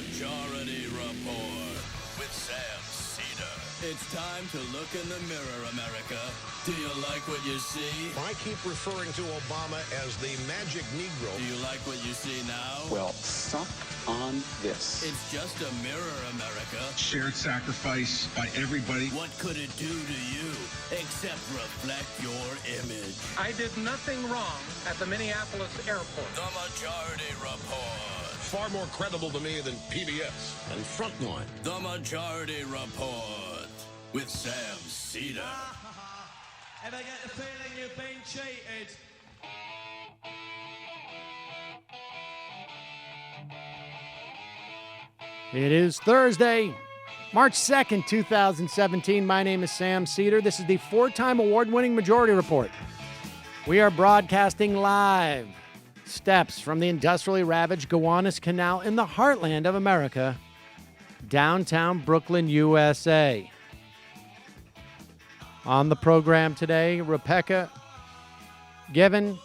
Majority Report with Sam Seder. It's time to look in the mirror, America. Do you like what you see? I keep referring to Obama as the magic Negro. Do you like what you see now? Well, suck on this. It's just a mirror, America. Shared sacrifice by everybody. What could it do to you except reflect your image? I did nothing wrong at the Minneapolis airport. The Majority Report. Far more credible to me than PBS and Frontline. The Majority Report with Sam Seder. Ever get the feeling you've been cheated? It is Thursday, March 2nd, 2017. My name is Sam Seder. This is the four-time award-winning Majority Report. We are broadcasting live steps from the industrially ravaged Gowanus Canal in the heartland of America, downtown Brooklyn, USA. On the program today, Rebecca Given,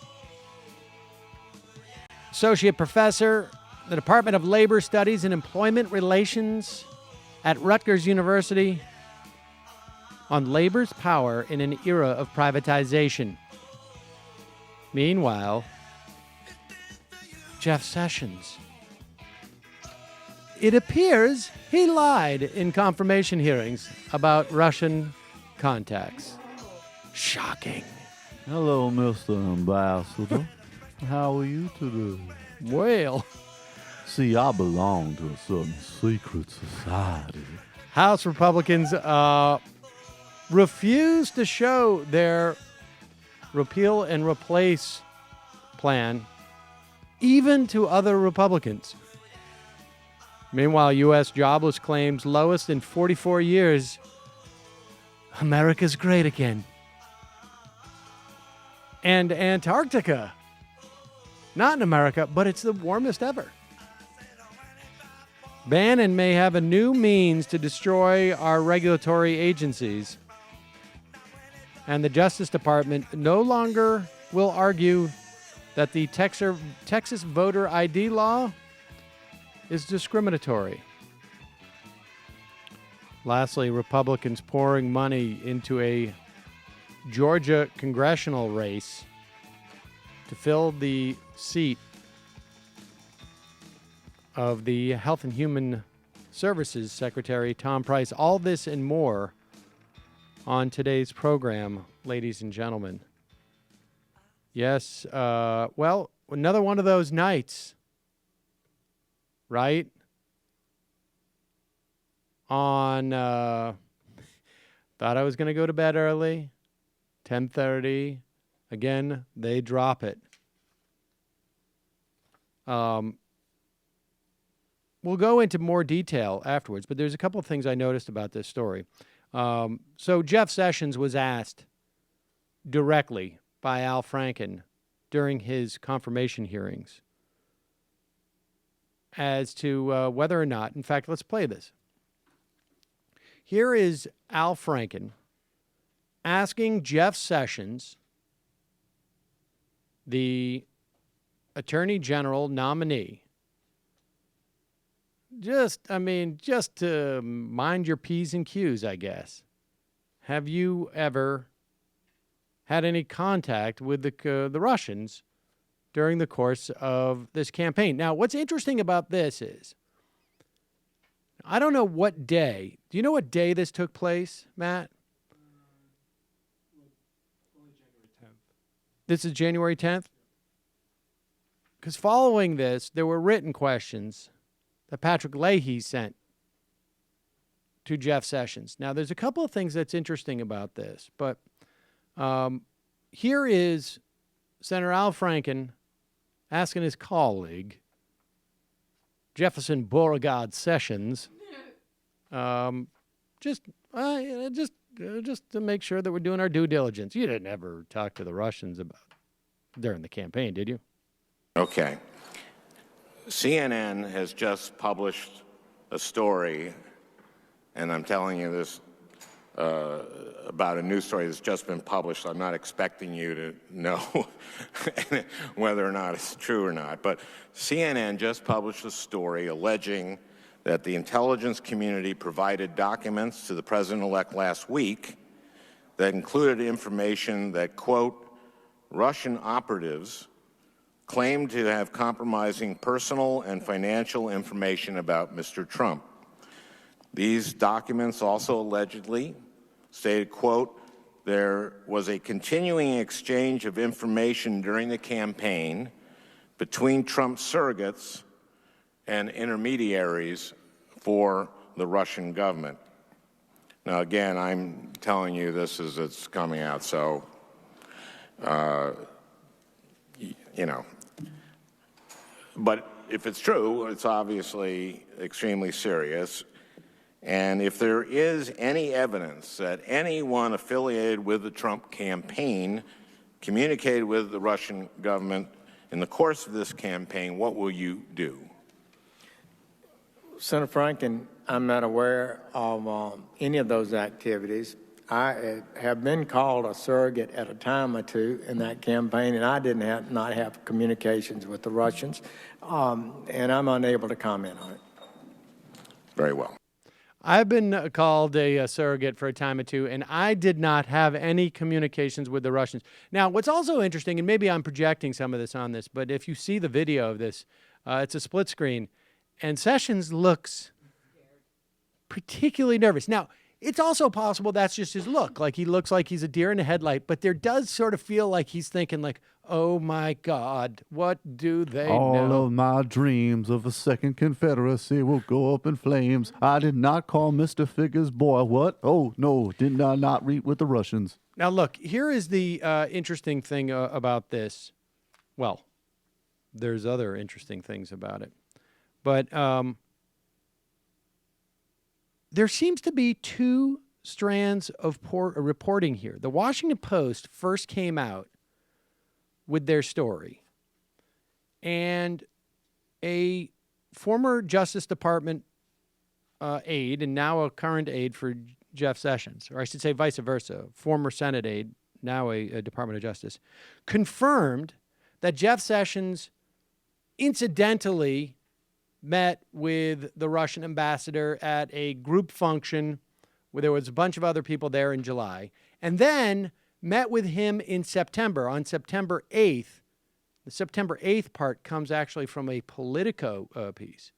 Associate Professor, the Department of Labor Studies and Employment Relations at Rutgers University, on labor's power in an era of privatization. Meanwhile, Jeff Sessions. It appears he lied in confirmation hearings about Russian contacts. Shocking. Hello, Mr. Ambassador. How are you today? Well, See, I belong to a certain secret society. House Republicans refuse to show their repeal and replace plan even to other Republicans. Meanwhile, U.S. jobless claims lowest in 44 years. America's great again. And Antarctica. Not in America, but it's the warmest ever. Bannon may have a new means to destroy our regulatory agencies. And the Justice Department no longer will argue that the Texas voter ID law is discriminatory. Lastly, Republicans pouring money into a Georgia congressional race to fill the seat of the Health and Human Services Secretary Tom Price. All this and more on today's program, ladies and gentlemen. Yes, well, another one of those nights, right? On, thought I was going to go to bed early, 10:30. Again, they drop it. We'll go into more detail afterwards, but there's a couple of things I noticed about this story. So Jeff Sessions was asked directly by Al Franken during his confirmation hearings as to whether or not, in fact, let's play this. Here is Al Franken asking Jeff Sessions, the Attorney General nominee, just to mind your P's and Q's, I guess. Have you ever had any contact with the Russians during the course of this campaign? Now, what's interesting about this is, I don't know what day. Do you know what day this took place, Matt? January 10th. This is January 10th? Because following this, there were written questions that Patrick Leahy sent to Jeff Sessions. Now, there's a couple of things that's interesting about this, but here is Senator Al Franken asking his colleague, Jefferson Beauregard Sessions, just to make sure that we're doing our due diligence. You didn't ever talk to the Russians about during the campaign, did you? Okay. CNN has just published a story, and I'm telling you this about a news story that's just been published. I'm not expecting you to know whether or not it's true or not, but CNN just published a story alleging that the intelligence community provided documents to the president-elect last week that included information that, quote, Russian operatives claimed to have compromising personal and financial information about Mr. Trump. These documents also allegedly stated, quote, there was a continuing exchange of information during the campaign between Trump surrogates and intermediaries for the Russian government. Now, again, I'm telling you this as it's coming out, so, you know. But if it's true, it's obviously extremely serious. And if there is any evidence that anyone affiliated with the Trump campaign communicated with the Russian government in the course of this campaign, what will you do? Senator Franken, I'm not aware of any of those activities. I have been called a surrogate at a time or two in that campaign, and I did not have communications with the Russians, and I'm unable to comment on it. Very well. I've been called a surrogate for a time or two, and I did not have any communications with the Russians. Now, what's also interesting, and maybe I'm projecting some of this on this, but if you see the video of this, it's a split screen, and Sessions looks particularly nervous. Now, it's also possible that's just his look. Like, he looks like he's a deer in the headlight, but there does sort of feel like he's thinking like, oh my God, what do they know? All of my dreams of a second Confederacy will go up in flames. I did not call Mr. Figure's boy. What? Oh, no, did I not read with the Russians? Now, look, here is the interesting thing about this. Well, there's other interesting things about it. But there seems to be two strands of reporting here. The Washington Post first came out with their story, and a former Justice Department aide and now a current aide for Jeff Sessions, or I should say vice versa, former Senate aide, now a Department of Justice, confirmed that Jeff Sessions incidentally met with the Russian ambassador at a group function where there was a bunch of other people there in July, and then met with him in September, on September 8th. The September 8th part comes actually from a Politico piece.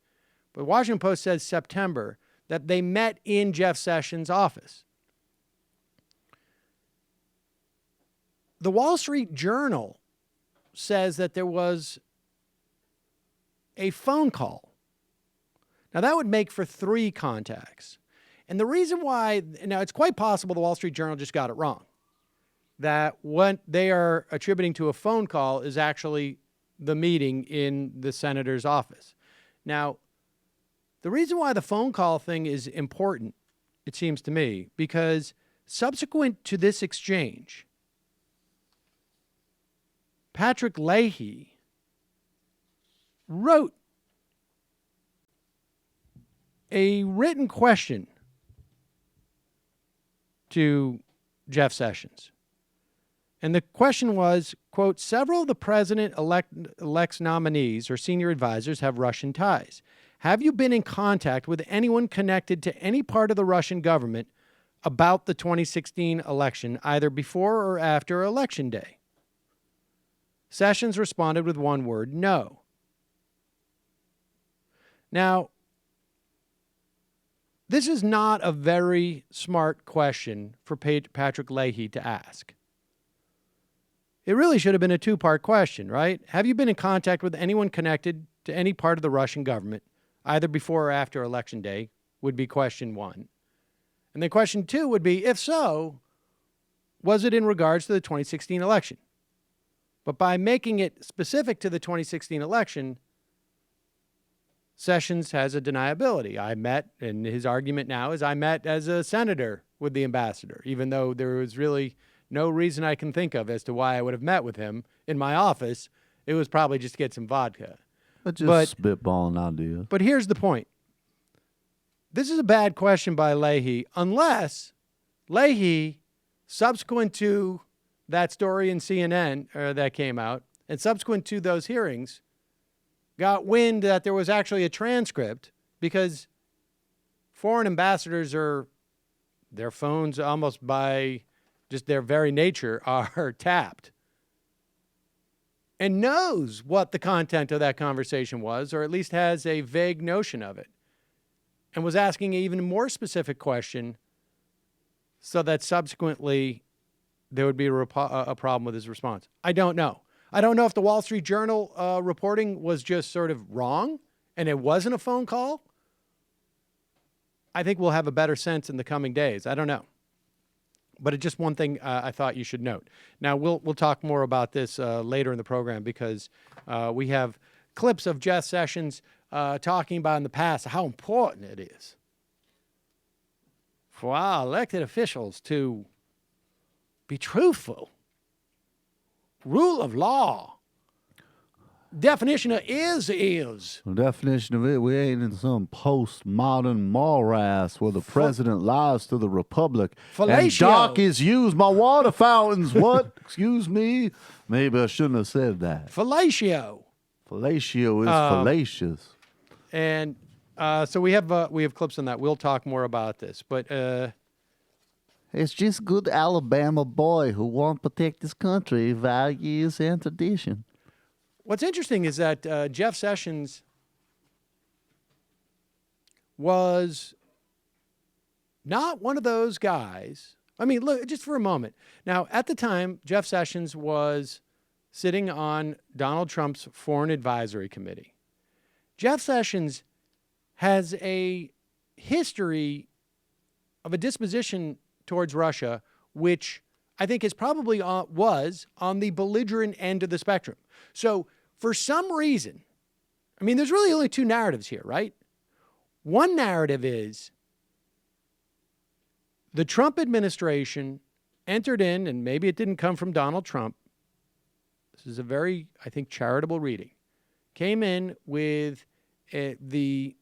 But the Washington Post says September, that they met in Jeff Sessions' office. The Wall Street Journal says that there was a phone call. Now, that would make for 3 contacts. And the reason why, now it's quite possible the Wall Street Journal just got it wrong, that what they are attributing to a phone call is actually the meeting in the senator's office. Now, the reason why the phone call thing is important, it seems to me, because subsequent to this exchange, Patrick Leahy wrote a written question to Jeff Sessions. And the question was, quote, several of the president-elect's nominees or senior advisors have Russian ties. Have you been in contact with anyone connected to any part of the Russian government about the 2016 election, either before or after Election Day? Sessions responded with one word, no. Now, this is not a very smart question for Patrick Leahy to ask. It really should have been a 2-part question, right? Have you been in contact with anyone connected to any part of the Russian government, either before or after Election Day, would be question 1. And then question 2 would be, if so, was it in regards to the 2016 election? But by making it specific to the 2016 election, Sessions has a deniability. I met, and his argument now is I met as a senator with the ambassador, even though there was really no reason I can think of as to why I would have met with him in my office. It was probably just to get some vodka. Just spitballing ideas. But here's the point. This is a bad question by Leahy, unless Leahy, subsequent to that story in CNN that came out, and subsequent to those hearings, got wind that there was actually a transcript, because foreign ambassadors their phones almost by just their very nature are tapped, and knows what the content of that conversation was, or at least has a vague notion of it, and was asking an even more specific question so that subsequently there would be a problem with his response. I don't know. I don't know if the Wall Street Journal reporting was just sort of wrong and it wasn't a phone call. I think we'll have a better sense in the coming days. I don't know. But it's just one thing I thought you should note. Now, we'll talk more about this later in the program because we have clips of Jeff Sessions talking about in the past how important it is for our elected officials to be truthful. Rule of law. Definition of is. The definition of it, we ain't in some postmodern morass where the president lies to the republic. Fellatio. And donkeys use my water fountains. What? Excuse me? Maybe I shouldn't have said that. Fellatio. Fellatio is fallacious. And so we have clips on that. We'll talk more about this. But it's just good Alabama boy who won't protect his country, values, and tradition. What's interesting is that Jeff Sessions was not one of those guys. I mean, look, just for a moment. Now, at the time, Jeff Sessions was sitting on Donald Trump's Foreign Advisory Committee. Jeff Sessions has a history of a disposition towards Russia, which I think is probably was on the belligerent end of the spectrum. So for some reason, I mean, there's really only two narratives here, right? One narrative is the Trump administration entered in, and maybe it didn't come from Donald Trump. This is a very, I think, charitable reading. Came in with the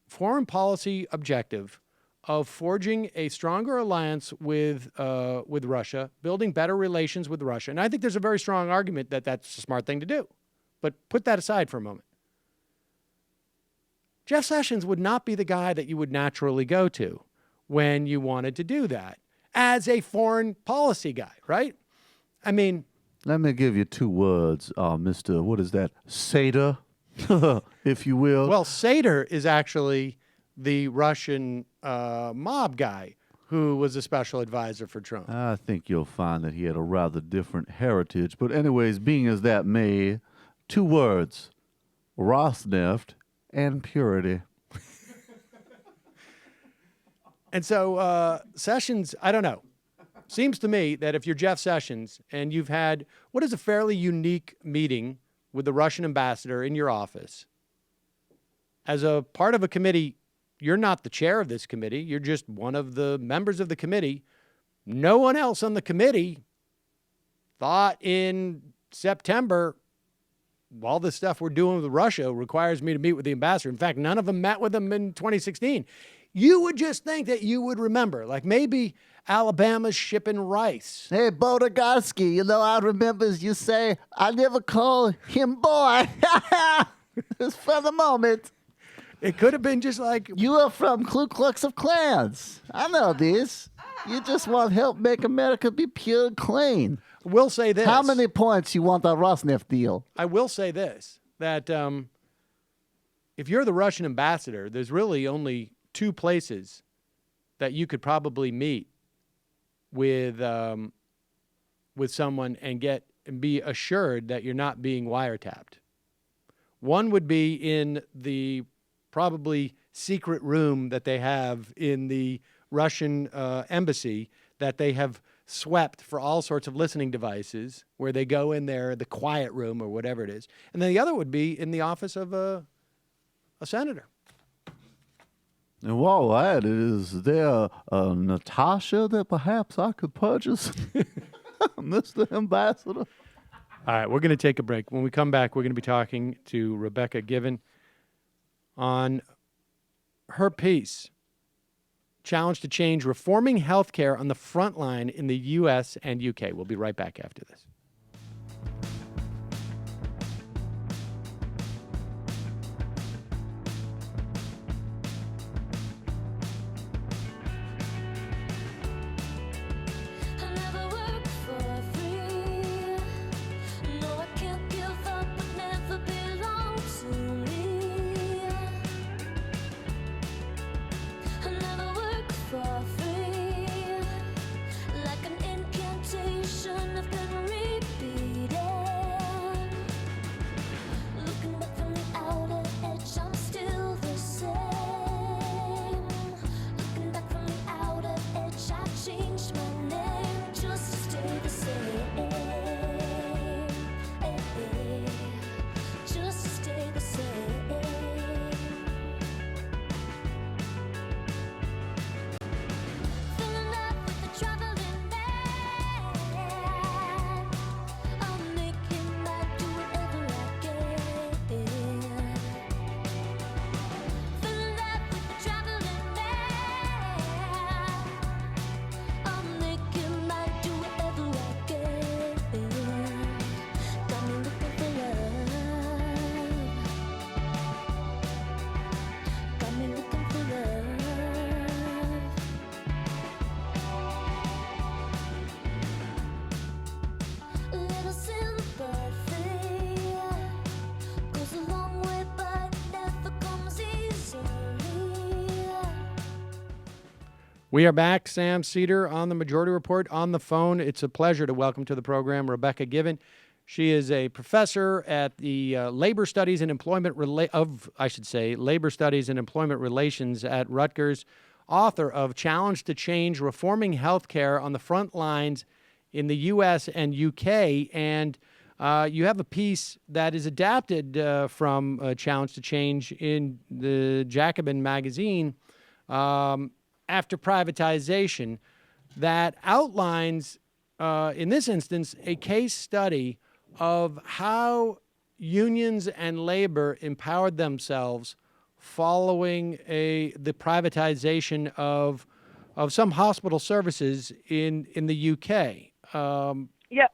foreign policy objective of forging a stronger alliance with Russia, building better relations with Russia. And I think there's a very strong argument that that's a smart thing to do. But put that aside for a moment. Jeff Sessions would not be the guy that you would naturally go to when you wanted to do that as a foreign policy guy, right? I mean... Let me give you two words, Mr. What is that? Seder, if you will. Well, Seder is actually the Russian mob guy who was a special advisor for Trump. I think you'll find that he had a rather different heritage. But anyways, being as that may, two words, Rosneft and purity. And so Sessions, I don't know. Seems to me that if you're Jeff Sessions and you've had what is a fairly unique meeting with the Russian ambassador in your office, as a part of a committee, you're not the chair of this committee. You're just one of the members of the committee. No one else on the committee thought in September, all this stuff we're doing with Russia requires me to meet with the ambassador. In fact, none of them met with him in 2016. You would just think that you would remember, like maybe Alabama's shipping rice. Hey, Bodagorsky, I remember you say, I never call him boy. It's for the moment. It could have been just like... You are from Ku Klux of Klans. I know this. You just want help make America be pure and clean. We'll say this. How many points you want that Rosneft deal? I will say this, that if you're the Russian ambassador, there's really only two places that you could probably meet with someone and be assured that you're not being wiretapped. One would be in the probably secret room that they have in the Russian embassy that they have swept for all sorts of listening devices, where they go in there, the quiet room or whatever it is. And then the other would be in the office of a senator. And while at it, is there a Natasha that perhaps I could purchase? Mr. Ambassador? All right, we're going to take a break. When we come back, we're going to be talking to Rebecca Given on her piece, Challenge to Change Reforming Healthcare on the Front Line in the U.S. and UK. We'll be right back after this. We are back. Sam Seder on the Majority Report. On the phone, it's a pleasure to welcome to the program Rebecca Given. She is a professor at the Labor Studies and Employment Labor Studies and Employment Relations at Rutgers, author of Challenge to Change: Reforming Healthcare on the Front Lines in the U.S. and U.K. And you have a piece that is adapted from Challenge to Change in the Jacobin magazine after privatization that outlines, in this instance, a case study of how unions and labor empowered themselves following the privatization of some hospital services in the UK. Yep.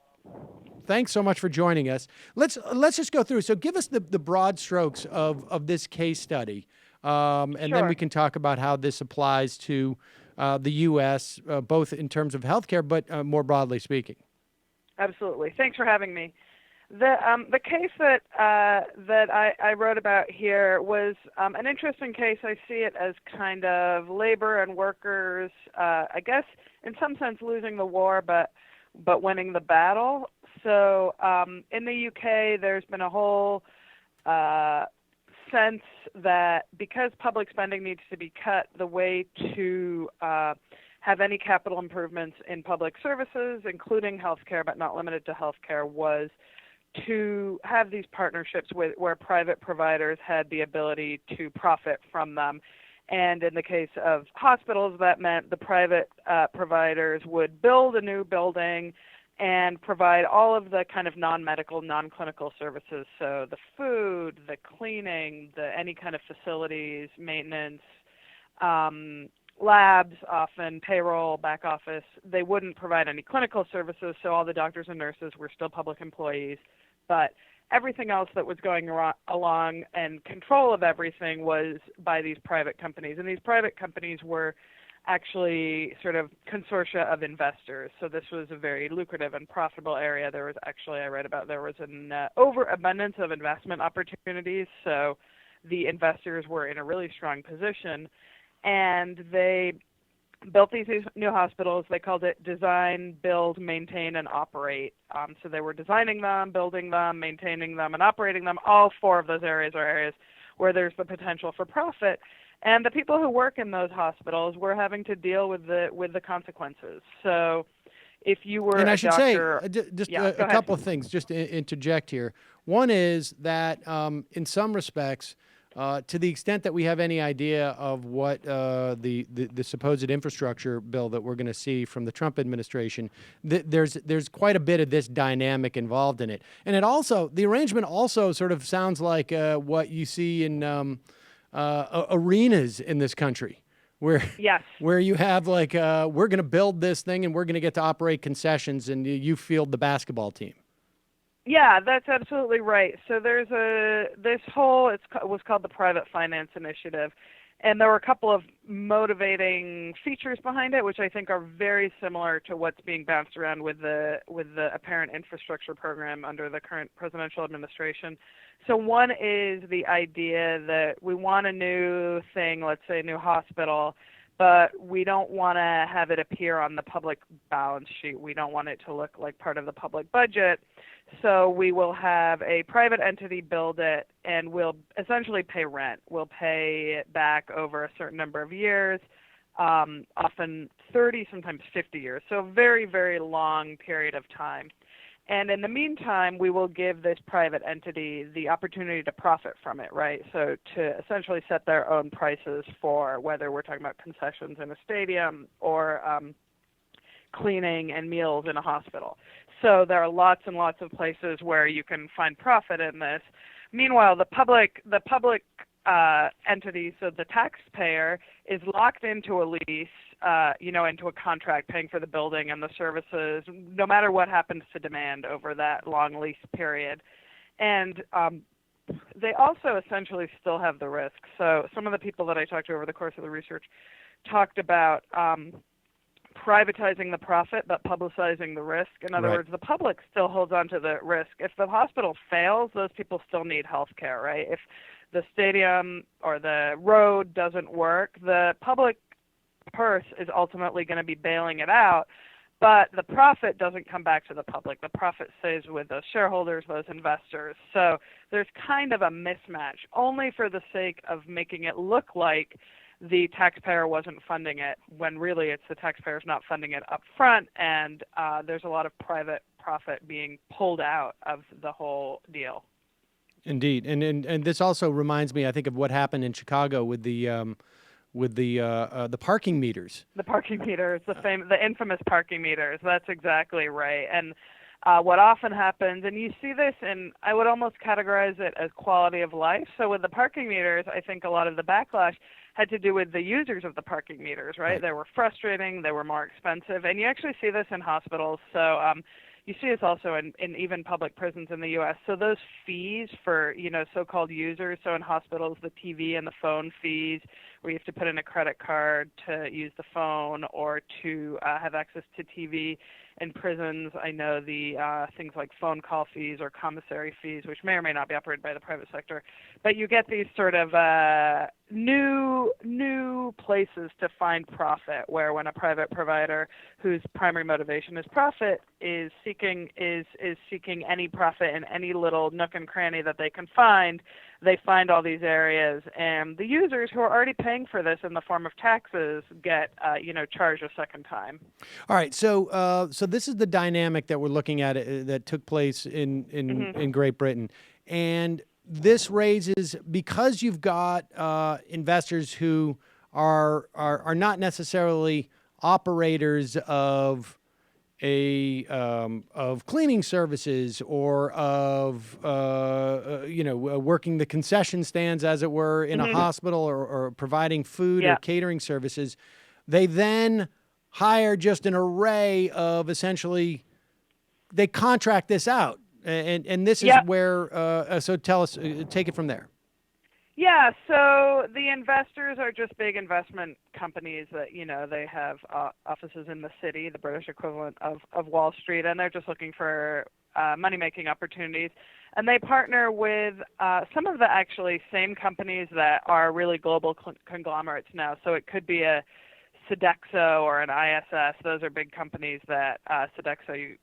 Thanks so much for joining us. Let's just go through. So give us the broad strokes of this case study, and then we can talk about how this applies to the U.S., both in terms of healthcare, but more broadly speaking. Absolutely. Thanks for having me. The case that I wrote about here was an interesting case. I see it as kind of labor and workers, I guess, in some sense, losing the war, but winning the battle. So in the UK, there's been a whole sense that because public spending needs to be cut, the way to have any capital improvements in public services, including healthcare, but not limited to healthcare, was to have these partnerships where private providers had the ability to profit from them. And in the case of hospitals, that meant the private providers would build a new building and provide all of the kind of non-medical, non-clinical services. So the food, the cleaning, any kind of facilities, maintenance, labs, often payroll, back office. They wouldn't provide any clinical services, so all the doctors and nurses were still public employees. But everything else that was going along and control of everything was by these private companies. And these private companies were actually sort of consortia of investors. So this was a very lucrative and profitable area. There was actually, I read about, there was an overabundance of investment opportunities. So the investors were in a really strong position. And they built these new hospitals. They called it design, build, maintain, and operate. So they were designing them, building them, maintaining them, and operating them. All four of those areas are areas where there's the potential for profit. And the people who work in those hospitals were having to deal with the consequences. So if you were and I a should doctor, say, just a couple of things, just to interject here. One is that in some respects, to the extent that we have any idea of what the supposed infrastructure bill that we're going to see from the Trump administration, there's quite a bit of this dynamic involved in it. And the arrangement also sort of sounds like what you see in arenas in this country, where you have like, we're going to build this thing and we're going to get to operate concessions and you field the basketball team. Yeah, that's absolutely right. So there's it was called the Private Finance Initiative, and there were a couple of motivating features behind it, which I think are very similar to what's being bounced around with the apparent infrastructure program under the current presidential administration. So one is the idea that we want a new thing, let's say a new hospital, but we don't want to have it appear on the public balance sheet. We don't want it to look like part of the public budget. So we will have a private entity build it, and we'll essentially pay rent. We'll pay it back over a certain number of years, often 30, sometimes 50 years. So a very, very long period of time. And in the meantime, we will give this private entity the opportunity to profit from it, right? So to essentially set their own prices for whether we're talking about concessions in a stadium or cleaning and meals in a hospital. So there are lots and lots of places where you can find profit in this. Meanwhile, the public entity, so the taxpayer, is locked into a lease, into a contract paying for the building and the services, no matter what happens to demand over that long lease period. And they also essentially still have the risk. So some of the people that I talked to over the course of the research talked about privatizing the profit but publicizing the risk. In other words, the public still holds on to the risk. If the hospital fails, those people still need health care, right? If the stadium or the road doesn't work, the public purse is ultimately going to be bailing it out, but the profit doesn't come back to the public. The profit stays with those shareholders, those investors. So there's kind of a mismatch, only for the sake of making it look like the taxpayer wasn't funding it, when really it's the taxpayer's not funding it up front, and there's a lot of private profit being pulled out of the whole deal. Indeed, and this also reminds me, I think, of what happened in Chicago with the parking meters. The parking meters, the infamous parking meters. That's exactly right. And what often happens, and you see this in, I would almost categorize it as quality of life. So with the parking meters, I think a lot of the backlash had to do with the users of the parking meters, right? They were frustrating, they were more expensive, and you actually see this in hospitals. So you see this also in even public prisons in the U.S. So those fees for, so-called users, so in hospitals, the TV and the phone fees, where you have to put in a credit card to use the phone or to have access to TV. In prisons, I know the things like phone call fees or commissary fees, which may or may not be operated by the private sector. But you get these sort of new places to find profit, where when a private provider whose primary motivation is profit is seeking any profit in any little nook and cranny that they can find, they find all these areas, and the users who are already paying for this in the form of taxes get charged a second time. All right, so this is the dynamic that we're looking at that took place in Great Britain, and this raises, because you've got investors who are not necessarily operators of of cleaning services or of working the concession stands, as it were, in a hospital, or providing food or catering services. They then hire just an array of, essentially, they contract this out, and this is where. So tell us, take it from there. Yeah, so the investors are just big investment companies that, they have offices in the city, the British equivalent of Wall Street, and they're just looking for money-making opportunities. And they partner with some of the actually same companies that are really global conglomerates now. So it could be a Sodexo or an ISS. Those are big companies that Sodexo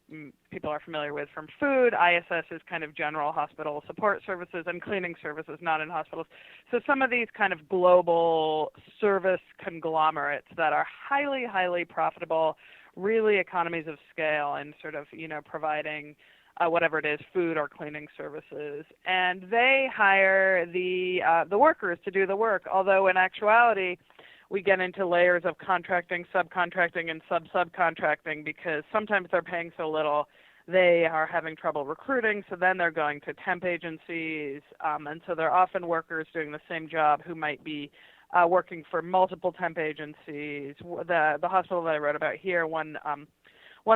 people are familiar with from food. ISS is kind of general hospital support services and cleaning services, not in hospitals. So some of these kind of global service conglomerates that are highly, highly profitable, really economies of scale and sort of, providing whatever it is, food or cleaning services. And they hire the workers to do the work, although in actuality, we get into layers of contracting, subcontracting, and subcontracting, because sometimes they're paying so little they are having trouble recruiting, so then they're going to temp agencies, and so they're often workers doing the same job who might be working for multiple temp agencies. The hospital that I wrote about here, one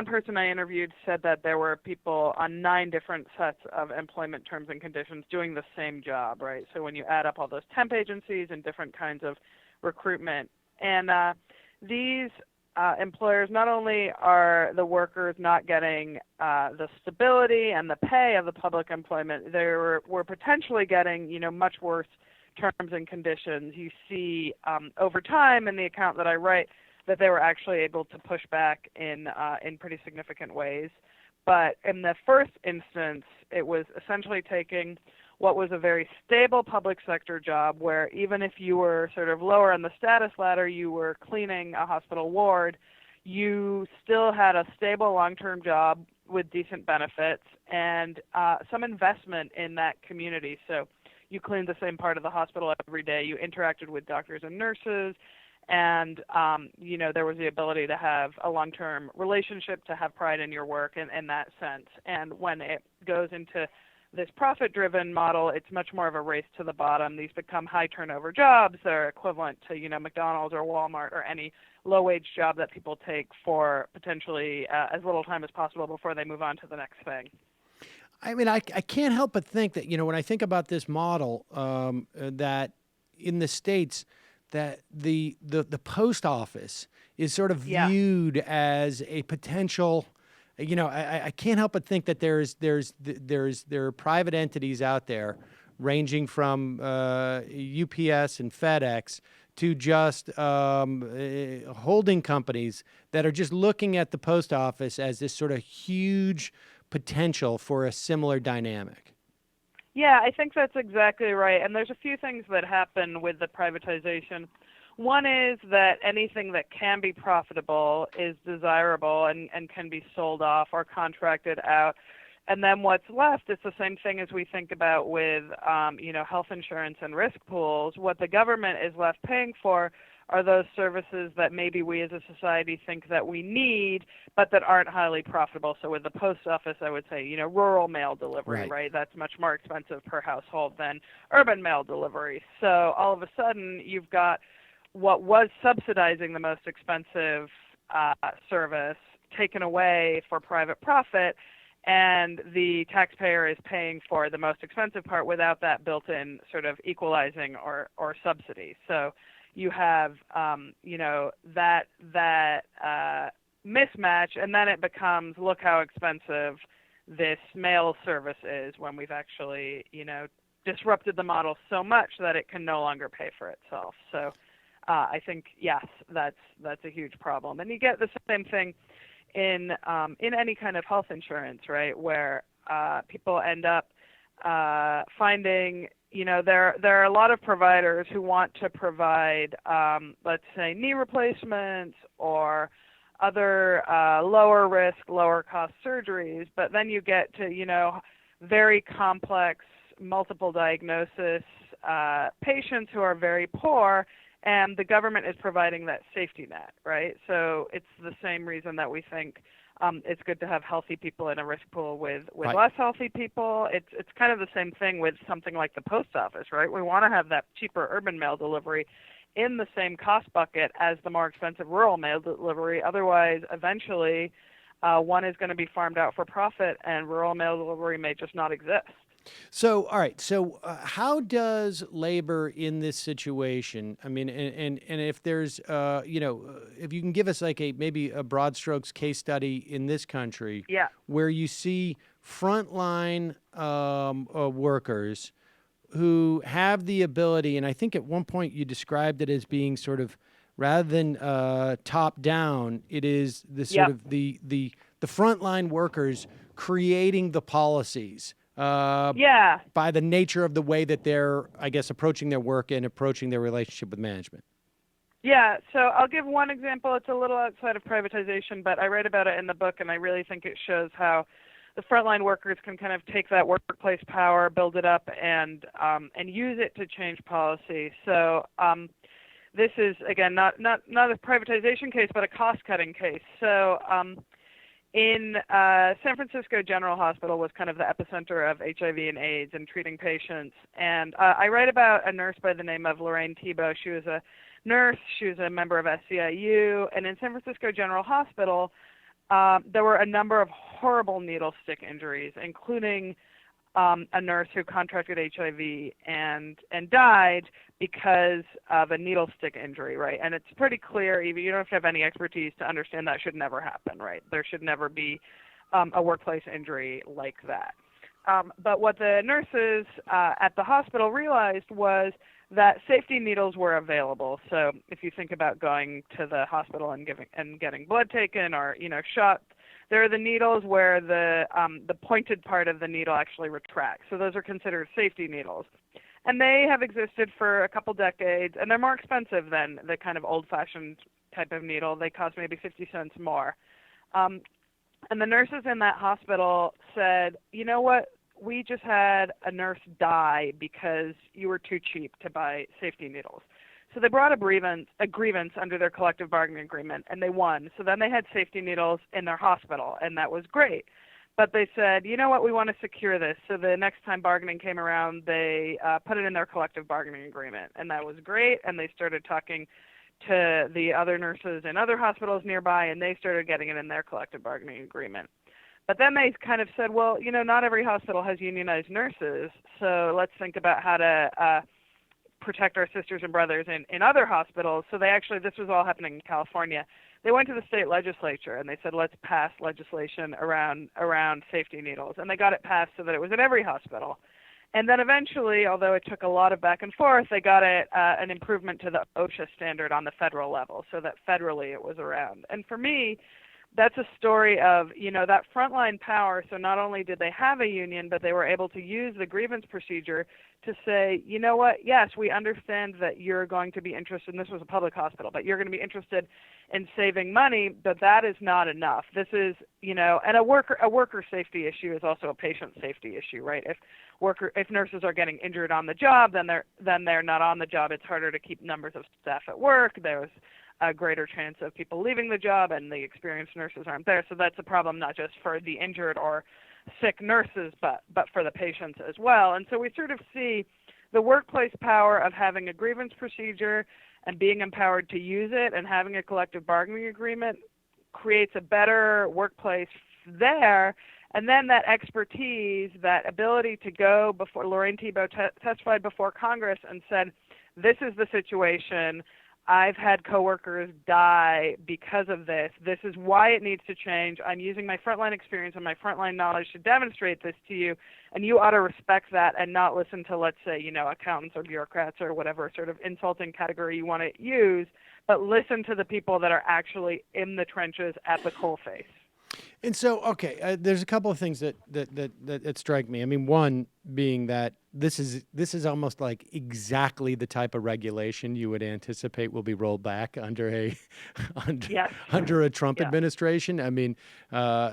person I interviewed said that there were people on 9 different sets of employment terms and conditions doing the same job, right? So when you add up all those temp agencies and different kinds of recruitment. And these employers, not only are the workers not getting the stability and the pay of the public employment, they were potentially getting, much worse terms and conditions. You see over time in the account that I write that they were actually able to push back in pretty significant ways. But in the first instance, it was essentially taking what was a very stable public sector job, where even if you were sort of lower on the status ladder, you were cleaning a hospital ward, you still had a stable long-term job with decent benefits and some investment in that community. So you cleaned the same part of the hospital every day, you interacted with doctors and nurses, and there was the ability to have a long-term relationship, to have pride in your work in that sense. And when it goes into this profit-driven model, it's much more of a race to the bottom. These become high-turnover jobs. They're equivalent to, McDonald's or Walmart or any low-wage job that people take for potentially as little time as possible before they move on to the next thing. I mean, I can't help but think that, when I think about this model, that in the States, that the post office is sort of viewed as a potential. I can't help but think that there are private entities out there, ranging from UPS and FedEx to just holding companies that are just looking at the post office as this sort of huge potential for a similar dynamic? Yeah, I think that's exactly right. And there's a few things that happen with the privatization. One is that anything that can be profitable is desirable and can be sold off or contracted out. And then what's left, it's the same thing as we think about with, health insurance and risk pools. What the government is left paying for are those services that maybe we as a society think that we need, but that aren't highly profitable. So with the post office, I would say, rural mail delivery, right? That's much more expensive per household than urban mail delivery. So all of a sudden, you've got what was subsidizing the most expensive service taken away for private profit, and the taxpayer is paying for the most expensive part without that built-in sort of equalizing or subsidy. So you have, that mismatch, and then it becomes, look how expensive this mail service is when we've actually, disrupted the model so much that it can no longer pay for itself. So I think, yes, that's a huge problem. And you get the same thing in any kind of health insurance, right, where people end up finding, there are a lot of providers who want to provide, let's say, knee replacements or other lower risk, lower cost surgeries, but then you get to, very complex, multiple diagnosis patients who are very poor, and the government is providing that safety net, right? So it's the same reason that we think it's good to have healthy people in a risk pool with Right. less healthy people. It's kind of the same thing with something like the post office, right? We want to have that cheaper urban mail delivery in the same cost bucket as the more expensive rural mail delivery. Otherwise, eventually, one is going to be farmed out for profit, and rural mail delivery may just not exist. So, all right. So, how does labor in this situation? I mean, and if there's, if you can give us like maybe a broad strokes case study in this country, Yeah. where you see frontline workers who have the ability, and I think at one point you described it as being sort of rather than top down, it is the sort of the frontline workers creating the policies. By the nature of the way that they're, I guess, approaching their work and approaching their relationship with management. Yeah, so I'll give one example. It's a little outside of privatization, but I write about it in the book, and I really think it shows how the frontline workers can kind of take that workplace power, build it up, and use it to change policy. So this is, again, not a privatization case, but a cost-cutting case. So in San Francisco General Hospital was kind of the epicenter of HIV and AIDS and treating patients. And I write about a nurse by the name of Lorraine Thibault. She was a nurse. She was a member of SCIU. And in San Francisco General Hospital, there were a number of horrible needle stick injuries, including a nurse who contracted HIV and died because of a needle stick injury, right? And it's pretty clear, you don't have to have any expertise to understand that should never happen, right? There should never be a workplace injury like that. But what the nurses at the hospital realized was that safety needles were available. So if you think about going to the hospital and getting blood taken or shot, there are the needles where the pointed part of the needle actually retracts. So those are considered safety needles. And they have existed for a couple decades, and they're more expensive than the kind of old-fashioned type of needle. They cost maybe 50 cents more. And the nurses in that hospital said, you know what, we just had a nurse die because you were too cheap to buy safety needles. So they brought a grievance under their collective bargaining agreement, and they won. So then they had safety needles in their hospital, and that was great. But they said, you know what, we want to secure this. So the next time bargaining came around, they put it in their collective bargaining agreement, and that was great. And they started talking to the other nurses in other hospitals nearby, and they started getting it in their collective bargaining agreement. But then they kind of said, well, not every hospital has unionized nurses, so let's think about how to protect our sisters and brothers in other hospitals. So this was all happening in California. They went to the state legislature and they said, let's pass legislation around safety needles. And they got it passed so that it was at every hospital. And then eventually, although it took a lot of back and forth, they got an improvement to the OSHA standard on the federal level, so that federally it was around. And for me, that's a story of, that frontline power. So not only did they have a union, but they were able to use the grievance procedure to say, you know what, yes, we understand that you're going to be interested, and this was a public hospital, but you're going to be interested in saving money, but that is not enough. This is, and a worker safety issue is also a patient safety issue, right? If nurses are getting injured on the job, then they're not on the job. It's harder to keep numbers of staff at work. There's a greater chance of people leaving the job, and the experienced nurses aren't there. So that's a problem not just for the injured or sick nurses, but for the patients as well. And so we sort of see the workplace power of having a grievance procedure and being empowered to use it, and having a collective bargaining agreement creates a better workplace there. And then that expertise, that ability to go before, Lorraine Thibault testified before Congress and said, this is the situation. I've had coworkers die because of this. This is why it needs to change. I'm using my frontline experience and my frontline knowledge to demonstrate this to you, and you ought to respect that and not listen to, let's say, accountants or bureaucrats or whatever sort of insulting category you want to use, but listen to the people that are actually in the trenches at the coalface. And so, okay, there's a couple of things that strike me. I mean, one being that this is almost like exactly the type of regulation you would anticipate will be rolled back under a Trump administration. I mean,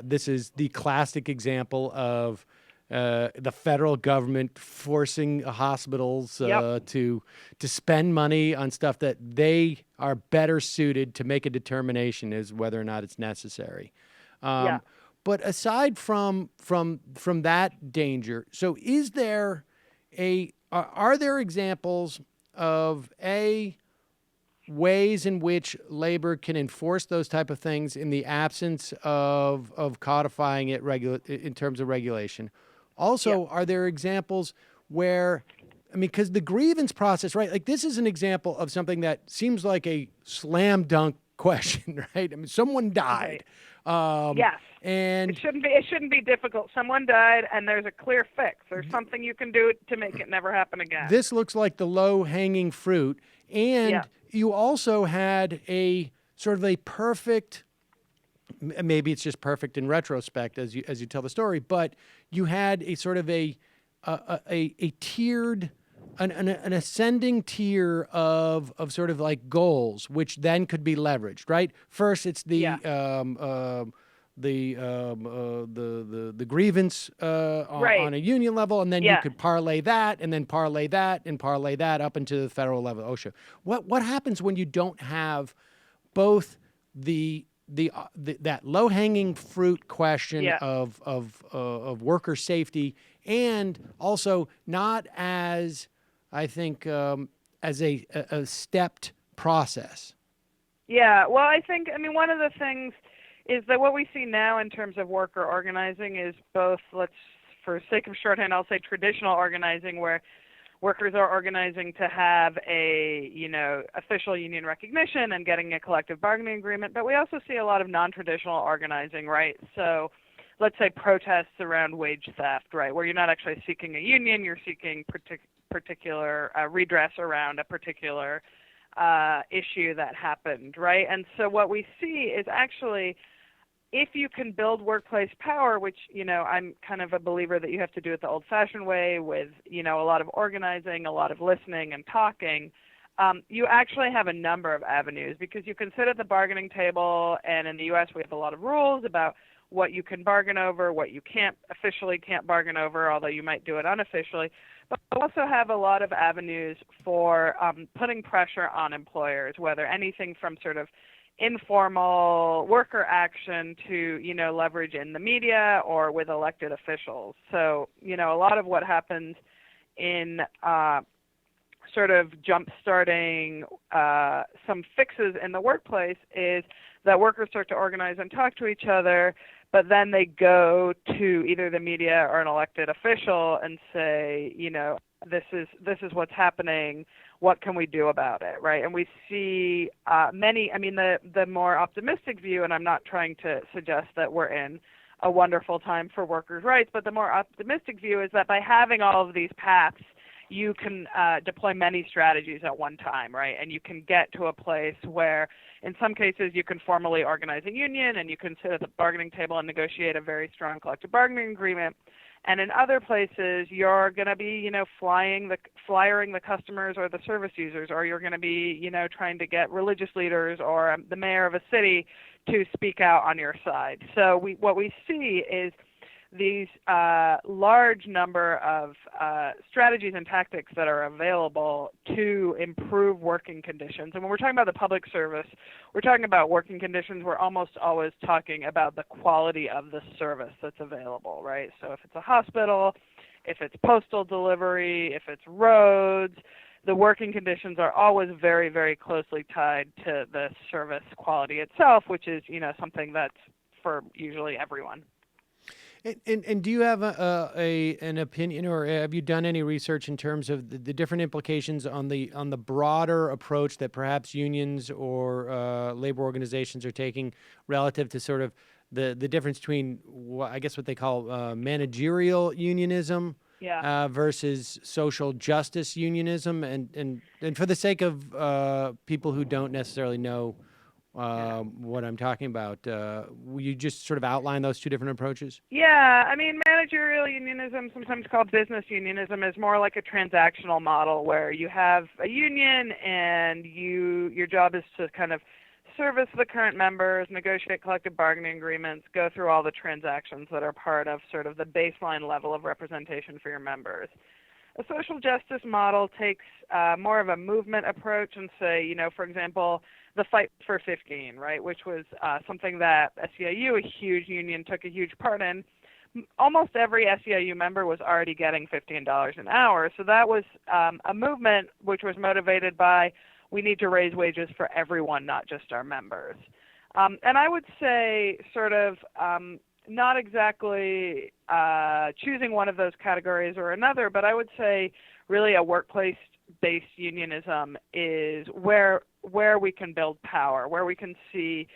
this is the classic example of the federal government forcing hospitals to spend money on stuff that they are better suited to make a determination as whether or not it's necessary. But aside from that danger, so is there are there examples of ways in which labor can enforce those type of things in the absence of codifying it in terms of regulation? Also, are there examples where, I mean, because the grievance process, right? Like, this is an example of something that seems like a slam dunk question, right? I mean, someone died. Yes. And it shouldn't be difficult. Someone died, and there's a clear fix. There's something you can do to make it never happen again. This looks like the low-hanging fruit. And you also had a sort of a perfect, maybe it's just perfect in retrospect as you tell the story, but you had a sort of a tiered, an ascending tier of sort of like goals, which then could be leveraged, right? First, it's the grievance on a union level, and then you could parlay that, and then parlay that, and parlay that up into the federal level, OSHA. What happens when you don't have both that low-hanging fruit question of worker safety, and also not as, I think, as a stepped process? Yeah, well, I mean, one of the things is that what we see now in terms of worker organizing is both, for sake of shorthand, I'll say traditional organizing, where workers are organizing to have official union recognition and getting a collective bargaining agreement, but we also see a lot of non-traditional organizing, right? So let's say protests around wage theft, right, where you're not actually seeking a union, you're seeking particular redress around a particular issue that happened, right? And so what we see is actually, if you can build workplace power, which, I'm kind of a believer that you have to do it the old-fashioned way with, a lot of organizing, a lot of listening and talking, you actually have a number of avenues, because you can sit at the bargaining table, and in the U.S. we have a lot of rules about what you can bargain over, what you can't bargain over, although you might do it unofficially. But we also have a lot of avenues for putting pressure on employers, whether anything from sort of informal worker action to, leverage in the media or with elected officials. So, a lot of what happens in sort of jump-starting some fixes in the workplace is that workers start to organize and talk to each other, but then they go to either the media or an elected official and say, this is what's happening. What can we do about it, right? And we see the more optimistic view, and I'm not trying to suggest that we're in a wonderful time for workers' rights. But the more optimistic view is that by having all of these paths, you can deploy many strategies at one time, right? And you can get to a place where, in some cases, you can formally organize a union and you can sit at the bargaining table and negotiate a very strong collective bargaining agreement. And in other places, you're going to be, flyering the customers or the service users, or you're going to be, trying to get religious leaders or the mayor of a city to speak out on your side. So what we see is these large number of strategies and tactics that are available to improve working conditions. And when we're talking about the public service, we're talking about working conditions. We're almost always talking about the quality of the service that's available, right? So if it's a hospital, if it's postal delivery, if it's roads, the working conditions are always very, very closely tied to the service quality itself, which is, something that's for usually everyone. And do you have an opinion, or have you done any research in terms of the different implications on the broader approach that perhaps unions or labor organizations are taking relative to sort of the difference between what they call managerial unionism versus social justice unionism, and for the sake of people who don't necessarily know what I'm talking about, will you just sort of outline those two different approaches? Yeah, I mean, managerial unionism, sometimes called business unionism, is more like a transactional model where you have a union and your job is to kind of service the current members, negotiate collective bargaining agreements, go through all the transactions that are part of sort of the baseline level of representation for your members. A social justice model takes more of a movement approach and say, for example, the Fight for 15, right, which was something that SEIU, a huge union, took a huge part in. Almost every SEIU member was already getting $15 an hour, so that was a movement which was motivated by, we need to raise wages for everyone, not just our members. And I would say sort of not exactly choosing one of those categories or another, but I would say really a workplace-based unionism is where we can build power, where we can see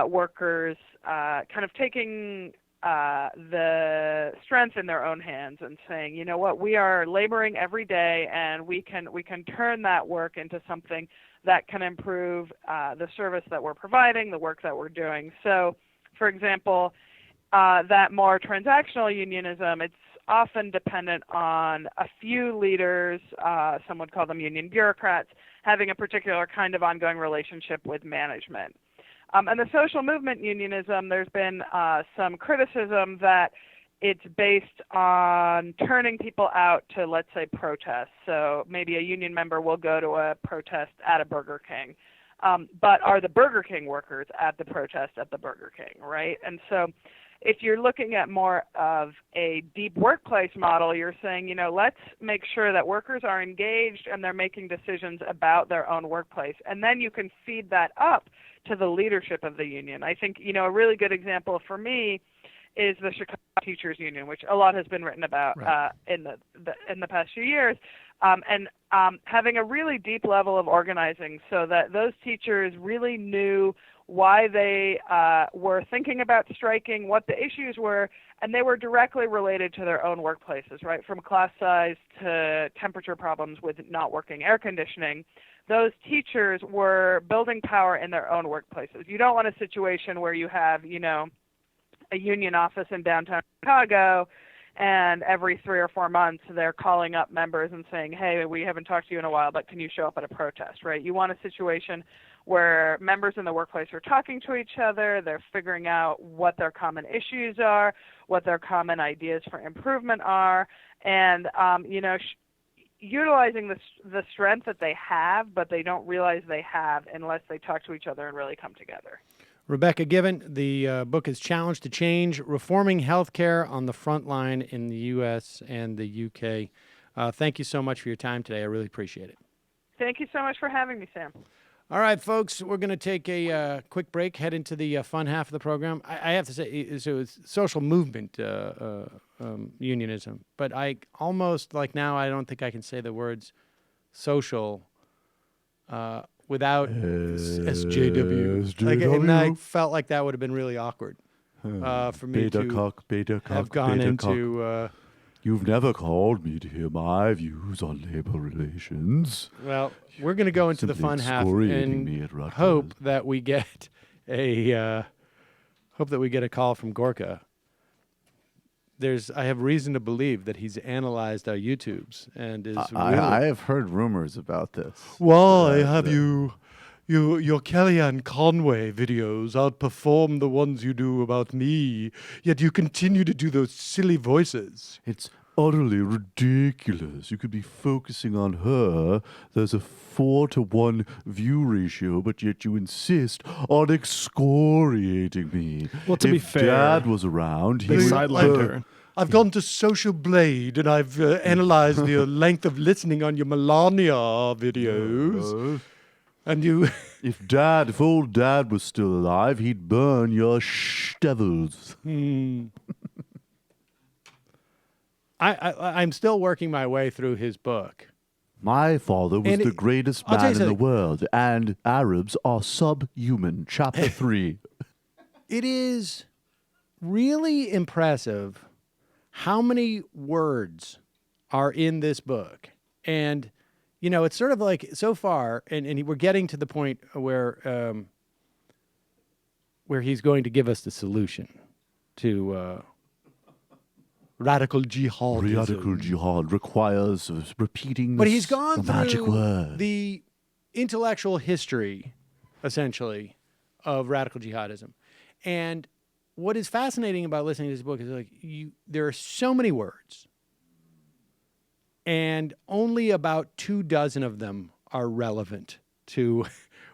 workers kind of taking the strength in their own hands and saying, you know what, we are laboring every day, and we can turn that work into something that can improve the service that we're providing, the work that we're doing. So, for example, that more transactional unionism, it's often dependent on a few leaders, some would call them union bureaucrats, having a particular kind of ongoing relationship with management. And the social movement unionism, there's been some criticism that it's based on turning people out to, let's say, protests. So maybe a union member will go to a protest at a Burger King. But are the Burger King workers at the protest at the Burger King, right? And so if you're looking at more of a deep workplace model, you're saying, let's make sure that workers are engaged and they're making decisions about their own workplace. And then you can feed that up to the leadership of the union. I think, a really good example for me is the Chicago Teachers Union, which a lot has been written about in the past few years, and having a really deep level of organizing so that those teachers really knew why they were thinking about striking, what the issues were, and they were directly related to their own workplaces, right? From class size to temperature problems with not working air conditioning. Those teachers were building power in their own workplaces. You don't want a situation where you have, a union office in downtown Chicago, and every 3 or 4 months they're calling up members and saying, hey, we haven't talked to you in a while, but can you show up at a protest, right? You want a situation where members in the workplace are talking to each other, they're figuring out what their common issues are, what their common ideas for improvement are, and, utilizing the strength that they have, but they don't realize they have unless they talk to each other and really come together. Rebecca Given, the book is Challenge to Change, Reforming Healthcare on the Front Line in the U.S. and the UK. Thank you so much for your time today. I really appreciate it. Thank you so much for having me, Sam. All right, folks, we're going to take a quick break, head into the fun half of the program. I have to say, so it's social movement unionism, but I almost, like now, I don't think I can say the words social without SJW. SJW. And I felt like that would have been really awkward. for me to beta have gone into. You've never called me to hear my views on labor relations. Well, we're going to go into the fun half and hope that we get a call from Gorka. I have reason to believe that he's analyzed our YouTubes and is. I have heard rumors about this. Why have your Kellyanne Conway videos outperform the ones you do about me? Yet you continue to do those silly voices. It's utterly ridiculous. You could be focusing on her. There's a 4-to-1 view ratio, but yet you insist on excoriating me. Well, to be fair, Dad was around. They sidelined her. I've gone to Social Blade and I've analyzed the length of listening on your Melania videos. And you... If old Dad was still alive, he'd burn your devils. I'm still working my way through his book. My father was the greatest man in the world, and Arabs are subhuman. Chapter 3. It is really impressive how many words are in this book. And, you know, it's sort of like so far, and we're getting to the point where he's going to give us the solution to radical jihadism. Radical jihad requires repeating but he's gone the magic through word. The intellectual history, essentially, of radical jihadism. And what is fascinating about listening to this book is like there are so many words, and only about 24 of them are relevant to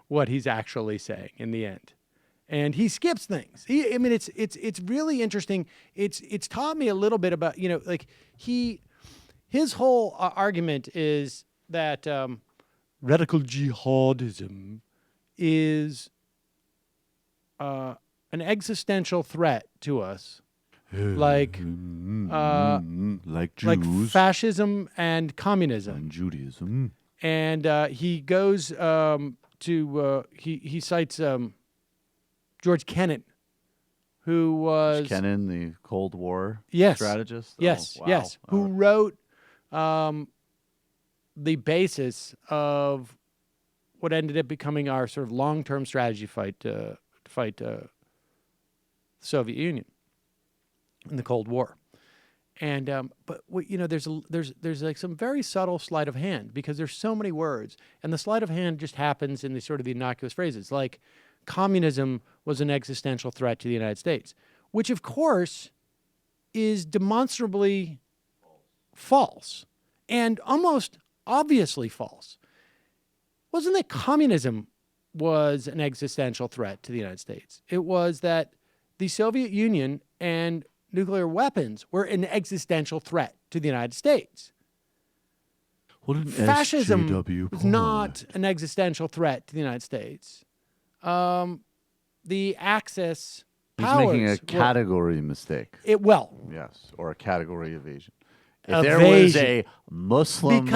what he's actually saying in the end. And he skips things. It's really interesting. It's taught me a little bit about, you know, like his whole argument is that radical jihadism is an existential threat to us, like Jews, like fascism and communism and Judaism. And he goes he cites George Kennan, who was Kennan, the Cold War strategist. Yes, wow. Yes, who wrote the basis of what ended up becoming our sort of long-term strategy to fight the Soviet Union in the Cold War. And but you know, there's like some very subtle sleight of hand because there's so many words, and the sleight of hand just happens in the sort of the innocuous phrases like communism was an existential threat to the United States, which of course is demonstrably false and almost obviously false. Wasn't that communism was an existential threat to the United States? It was that the Soviet Union and nuclear weapons were an existential threat to the United States. Fascism was not an existential threat to the United States. The Axis powers... He's making a category mistake. Yes, or a category evasion. If there was a Muslim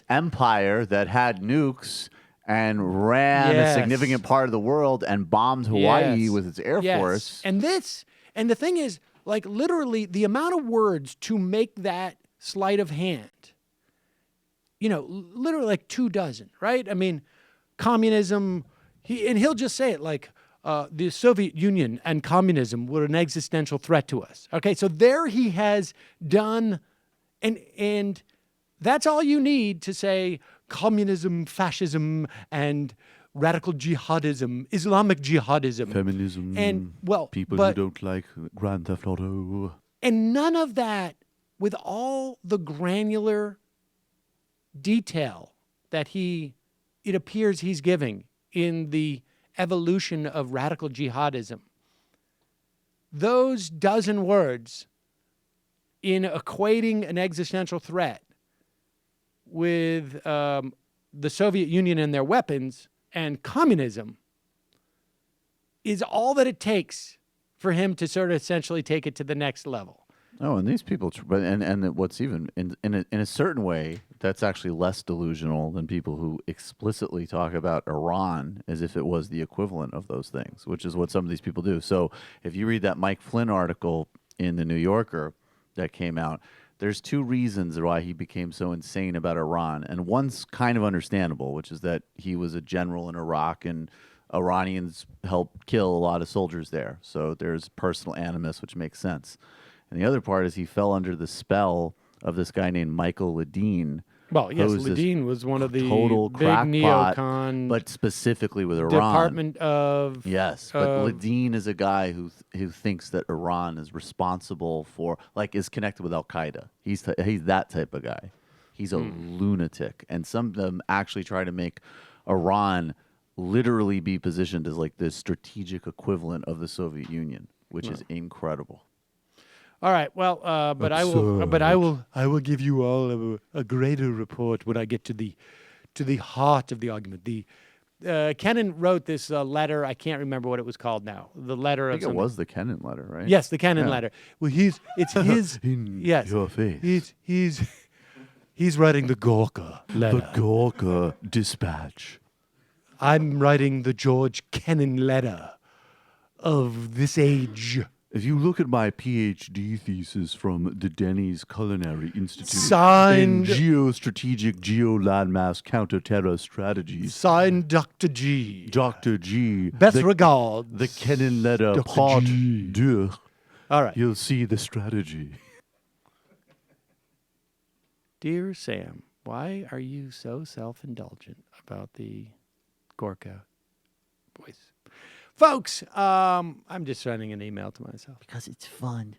empire that had nukes and ran a significant part of the world and bombed Hawaii with its air force... And the thing is, like literally the amount of words to make that sleight of hand, you know, literally like 24, right? I mean, communism, he'll just say it like the Soviet Union and communism were an existential threat to us. Okay, so there he has done, and that's all you need to say communism, fascism, and radical jihadism, Islamic jihadism. Feminism, and people who don't like Grand Theft Auto. And none of that with all the granular detail that it appears he's giving in the evolution of radical jihadism. Those 12 words in equating an existential threat with the Soviet Union and their weapons and communism is all that it takes for him to sort of essentially take it to the next level. Oh, and these people, and what's even in a certain way, that's actually less delusional than people who explicitly talk about Iran as if it was the equivalent of those things, which is what some of these people do. So if you read that Mike Flynn article in the New Yorker that came out, there's two reasons why he became so insane about Iran. And one's kind of understandable, which is that he was a general in Iraq and Iranians helped kill a lot of soldiers there. So there's personal animus, which makes sense. And the other part is he fell under the spell of this guy named Michael Ledeen. Well, yes, Ledeen was one of the total big neocon, but specifically with Iran. Department of... Yes, but Ledeen is a guy who thinks that Iran is responsible for, like, is connected with Al-Qaeda. He's that type of guy. He's a lunatic. And some of them actually try to make Iran literally be positioned as, like, the strategic equivalent of the Soviet Union, which is incredible. All right. Well, but I will give you all a greater report when I get to the heart of the argument. Kennan wrote this letter. I can't remember what it was called now. The letter I think it was the Kennan letter, right? Yes, the Kennan letter. Well, it's his in yes. your face. He's writing the Gorka letter. The Gorka dispatch. I'm writing the George Kennan letter of this age. If you look at my PhD thesis from the Denny's Culinary Institute signed in Geostrategic Geo-Landmass Counter-Terror Strategies. Signed Dr. G. Dr. G. Best regards. The Kennan letter, Dr. part G. 2. All right. You'll see the strategy. Dear Sam, why are you so self-indulgent about the Gorka voice? Folks, I'm just sending an email to myself. Because it's fun.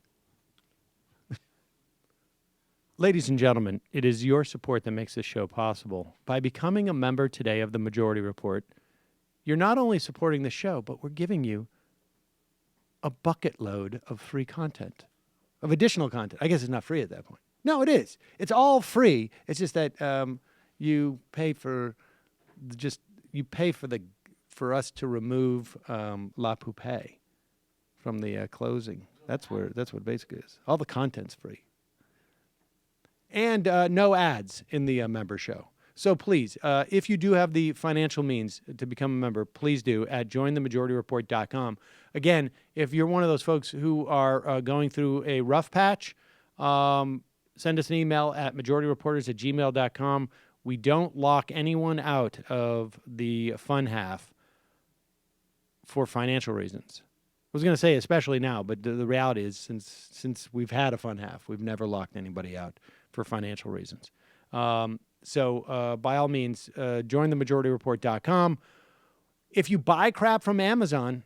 Ladies and gentlemen, it is your support that makes this show possible. By becoming a member today of the Majority Report, you're not only supporting the show, but we're giving you a bucket load of free content, of additional content. I guess it's not free at that point. No, it is. It's all free. It's just that you pay for for us to remove La Poupée from the closing. That's what it basically is. All the content's free. And no ads in the member show. So please, if you do have the financial means to become a member, please do at jointhemajorityreport.com. Again, if you're one of those folks who are going through a rough patch, send us an email at majorityreporters@gmail.com. We don't lock anyone out of the fun half for financial reasons. I was going to say especially now, but the reality is since we've had a fun half, we've never locked anybody out for financial reasons. So by all means, join themajorityreport.com. If you buy crap from Amazon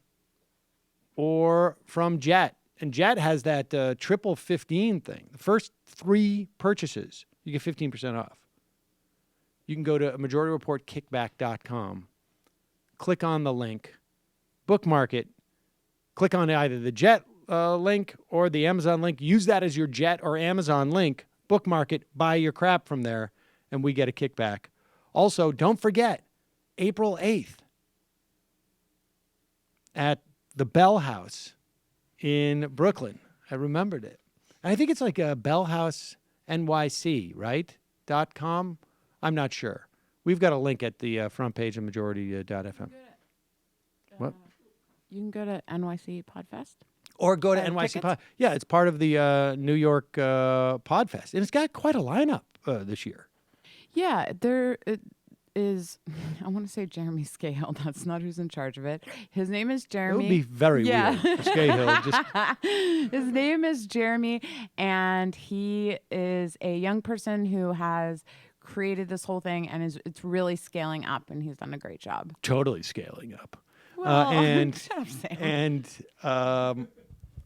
or from Jet, and Jet has that triple 15 thing, the first 3 purchases, you get 15% off. You can go to majorityreportkickback.com, click on the link, bookmark it, click on either the Jet link or the Amazon link. Use that as your Jet or Amazon link, bookmark it, buy your crap from there, and we get a kickback. Also, don't forget, April 8th at the Bell House in Brooklyn. I remembered it. I think it's like a Bell House NYC, right? .com? I'm not sure. We've got a link at the front page of majority.fm. What? You can go to NYC Podfest. Or go to NYC Pod. Yeah, it's part of the New York Podfest. And it's got quite a lineup this year. Yeah, there is, I want to say Jeremy Scahill. That's not who's in charge of it. His name is Jeremy. It would be very weird. Scahill. His name is Jeremy, and he is a young person who has created this whole thing, and it's really scaling up, and he's done a great job. Totally scaling up. Well, shut up, Sam.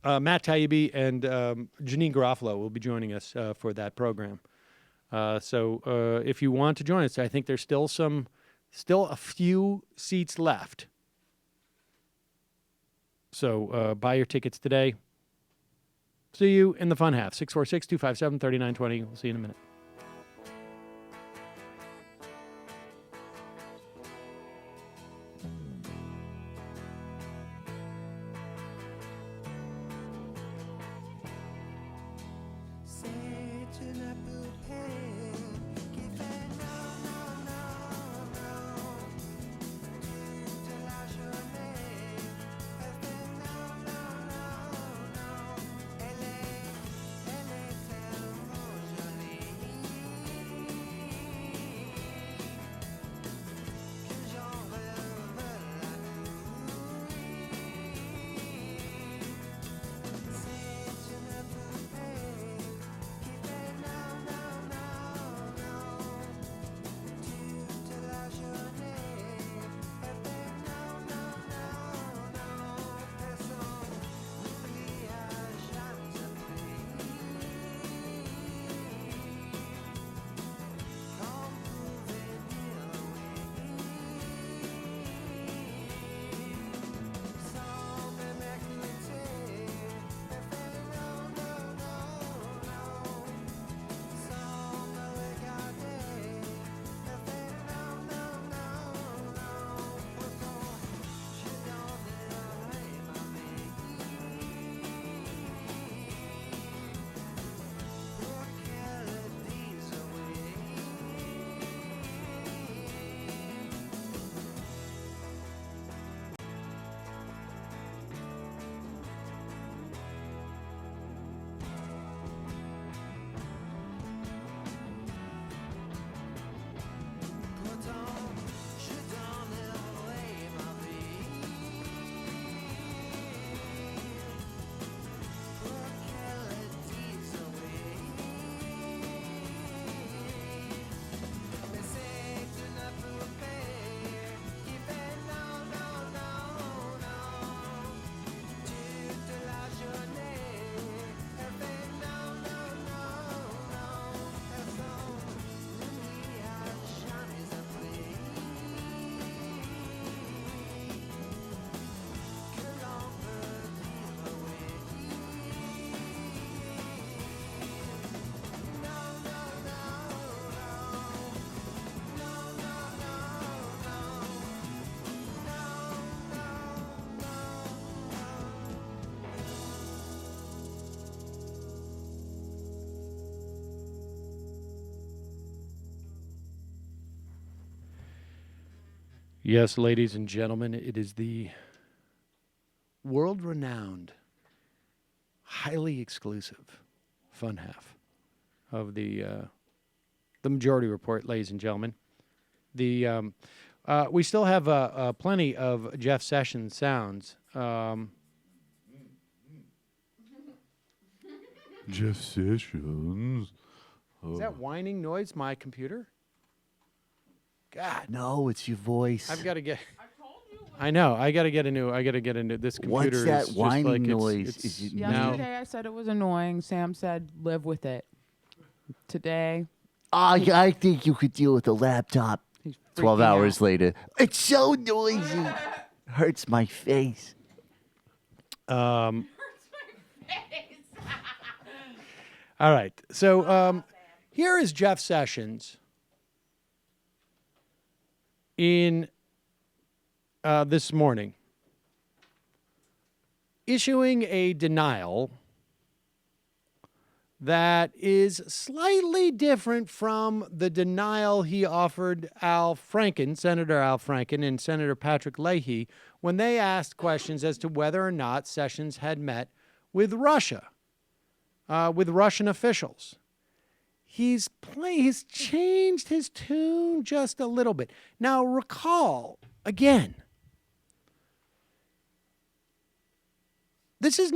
Matt Taibbi and Janine Garofalo will be joining us for that program. So if you want to join us, I think there's still a few seats left. So buy your tickets today. See you in the fun half. 646-257-3920. We'll see you in a minute. Yes, ladies and gentlemen, it is the world-renowned, highly exclusive fun half of the Majority Report, ladies and gentlemen. We still have plenty of Jeff Sessions sounds. Jeff Sessions. Is that whining noise my computer? God. No, it's your voice. I've got to get. I know. I got to get a new. This computer. What's that is whining just like noise? Yesterday I said it was annoying. Sam said live with it. Today. I think you could deal with a laptop. 12 hours later. It's so noisy. Hurts my face. Hurts my face. All right. So here is Jeff Sessions in this morning issuing a denial that is slightly different from the denial he offered Senator Al Franken and Senator Patrick Leahy when they asked questions as to whether or not Sessions had met with Russia, with Russian officials. He's changed his tune just a little bit. Now, recall, again, there's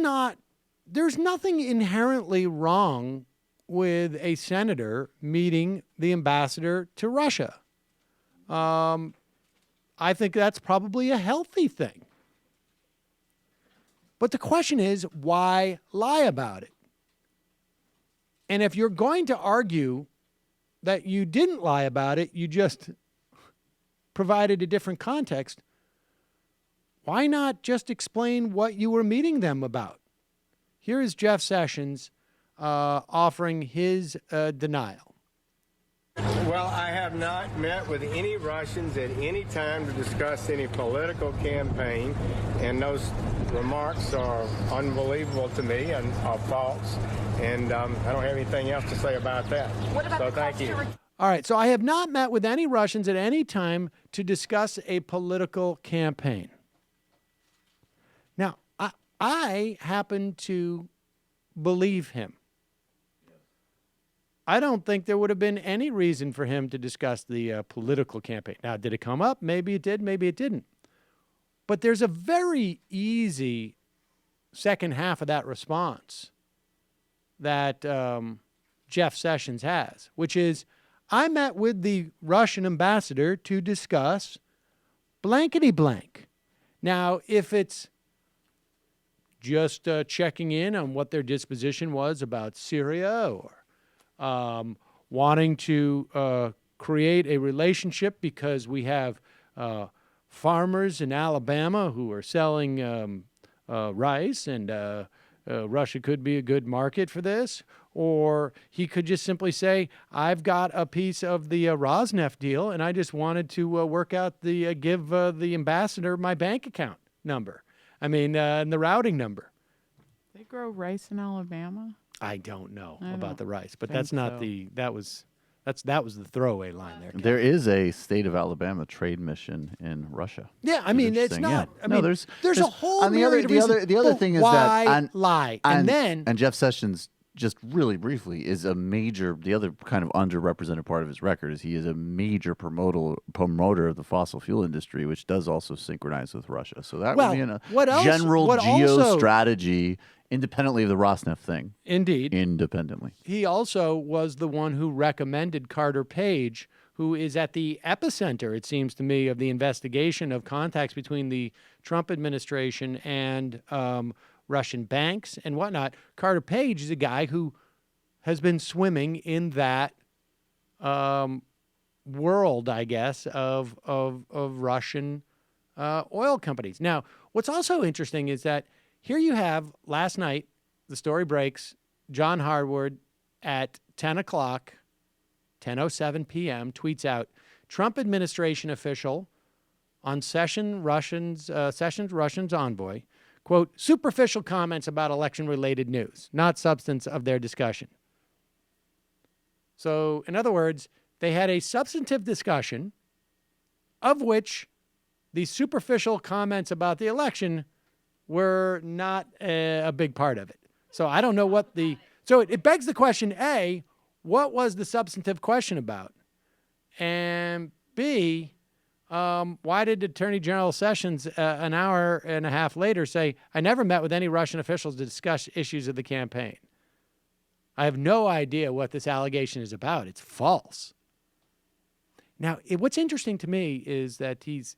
nothing inherently wrong with a senator meeting the ambassador to Russia. I think that's probably a healthy thing. But the question is, why lie about it? And if you're going to argue that you didn't lie about it, you just provided a different context, why not just explain what you were meeting them about? Here is Jeff Sessions offering his denial. Well, I have not met with any Russians at any time to discuss any political campaign, and those remarks are unbelievable to me and are false, and I don't have anything else to say about that. So thank you. All right, so I have not met with any Russians at any time to discuss a political campaign. Now, I happen to believe him. I don't think there would have been any reason for him to discuss the political campaign. Now, did it come up? Maybe it did, maybe it didn't. But there's a very easy second half of that response that Jeff Sessions has, which is, I met with the Russian ambassador to discuss blankety blank. Now, if it's just checking in on what their disposition was about Syria or wanting to create a relationship because we have farmers in Alabama who are selling rice and Russia could be a good market for this. Or he could just simply say, I've got a piece of the Rosneft deal and I just wanted to work out give the ambassador my bank account number. And the routing number. They grow rice in Alabama? I don't know about the rice, but that's not that was the throwaway line there. There is a state of Alabama trade mission in Russia. Yeah, it's not. Yeah. There's a whole the other thing is that lie, and Jeff Sessions, just really briefly, is the other kind of underrepresented part of his record is he is a major promoter of the fossil fuel industry, which does also synchronize with Russia. So that would be a general geostrategy independently of the Rosneft thing. Indeed. Independently. He also was the one who recommended Carter Page, who is at the epicenter, it seems to me, of the investigation of contacts between the Trump administration and Russian banks and whatnot. Carter Page is a guy who has been swimming in that world, I guess, of Russian oil companies. Now, what's also interesting is that here you have, last night, the story breaks, John Harwood at 10 o'clock, 10:07 p.m., tweets out, Trump administration official on Sessions Russians envoy, quote, superficial comments about election-related news, not substance of their discussion. So, in other words, they had a substantive discussion of which the superficial comments about the election were not a big part of it. So I don't know what so it begs the question, A, what was the substantive question about? And B, why did Attorney General Sessions an hour and a half later say, I never met with any Russian officials to discuss issues of the campaign? I have no idea what this allegation is about. It's false. Now, what's interesting to me is that he's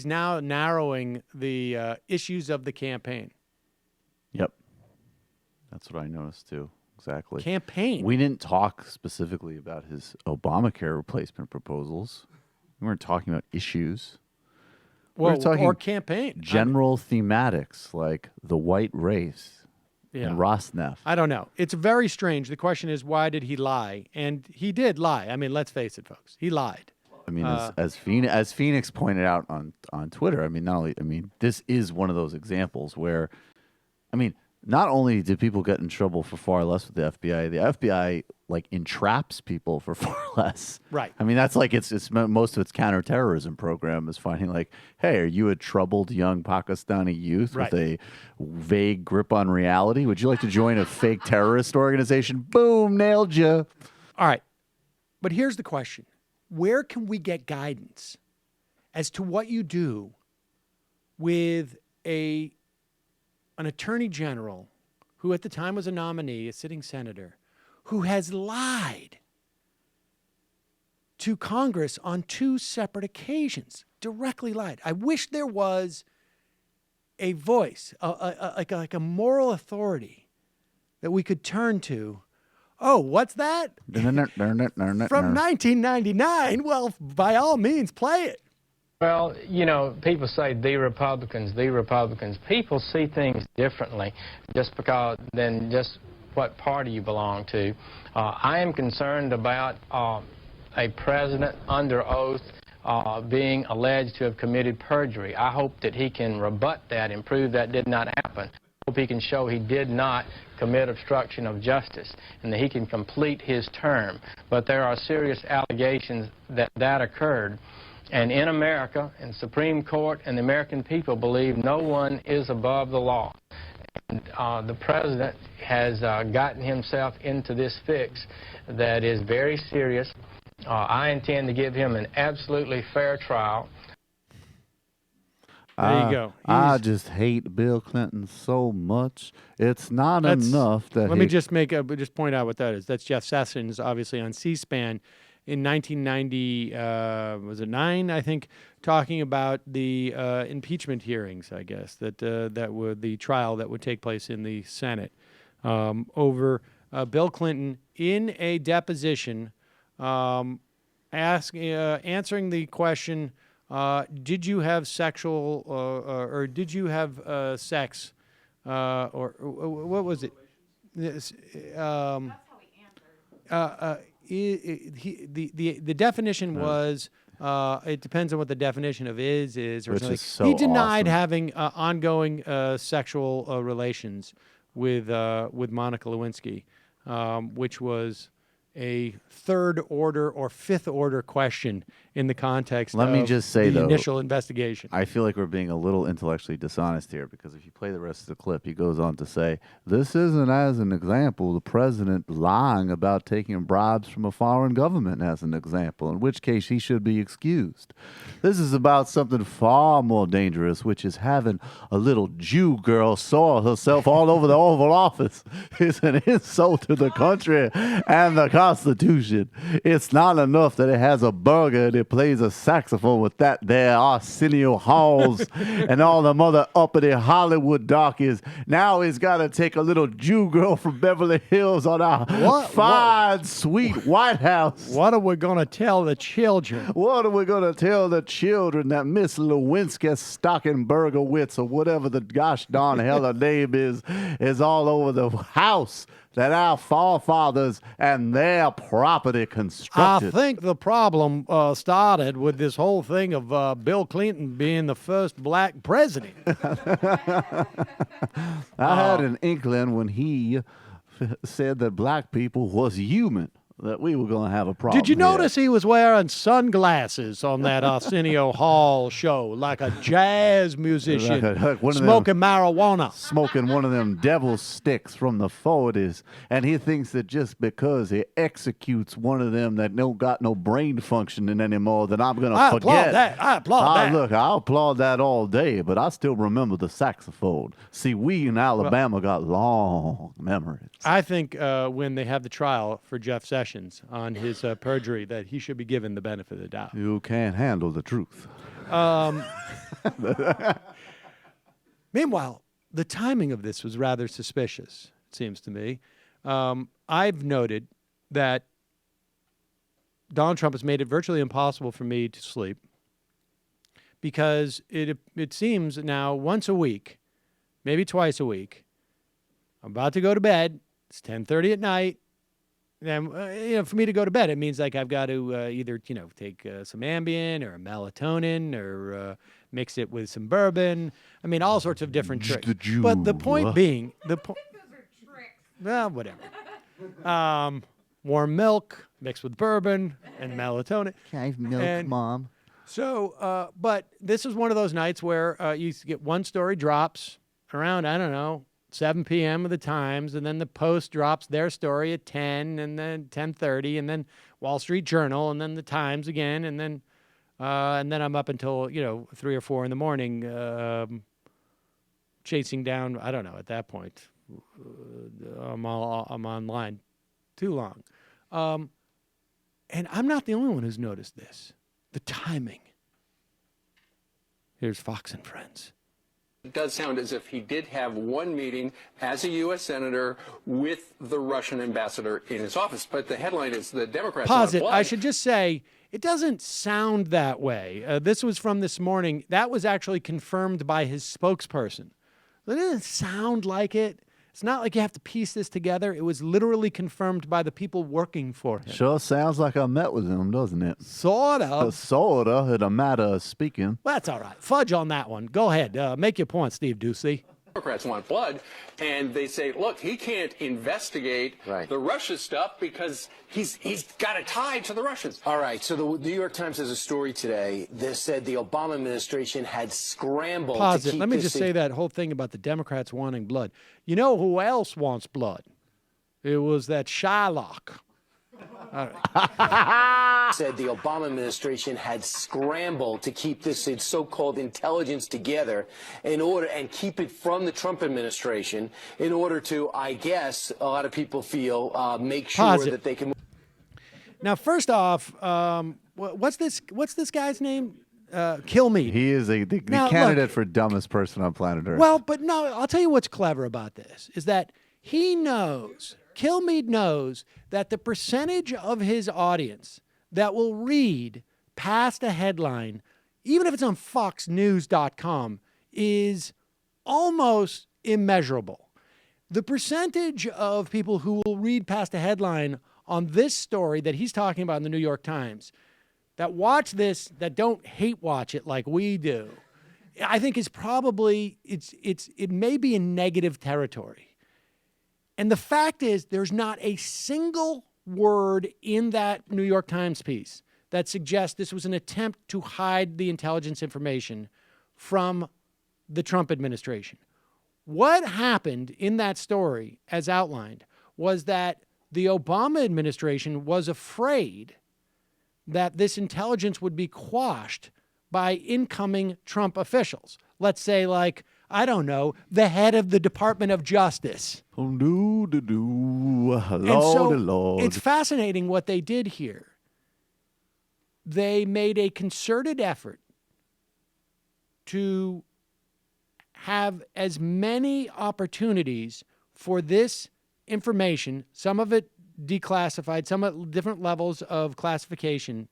now narrowing the issues of the campaign. Yep. That's what I noticed too. Exactly. Campaign. We didn't talk specifically about his Obamacare replacement proposals. We weren't talking about issues. Well, we were talking or campaign. General thematics like the white race and Rosneft. I don't know. It's very strange. The question is, why did he lie? And he did lie. I mean, let's face it, folks. He lied. I mean, as Phoenix pointed out on Twitter, I mean, this is one of those examples where, I mean, not only did people get in trouble for far less with the FBI like entraps people for far less. Right. I mean, that's like it's most of its counterterrorism program is finding like, hey, are you a troubled young Pakistani youth with a vague grip on reality? Would you like to join a fake terrorist organization? Boom, nailed you. All right. But here's the question. Where can we get guidance as to what you do with an attorney general who at the time was a nominee, a sitting senator, who has lied to Congress on 2 separate occasions, directly lied? I wish there was a voice, like a moral authority that we could turn to. Oh, what's that? From 1999? Well, by all means, play it. Well, you know, people say the Republicans. People see things differently than just what party you belong to. I am concerned about a president under oath being alleged to have committed perjury. I hope that he can rebut that and prove that did not happen. I hope he can show he did not commit obstruction of justice and that he can complete his term. But there are serious allegations that occurred. And in America, and Supreme Court and the American people believe no one is above the law. And the president has gotten himself into this fix that is very serious. I intend to give him an absolutely fair trial. There you go. I just hate Bill Clinton so much. It's not enough that Let me just point out what that is. That's Jeff Sessions, obviously, on C-SPAN in 1990, was it 9, I think, talking about the impeachment hearings, I guess, that were the trial that would take place in the Senate over Bill Clinton in a deposition answering the question, did you have sexual or did you have sex or what was it? That's how he answered. The definition was it depends on what the definition of is or Which something. is so He denied awesome. having ongoing sexual relations with Monica Lewinsky, which was a third order or fifth order question in the context Let of me just say, the though, initial investigation. I feel like we're being a little intellectually dishonest here because if you play the rest of the clip, he goes on to say, this isn't as an example the president lying about taking bribes from a foreign government as an example, in which case he should be excused. This is about something far more dangerous, which is having a little Jew girl soil herself all over the Oval Office. It's an insult to the country and the Constitution. It's not enough that it has a burger and it plays a saxophone with that there Arsenio Halls and all the mother uppity Hollywood darkies. Now he's got to take a little Jew girl from Beverly Hills on our fine, sweet White House. What are we going to tell the children? What are we going to tell the children that Miss Lewinsky Stockenbergowitz or whatever the gosh darn hell her name is all over the house that our forefathers and their property constructed? I think the problem started with this whole thing of Bill Clinton being the first black president. I had an inkling when he said that black people was human. that we were going to have a problem. Did you here. notice he was wearing sunglasses on that Arsenio Hall show, like a jazz musician, smoking marijuana? Smoking one of them devil sticks from the 40s. And he thinks that just because he executes one of them that don't got no brain functioning anymore, that I'm going to forget. I applaud that. Look, I'll applaud that all day, but I still remember the saxophone. See, we in Alabama got long memories. I think when they have the trial for Jeff Sessions on his perjury, that he should be given the benefit of the doubt. You can't handle the truth. Meanwhile, the timing of this was rather suspicious, it seems to me. I've noted that Donald Trump has made it virtually impossible for me to sleep because it seems now once a week, maybe twice a week, I'm about to go to bed. It's 10:30 at night. And, for me to go to bed, it means like I've got to either, take some Ambien or melatonin or mix it with some bourbon. I mean, all sorts of different tricks. But the point being, well, whatever. Warm milk mixed with bourbon and melatonin. Can I have milk, Mom? So, but this is one of those nights where you get one story drops around, I don't know, 7 p.m. of the Times, and then the Post drops their story at 10, and then 10:30, and then Wall Street Journal, and then the Times again, and then I'm up until 3 or 4 in the morning, chasing down. I don't know. At that point, I'm online too long, and I'm not the only one who's noticed this. The timing. Here's Fox and Friends. It does sound as if he did have one meeting as a U.S. Senator with the Russian ambassador in his office. But the headline is the Democrats Pause it. want blood. I should just say, it doesn't sound that way. This was from this morning. That was actually confirmed by his spokesperson. It doesn't sound like it. It's not like you have to piece this together. It was literally confirmed by the people working for him. Sure sounds like I met with him, doesn't it? Sort of. Sort of, in a matter of speaking. Well, that's all right. Fudge on that one. Go ahead. Make your point, Steve Ducey. Democrats want blood, and they say, look, he can't investigate the Russia stuff because he's got a tie to the Russians. All right, so the New York Times has a story today that said the Obama administration had scrambled Pause to it. keep Let me this just say that whole thing about the Democrats wanting blood. You know who else wants blood? It was that Shylock. Said the Obama administration had scrambled to keep this so-called intelligence together and keep it from the Trump administration in order to, I guess, a lot of people feel, make sure that they can. Now, first off, what's this guy's name? Kilmeade. He is the candidate for dumbest person on planet Earth. Well, but no, I'll tell you what's clever about this is that he knows, Kilmeade knows that the percentage of his audience that will read past a headline, even if it's on foxnews.com, is almost immeasurable. The percentage of people who will read past a headline on this story that he's talking about in the New York Times, that watch this, that don't hate watch it like we do, I think is probably, it may be in negative territory. And the fact is, there's not a single word in that New York Times piece that suggests this was an attempt to hide the intelligence information from the Trump administration. What happened in that story, as outlined, was that the Obama administration was afraid that this intelligence would be quashed by incoming Trump officials. Let's say, like, I don't know, the head of the Department of Justice. Lord, It's fascinating what they did here. They made a concerted effort to have as many opportunities for this information, some of it declassified, some at different levels of classification,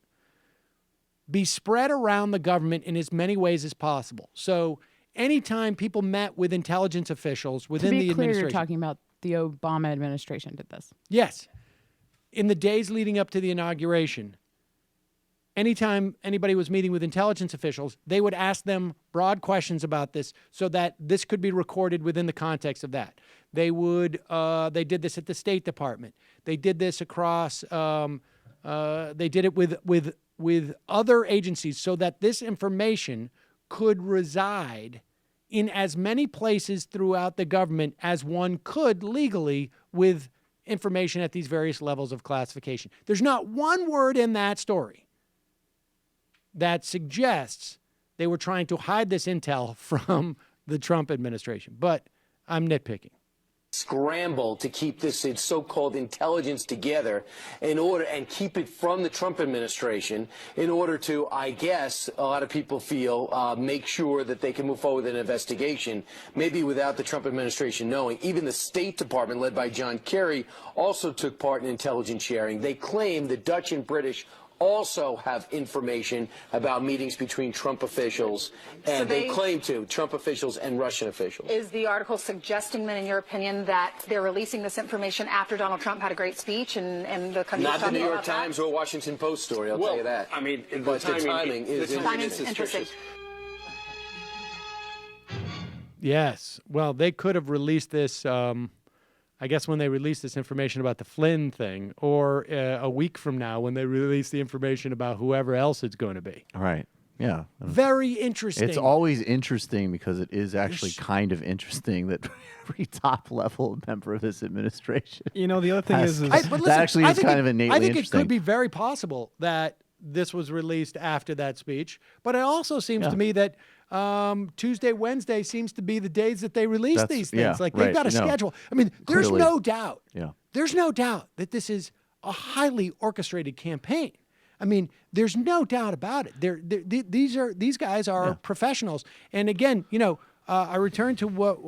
be spread around the government in as many ways as possible. So anytime people met with intelligence officials within the administration. You're talking about the Obama administration did this. Yes. In the days leading up to the inauguration, anytime anybody was meeting with intelligence officials, they would ask them broad questions about this so that this could be recorded within the context of that. They did this at the State Department. They did this across, they did it with other agencies so that this information could reside in as many places throughout the government as one could legally with information at these various levels of classification. There's not one word in that story that suggests they were trying to hide this intel from the Trump administration. But I'm nitpicking. Scramble to keep this so-called intelligence together in order and keep it from the Trump administration in order to, I guess, a lot of people feel, make sure that they can move forward with an investigation, maybe without the Trump administration knowing. Even the State Department, led by John Kerry, also took part in intelligence sharing. They claim the Dutch and British also have information about meetings between Trump officials, and they claim to, Trump officials and Russian officials. Is the article suggesting then, in your opinion, that they're releasing this information after Donald Trump had a great speech and the country? Not the New York Times or Washington Post story, I'll tell you that. I mean, but the timing is interesting. Yes. Well, they could have released this, I guess when they release this information about the Flynn thing, or a week from now when they release the information about whoever else it's going to be. Right. Yeah. Very interesting. It's always interesting because it is actually kind of interesting that every top-level member of this administration. You know, the other thing is that actually is kind of innately I think interesting. it could be very possible that this was released after that speech, but it also seems to me that Tuesday, Wednesday seems to be the days that they release these things. Yeah, like they've got a schedule. I mean, there's Clearly. no doubt. Yeah. There's no doubt that this is a highly orchestrated campaign. I mean, there's no doubt about it. These guys are professionals. And again, you know, I returned to what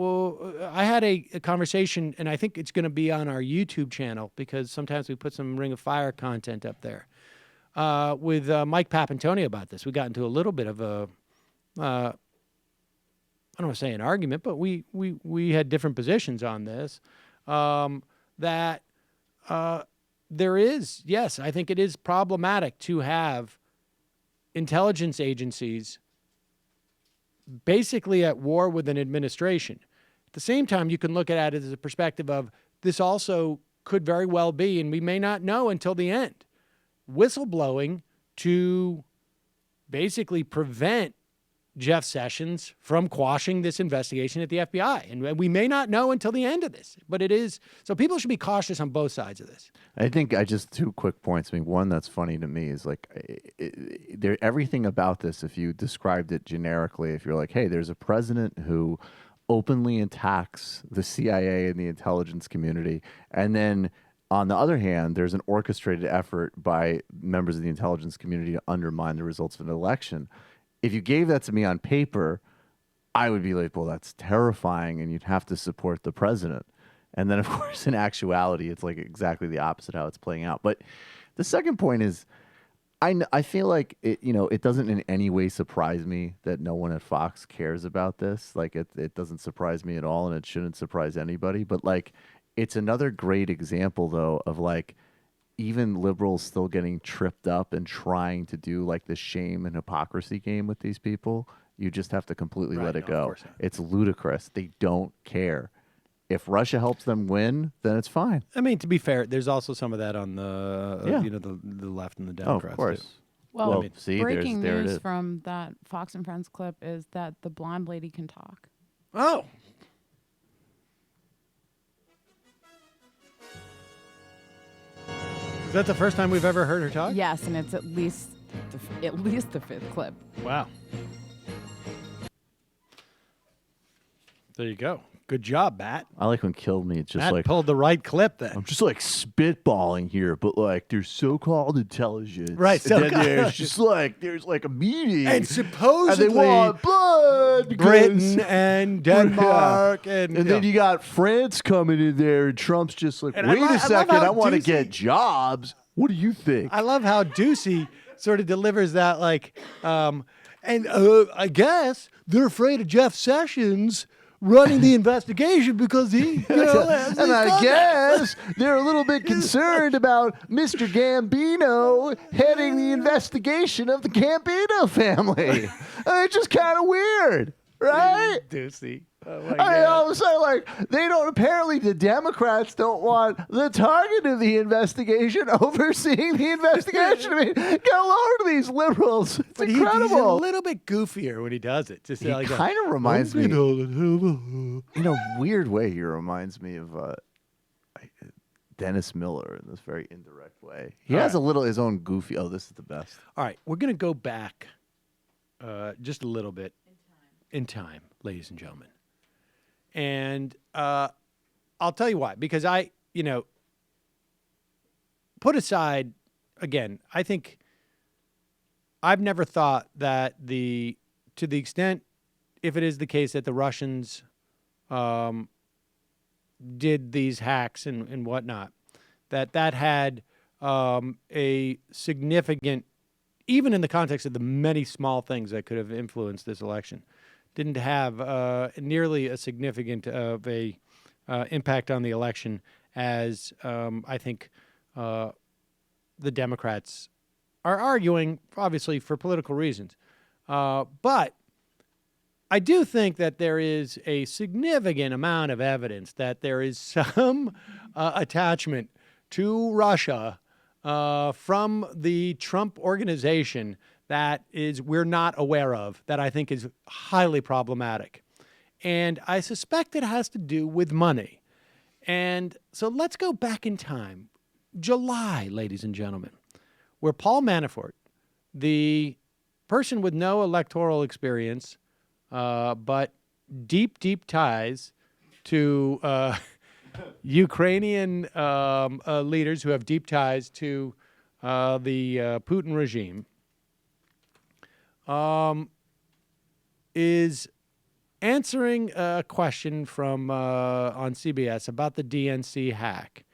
I had a conversation, and I think it's going to be on our YouTube channel because sometimes we put some Ring of Fire content up there with Mike Papantonio about this. We got into a little bit of a I don't want to say an argument, but we had different positions on this. There is, yes, I think it is problematic to have intelligence agencies basically at war with an administration. At the same time, you can look at it as a perspective of this also could very well be, and we may not know until the end, whistleblowing to basically prevent Jeff Sessions from quashing this investigation at the FBI. And we may not know until the end of this, but it is. So people should be cautious on both sides of this. I think just 2 quick points. I mean, one that's funny to me is like everything about this, if you described it generically, if you're like, hey, there's a president who openly attacks the CIA and the intelligence community, and then on the other hand, there's an orchestrated effort by members of the intelligence community to undermine the results of an election. If you gave that to me on paper, I would be like, well, that's terrifying, and you'd have to support the president. And then, of course, in actuality, it's like exactly the opposite how it's playing out. But the second point is, I feel like it doesn't in any way surprise me that no one at Fox cares about this. Like it doesn't surprise me at all, and it shouldn't surprise anybody. But like, it's another great example, though, of like, even liberals still getting tripped up and trying to do like the shame and hypocrisy game with these people. You just have to completely let it go. It's ludicrous. They don't care. If Russia helps them win, then it's fine. I mean, to be fair, there's also some of that on the the left and the Democrats. Oh, of course. Too. Well, I mean, see, breaking there it news is. from that Fox and Friends clip is that the blonde lady can talk. Oh. Is that the first time we've ever heard her talk? Yes, and it's at least the 5th clip. Wow. There you go. Good job, Matt. I like when Killed Me. It's just Matt like pulled the right clip then. I'm just like spitballing here, but like there's so-called intelligence, right? And then there's just like there's like a meeting, and supposedly and they want blood because Britain and Denmark, and then you got France coming in there, and Trump's just like, and wait a second, I want to Ducey, get jobs. What do you think? I love how Ducey sort of delivers that, like, I guess they're afraid of Jeff Sessions running the investigation because he, has and I contacts. guess they're a little bit concerned about Mr. Gambino heading the investigation of the Gambino family. It's just kind of weird, right? Doocy. Oh my I mean, God. all of a sudden, like, they don't, apparently the Democrats don't want the target of the investigation overseeing the investigation. I mean, get along to these liberals. It's But incredible. he's a little bit goofier when he does it. Just He like kind of reminds me, in in a weird way, he reminds me of Dennis Miller in this very indirect way. He has a little his own goofy. Oh, this is the best. All right, we're going to go back just a little bit in time, ladies and gentlemen. And I'll tell you why. Because put aside, again, I think I've never thought that to the extent, if it is the case that the Russians did these hacks and whatnot, that had a significant, even in the context of the many small things that could have influenced this election, didn't have nearly as significant of a impact on the election as I think the Democrats are arguing, obviously for political reasons. But I do think that there is a significant amount of evidence that there is some attachment to Russia from the Trump organization that we're not aware of, that I think is highly problematic. And I suspect it has to do with money. And so let's go back in time. July, ladies and gentlemen, where Paul Manafort, the person with no electoral experience, but deep, deep ties to Ukrainian leaders who have deep ties to the Putin regime, is answering a question from on CBS about the DNC hack.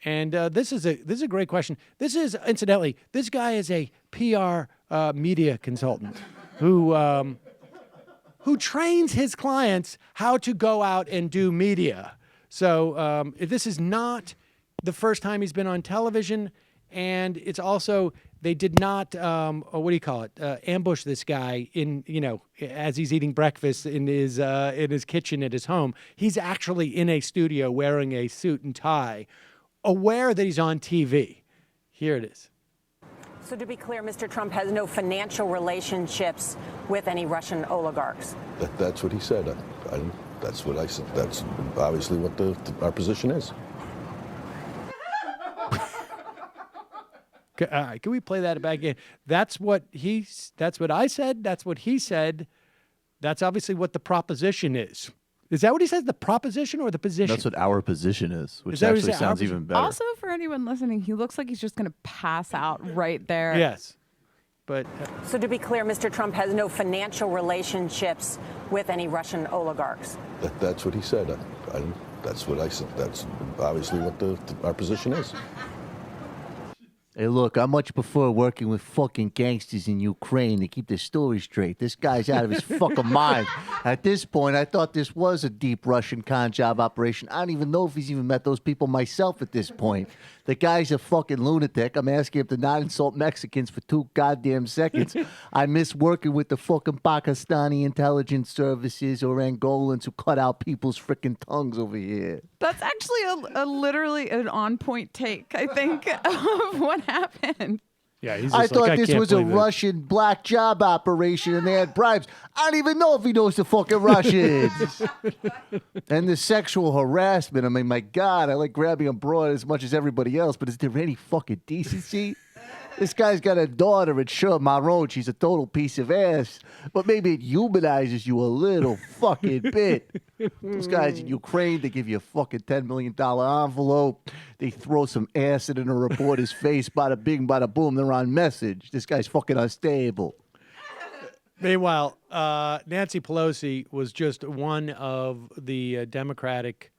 And this is a great question. This is, incidentally, this guy is a PR media consultant who trains his clients how to go out and do media. So this is not the first time he's been on television, and it's also, they did not, ambush this guy as he's eating breakfast in his kitchen at his home. He's actually in a studio wearing a suit and tie, aware that he's on TV. Here it is. So to be clear, Mr. Trump has no financial relationships with any Russian oligarchs. That's what he said. That's what I said. That's obviously what our position is. Can we play that back again? That's what I said. That's what he said. That's obviously what the proposition is. Is that what he says? The proposition or the position? That's what our position is, which Is that what he actually said? sounds even better. Also, for anyone listening, he looks like he's just going to pass out right there. Yes. But so to be clear, Mr. Trump has no financial relationships with any Russian oligarchs. That's what he said. That's what I said. That's obviously what our position is. Hey, look, I much prefer working with fucking gangsters in Ukraine to keep their story straight. This guy's out of his fucking mind. At this point, I thought this was a deep Russian con job operation. I don't even know if he's even met those people myself at this point. The guy's a fucking lunatic. I'm asking him to not insult Mexicans for 2 goddamn seconds. I miss working with the fucking Pakistani intelligence services or Angolans who cut out people's freaking tongues over here. That's actually a literally an on-point take, I think, of what happened. Yeah, he's I just thought like, this was a Russian black job operation and they had bribes. I don't even know if he knows the fucking Russians. And the sexual harassment. I mean, my God, I like grabbing a broad as much as everybody else, but is there any fucking decency? This guy's got a daughter, and sure, Maron, she's a total piece of ass, but maybe it humanizes you a little fucking bit. Those guys in Ukraine, they give you a fucking $10 million envelope. They throw some acid in a reporter's face, bada bing, bada boom, they're on message. This guy's fucking unstable. Meanwhile, Nancy Pelosi was just one of the Democratic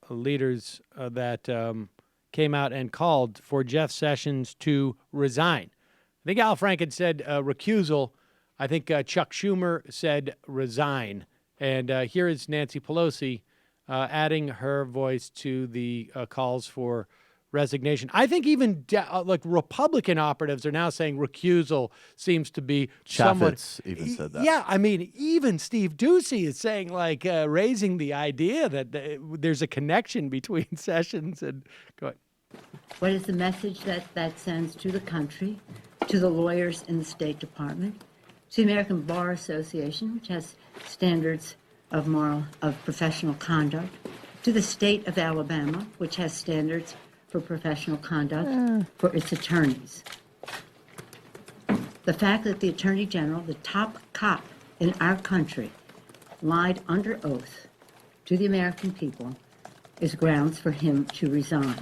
leaders that came out and called for Jeff Sessions to resign. I think Al Franken said recusal. I think Chuck Schumer said resign. And here is Nancy Pelosi adding her voice to the calls for resignation. I think even like Republican operatives are now saying recusal seems to be somewhat. Chaffetz even said that. Yeah, I mean, even Steve Doocy is saying, like, raising the idea that there's a connection between Sessions and. Go ahead. What is the message that sends to the country, to the lawyers in the State Department, to the American Bar Association, which has standards of professional conduct, to the state of Alabama, which has standards for professional conduct for its attorneys. The fact that the Attorney General, the top cop in our country, lied under oath to the American people is grounds for him to resign.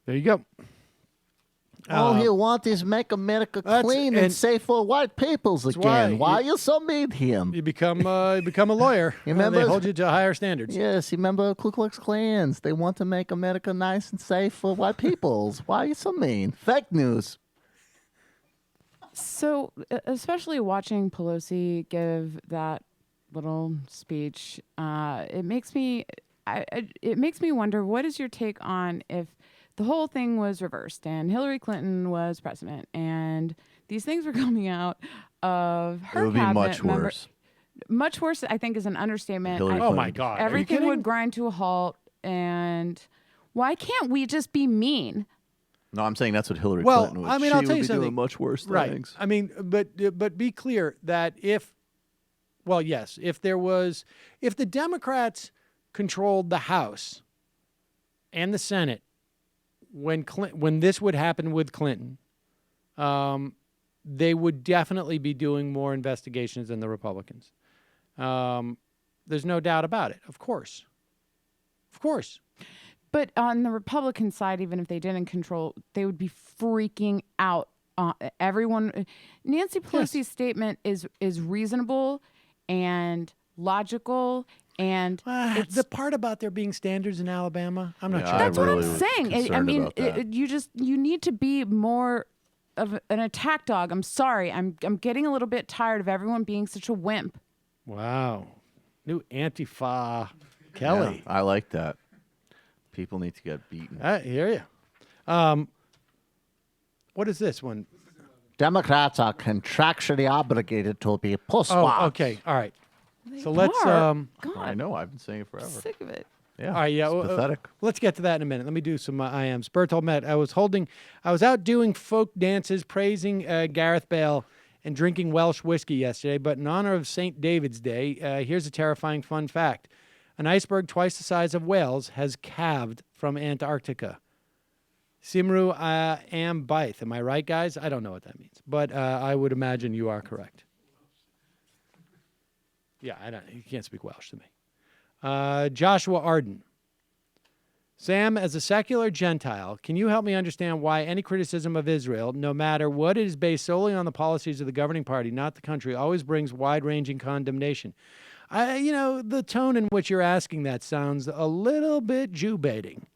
There you go. All he wants is make America clean and safe for white peoples again. Why are you so mean to him? You become a lawyer. Remember, they hold you to higher standards. Yes, remember Ku Klux Klans. They want to make America nice and safe for white peoples. Why are you so mean? Fake news. So, especially watching Pelosi give that little speech, it makes me wonder, what is your take on if the whole thing was reversed and Hillary Clinton was president and these things were coming out of her It would be cabinet much worse. Much worse, I think, is an understatement. Oh, my God. Everything would grind to a halt. And why can't we just be mean? No, I'm saying that's what Hillary Clinton was. I mean, she I'll tell would you be something. doing much worse right. things. I mean, but be clear that if the Democrats controlled the House and the Senate when this would happen with Clinton, they would definitely be doing more investigations than the Republicans. There's no doubt about it. Of course. But on the Republican side, even if they didn't control, they would be freaking out. Everyone, Nancy Pelosi's statement is reasonable and logical. And the part about there being standards in Alabama, I'm not sure. That's what I'm saying. I mean, you need to be more of an attack dog. I'm sorry. I'm getting a little bit tired of everyone being such a wimp. Wow. New Antifa Kelly. Yeah, I like that. People need to get beaten. I hear you. What is this one? Democrats are contractually obligated to be pusswats. Oh, okay. All right. So God. I know. I've been saying it forever. Sick of it. Yeah. All right, yeah. It's pathetic. Let's get to that in a minute. Let me do some IMs. Bertolt Met, I was out doing folk dances, praising Gareth Bale and drinking Welsh whiskey yesterday, but in honor of St. David's Day, here's a terrifying fun fact. An iceberg twice the size of Wales has calved from Antarctica. Simru am Baith. Am I right, guys? I don't know what that means, but I would imagine you are correct. Yeah, you can't speak Welsh to me. Joshua Arden. Sam, as a secular Gentile, can you help me understand why any criticism of Israel, no matter what it is based solely on the policies of the governing party, not the country, always brings wide-ranging condemnation? The tone in which you're asking that sounds a little bit Jew-baiting.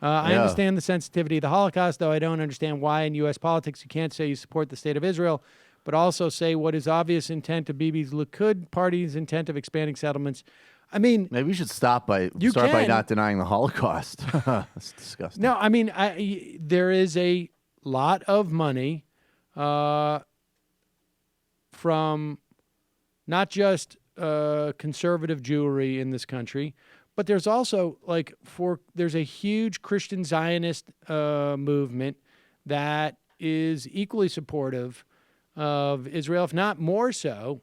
I understand the sensitivity of the Holocaust, though I don't understand why in U.S. politics you can't say you support the state of Israel, but also say what is obvious intent of Bibi's Likud party's intent of expanding settlements. I mean, maybe we should start by not denying the Holocaust. That's disgusting. No, I mean, there is a lot of money from not just conservative Jewry in this country, but there's also there's a huge Christian Zionist movement that is equally supportive of Israel, if not more so.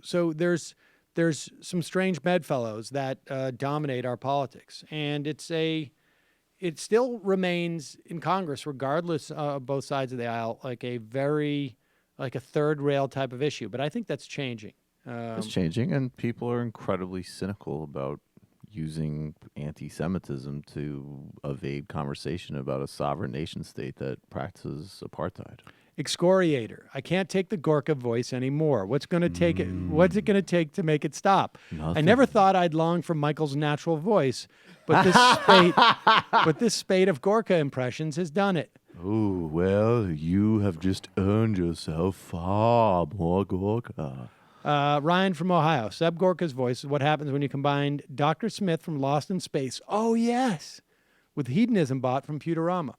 So there's some strange bedfellows that dominate our politics, and it still remains in Congress, regardless of both sides of the aisle, like a third rail type of issue. But I think that's changing. It's changing, and people are incredibly cynical about using anti-Semitism to evade conversation about a sovereign nation state that practices apartheid. Excoriator. I can't take the Gorka voice anymore. What's it going to take to make it stop? Nothing. I never thought I'd long for Michael's natural voice, but this spate of Gorka impressions has done it. Oh, well, you have just earned yourself far more Gorka. Ryan from Ohio. Seb Gorka's voice is what happens when you combine Dr. Smith from Lost in Space, oh yes, with Hedonism Bot from Futurama.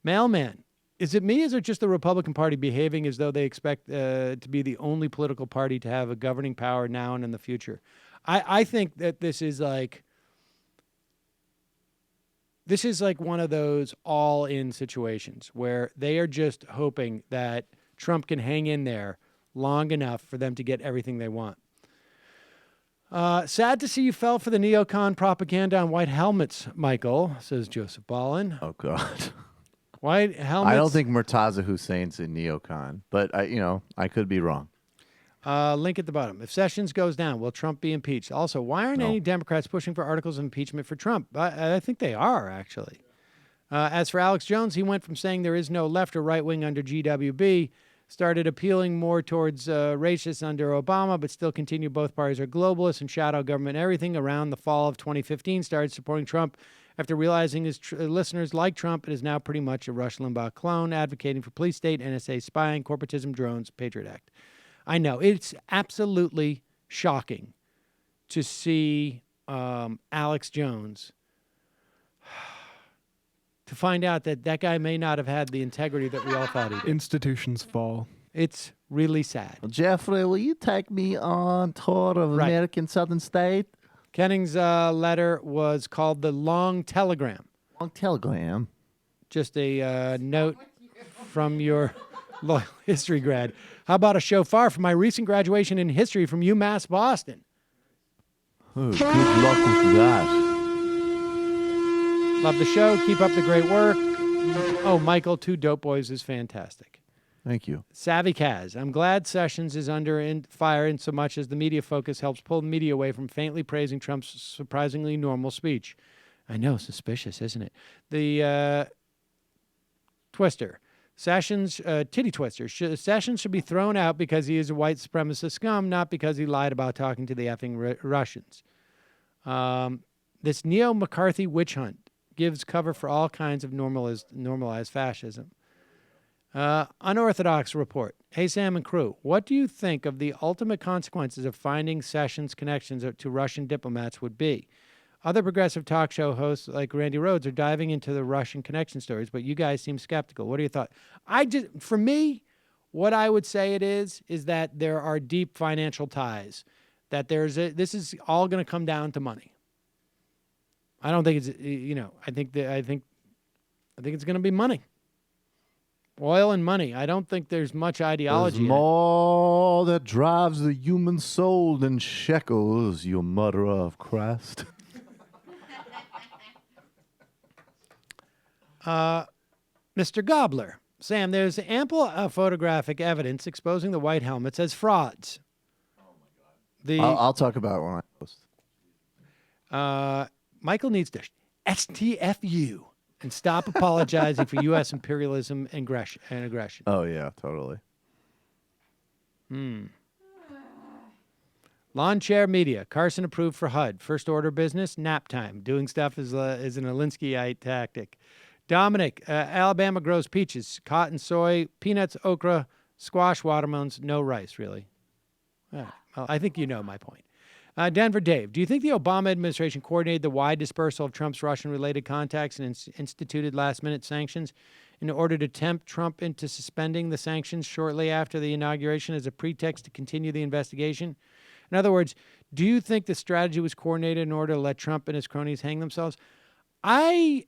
Mailman, is it me, or is it just the Republican Party behaving as though they expect to be the only political party to have a governing power now and in the future? I think that this is like one of those all-in situations where they are just hoping that Trump can hang in there long enough for them to get everything they want. Sad to see you fell for the neocon propaganda on white helmets, Michael, says Joseph Ballin. Oh, God. White helmets. I don't think Murtaza Hussein's a neocon, but I could be wrong. Link at the bottom. If Sessions goes down, will Trump be impeached? Also, why aren't any Democrats pushing for articles of impeachment for Trump? I think they are, actually. As for Alex Jones, he went from saying there is no left or right wing under GWB, started appealing more towards racists under Obama, but still continued both parties are globalists and shadow government everything. Around the fall of 2015, started supporting Trump after realizing his listeners like Trump and is now pretty much a Rush Limbaugh clone, advocating for police state, NSA spying, corporatism, drones, Patriot Act. I know, it's absolutely shocking to see Alex Jones, to find out that that guy may not have had the integrity that we all thought he did. Institutions fall. It's really sad. Jeffrey, will you take me on tour of American Southern State? Kenning's letter was called the Long Telegram. Long Telegram? Just a note from your loyal history grad. How about a shofar for my recent graduation in history from UMass Boston? Oh, good luck with that. Love the show. Keep up the great work. Oh, Michael, Two Dope Boys is fantastic. Thank you. Savvy Kaz. I'm glad Sessions is under fire in so much as the media focus helps pull the media away from faintly praising Trump's surprisingly normal speech. I know, suspicious, isn't it? The Twister. Sessions, titty twister. Sessions should be thrown out because he is a white supremacist scum, not because he lied about talking to the effing Russians. This neo-McCarthy witch hunt gives cover for all kinds of normalized fascism. Unorthodox report. Hey, Sam and crew, what do you think of the ultimate consequences of finding Sessions' connections to Russian diplomats would be? Other progressive talk show hosts like Randy Rhoads are diving into the Russian connection stories, but you guys seem skeptical. What are your thoughts? For me, what I would say it is that there are deep financial ties. That this is all going to come down to money. I don't think it's I think it's going to be money. Oil and money. I don't think there's much ideology. There's more that drives the human soul than shekels, you murderer of Christ. Mr. Gobbler. Sam, there's ample photographic evidence exposing the white helmets as frauds. Oh, my God. I'll talk about it when I post. Michael needs to STFU and stop apologizing for U.S. imperialism and aggression. Oh, yeah, totally. Lawn Chair Media. Carson approved for HUD. First order business, nap time. Doing stuff is an Alinskyite tactic. Dominic, Alabama grows peaches, cotton, soy, peanuts, okra, squash, watermelons, no rice, really. Well, I think you know my point. Denver Dave, do you think the Obama administration coordinated the wide dispersal of Trump's Russian-related contacts and instituted last-minute sanctions in order to tempt Trump into suspending the sanctions shortly after the inauguration as a pretext to continue the investigation? In other words, do you think the strategy was coordinated in order to let Trump and his cronies hang themselves? I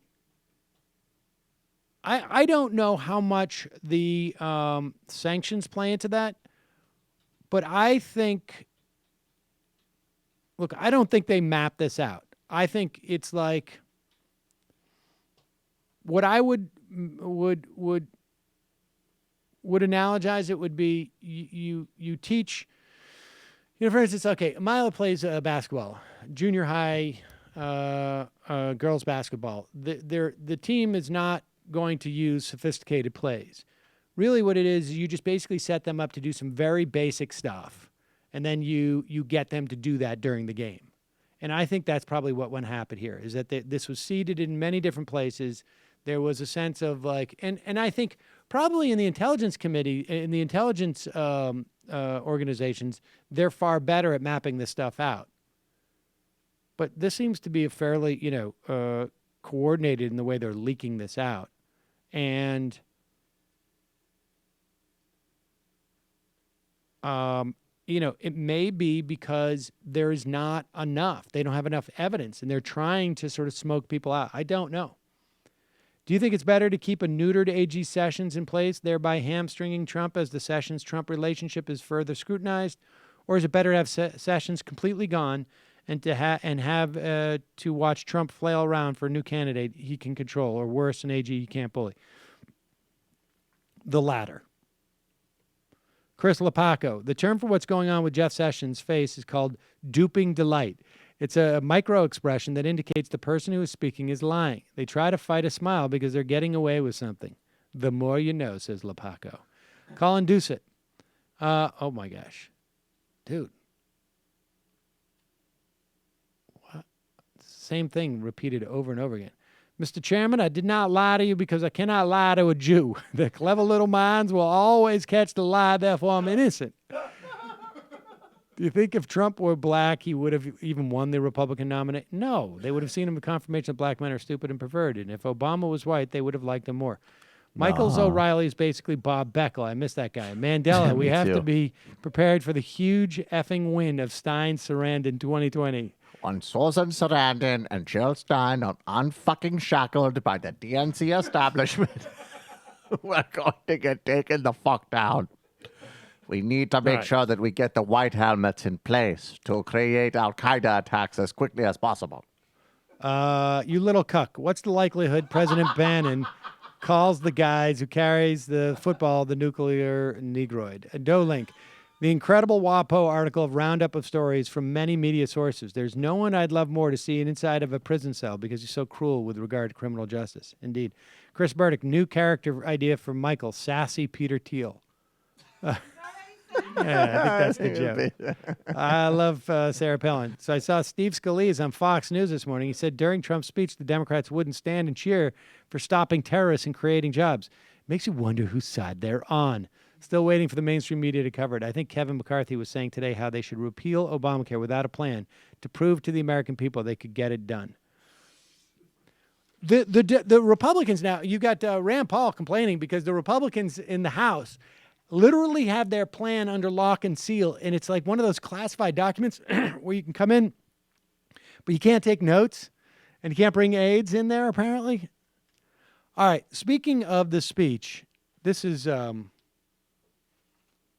don't know how much the sanctions play into that, but I think... Look, I don't think they map this out. I think it's like what I would analogize it would be you teach, for instance, okay, Mila plays basketball, junior high girls basketball. The team is not going to use sophisticated plays. Really what it is, you just basically set them up to do some very basic stuff. And then you get them to do that during the game. And I think that's probably what happened here, is that this was seeded in many different places. There was a sense of like, and I think probably in the intelligence committee, in the intelligence organizations, they're far better at mapping this stuff out. But this seems to be a fairly, coordinated in the way they're leaking this out. And it may be because there is not enough. They don't have enough evidence, and they're trying to sort of smoke people out. I don't know. Do you think it's better to keep a neutered AG Sessions in place, thereby hamstringing Trump as the Sessions-Trump relationship is further scrutinized? Or is it better to have Sessions completely gone and to have to watch Trump flail around for a new candidate he can control, or worse, an AG he can't bully? The latter. Chris Lepaco, the term for what's going on with Jeff Sessions' face is called duping delight. It's a micro-expression that indicates the person who is speaking is lying. They try to fight a smile because they're getting away with something. The more you know, says Lepaco. Colin Doucet. Oh, my gosh. Dude. What? Same thing repeated over and over again. Mr. Chairman, I did not lie to you because I cannot lie to a Jew. The clever little minds will always catch the lie, therefore I'm innocent. Do you think if Trump were black, he would have even won the Republican nomination? No. They would have seen him as confirmation that black men are stupid and perverted. And if Obama was white, they would have liked him more. Michael O'Reilly is basically Bob Beckel. I miss that guy. Mandela, we have to be prepared for the huge effing win of Stein Sarandon in 2020. When Susan Sarandon and Jill Stein are unfucking shackled by the DNC establishment, we're going to get taken the fuck down. We need to make sure that we get the white helmets in place to create Al-Qaeda attacks as quickly as possible. You little cuck. What's the likelihood President Bannon calls the guys who carries the football the nuclear negroid? Dolink. The incredible WAPO article of roundup of stories from many media sources. There's no one I'd love more to see inside of a prison cell because he's so cruel with regard to criminal justice. Indeed. Chris Burdick, new character idea for Michael, sassy Peter Thiel. Yeah, I think that's the joke. I love Sarah Palin. So I saw Steve Scalise on Fox News this morning. He said during Trump's speech, the Democrats wouldn't stand and cheer for stopping terrorists and creating jobs. Makes you wonder whose side they're on. Still waiting for the mainstream media to cover it. I think Kevin McCarthy was saying today how they should repeal Obamacare without a plan to prove to the American people they could get it done. The Republicans now, you got Rand Paul complaining because the Republicans in the House literally have their plan under lock and seal, and it's like one of those classified documents where you can come in, but you can't take notes, and you can't bring aides in there, apparently. All right, speaking of the speech, this is...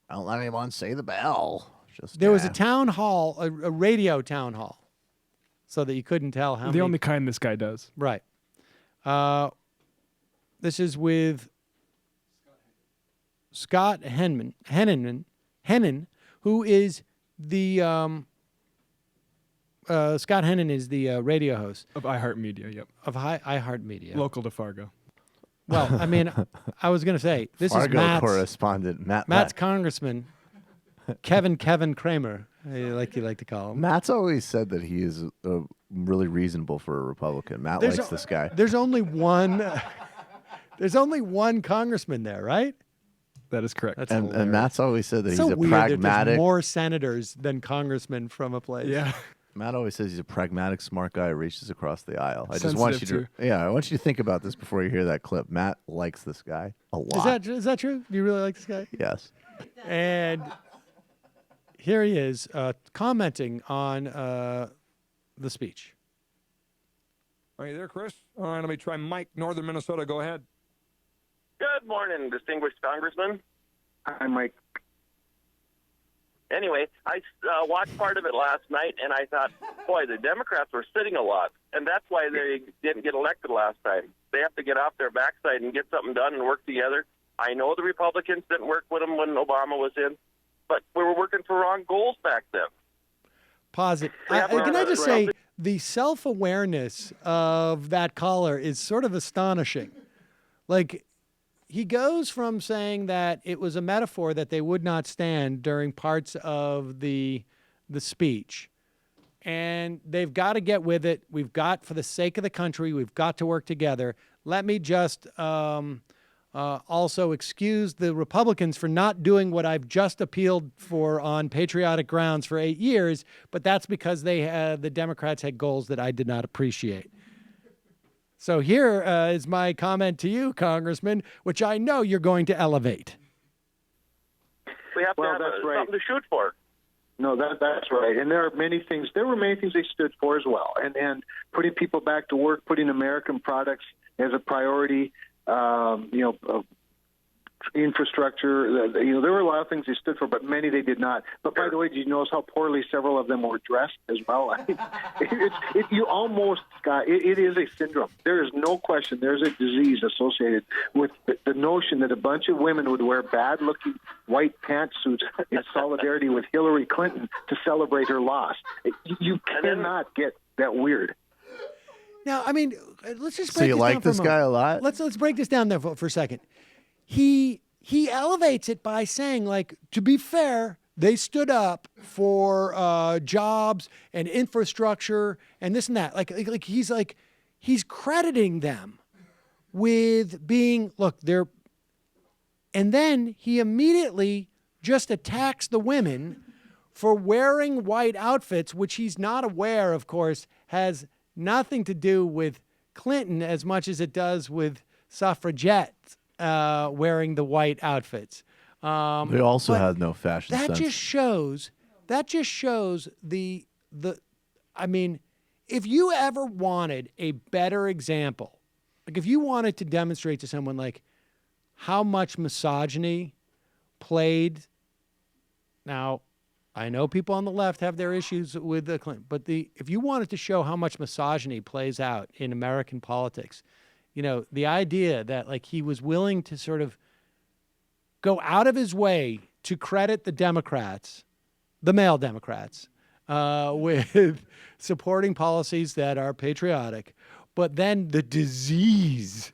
Don't let anyone say the bell. There was a town hall, a radio town hall, so that you couldn't tell how the only kind this guy does. Right. This is with Scott Hennon, who is the Scott Hennon is the radio host of iHeartMedia. Yep. Of iHeartMedia, local to Fargo. Well, I mean, I was going to say this Fargo is Matt's correspondent Matt's Leck. Congressman Kevin Kramer, you like to call him. Matt's always said that he is really reasonable for a Republican. Matt likes this guy. There's only one. There's only one congressman there, right? That is correct. And Matt's always said that he's a weird pragmatic. That there's more senators than congressmen from a place. Yeah. Matt always says he's a pragmatic, smart guy who reaches across the aisle. I just want you to, I want you to think about this before you hear that clip. Matt likes this guy a lot. Is that true? Do you really like this guy? Yes. And here he is commenting on the speech. Are you there, Chris? All right, let me try Mike, Northern Minnesota. Go ahead. Good morning, distinguished congressman. Hi, Mike. Anyway, I watched part of it last night, and I thought, boy, the Democrats were sitting a lot, and that's why they didn't get elected last time. They have to get off their backside and get something done and work together. I know the Republicans didn't work with them when Obama was in, but we were working for wrong goals back then. Pause it. Can I just say, the self-awareness of that caller is sort of astonishing. Like, he goes from saying that it was a metaphor that they would not stand during parts of the speech, and they've got to get with it. We've got, for the sake of the country, we've got to work together. Let me just also excuse the Republicans for not doing what I've just appealed for on patriotic grounds for 8 years, but that's because the Democrats had goals that I did not appreciate. So here is my comment to you, Congressman, which I know you're going to elevate. We have to have something to shoot for. No, that's right. And there were many things they stood for as well. And putting people back to work, putting American products as a priority, infrastructure. There were a lot of things they stood for, but many they did not. But by the way, did you notice how poorly several of them were dressed as well? I mean, you almost got it is a syndrome. There is no question. There's a disease associated with the notion that a bunch of women would wear bad-looking white pantsuits in solidarity with Hillary Clinton to celebrate her loss. You cannot get that weird. Now, I mean, let's just break this down. So you like this guy a lot? Let's break this down there for a second. He elevates it by saying, like, to be fair, they stood up for jobs and infrastructure and this and that. Like he's crediting them with being, look, they're, and then he immediately just attacks the women for wearing white outfits, which he's not aware, of course, has nothing to do with Clinton as much as it does with suffragettes wearing the white outfits. They also had no fashion sense. That just shows the. I mean, if you ever wanted a better example, like if you wanted to demonstrate to someone like how much misogyny played. Now, I know people on the left have their issues with the Clinton, but if you wanted to show how much misogyny plays out in American politics, the idea that like he was willing to sort of go out of his way to credit the Democrats, the male Democrats, with supporting policies that are patriotic, but then the disease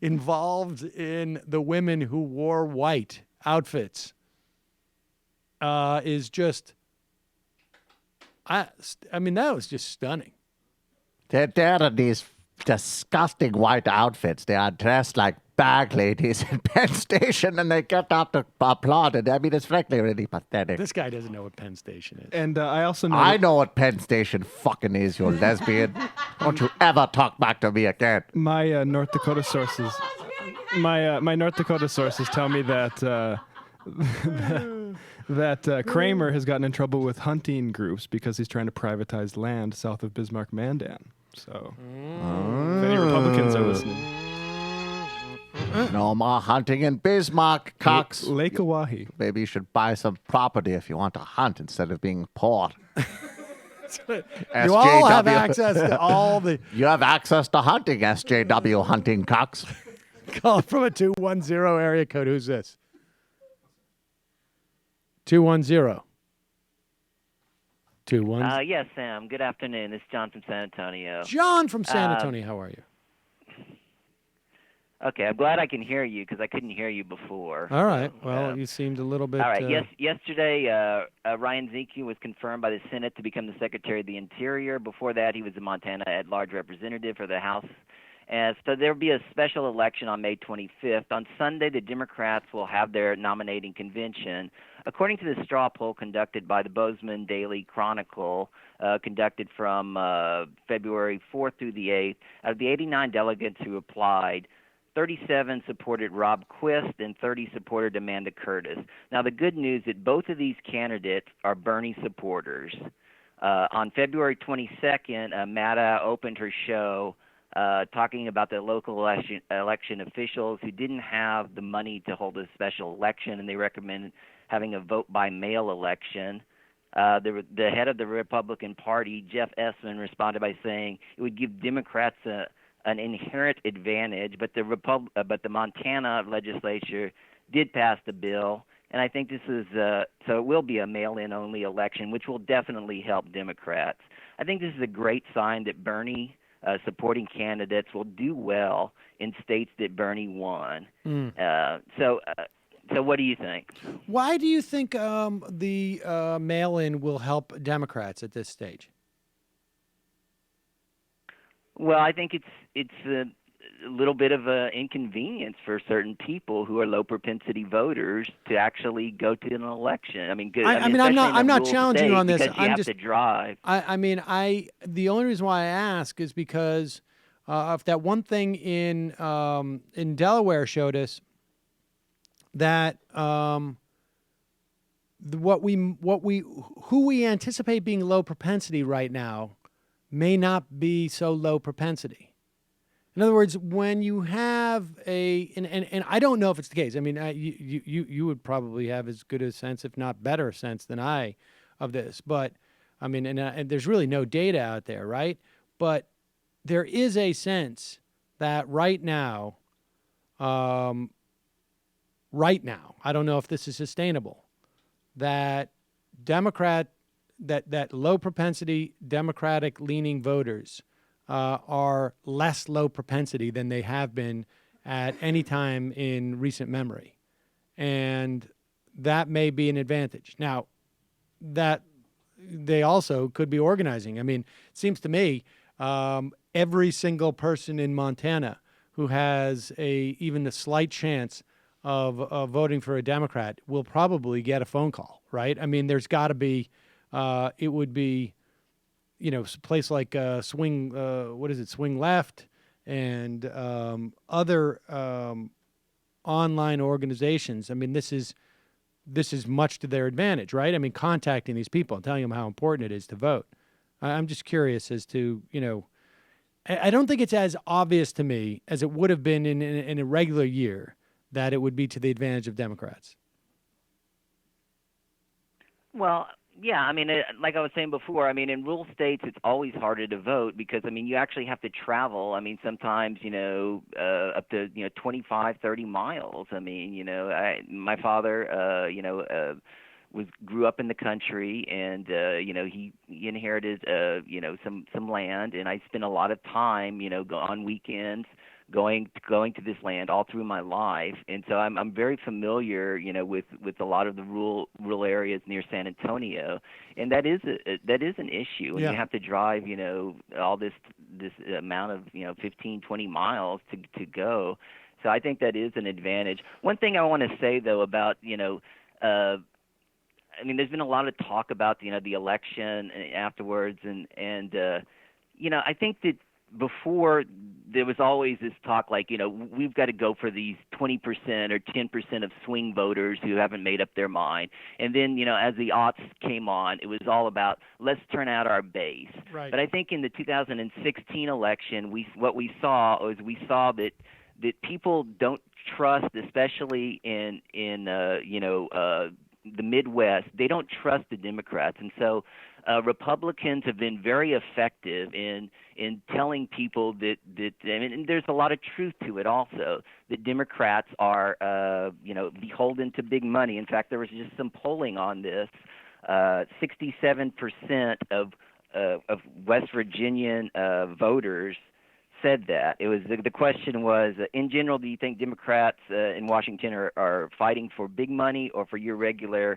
involved in the women who wore white outfits is just, I mean, that was just stunning. They're in these disgusting white outfits. They are dressed like bag ladies in Penn Station, and they get up to applaud it. I mean, it's frankly really pathetic. This guy doesn't know what Penn Station is. And I also know... I know what Penn Station fucking is, you lesbian. Don't you ever talk back to me again. My North Dakota sources... My North Dakota sources tell me that... that Kramer has gotten in trouble with hunting groups because he's trying to privatize land south of Bismarck-Mandan. So, if any Republicans are listening. No more hunting in Bismarck, Cox. Lake Oahe. Maybe you should buy some property if you want to hunt instead of being poor. You all have access to all the... You have access to hunting, SJW hunting, Cox. Call from a 210 area code. Who's this? 210. 210. Yes, Sam. Good afternoon. This is John from San Antonio. John from San Antonio. How are you? Okay, I'm glad I can hear you because I couldn't hear you before. All right. Well, you seemed a little bit... All right. Yesterday, Ryan Zinke was confirmed by the Senate to become the Secretary of the Interior. Before that, he was a Montana at-large representative for the House. And so there will be a special election on May 25th. On Sunday, the Democrats will have their nominating convention. According to the straw poll conducted by the Bozeman Daily Chronicle, conducted from February 4th through the 8th, out of the 89 delegates who applied, 37 supported Rob Quist and 30 supported Amanda Curtis. Now, the good news is that both of these candidates are Bernie supporters. On February 22nd, Matta opened her show talking about the local election officials who didn't have the money to hold a special election, and they recommended having a vote-by-mail election. The head of the Republican Party, Jeff Essman, responded by saying it would give Democrats an inherent advantage, but the Montana legislature did pass the bill, and I think this is so it will be a mail-in only election, which will definitely help Democrats. I think this is a great sign that Bernie supporting candidates will do well in states that Bernie won. So what do you think? Why do you think the mail-in will help Democrats at this stage? Well, I think it's a little bit of an inconvenience for certain people who are low propensity voters to actually go to an election. I mean, I'm not challenging you on this. Because you have to drive. The only reason why I ask is because of that one thing in Delaware showed us that who we anticipate being low propensity right now may not be so low propensity. In other words, when you have and I don't know if it's the case. I mean, you would probably have as good a sense, if not better sense than I, of this. But I mean, and there's really no data out there, right? But there is a sense that right now, I don't know if this is sustainable, that that low propensity Democratic leaning voters are less low propensity than they have been at any time in recent memory. And that may be an advantage. Now, that they also could be organizing. I mean, it seems to me every single person in Montana who has even a slight chance of voting for a Democrat will probably get a phone call, right? I mean, there's got to be, it would be, a place like Swing Left and other online organizations. I mean, this is much to their advantage, right? I mean, contacting these people and telling them how important it is to vote. I'm just curious as to, I don't think it's as obvious to me as it would have been in a regular year that it would be to the advantage of Democrats. Well, yeah, I mean, like I was saying before, I mean, in rural states, it's always harder to vote because, I mean, you actually have to travel. I mean, sometimes, up to, 25, 30 miles. I mean, my father, grew up in the country and, he inherited, some land, and I spent a lot of time, on weekends going to this land all through my life, and so I'm very familiar, with a lot of the rural areas near San Antonio, and that is an issue. And Yeah. You have to drive, all this amount of 15, 20 miles to go. So I think that is an advantage. One thing I want to say though about I mean, there's been a lot of talk about the election afterwards, and I think that before there was always this talk like, we've got to go for these 20% or 10% of swing voters who haven't made up their mind. And then, as the aughts came on, it was all about let's turn out our base. Right. But I think in the 2016 election, what we saw that people don't trust, especially in the Midwest, they don't trust the Democrats. And so Republicans have been very effective in telling people that and there's a lot of truth to it also, that Democrats are, beholden to big money. In fact, there was just some polling on this. 67% of West Virginian voters said that. It was the question was, in general, do you think Democrats in Washington are fighting for big money or for your regular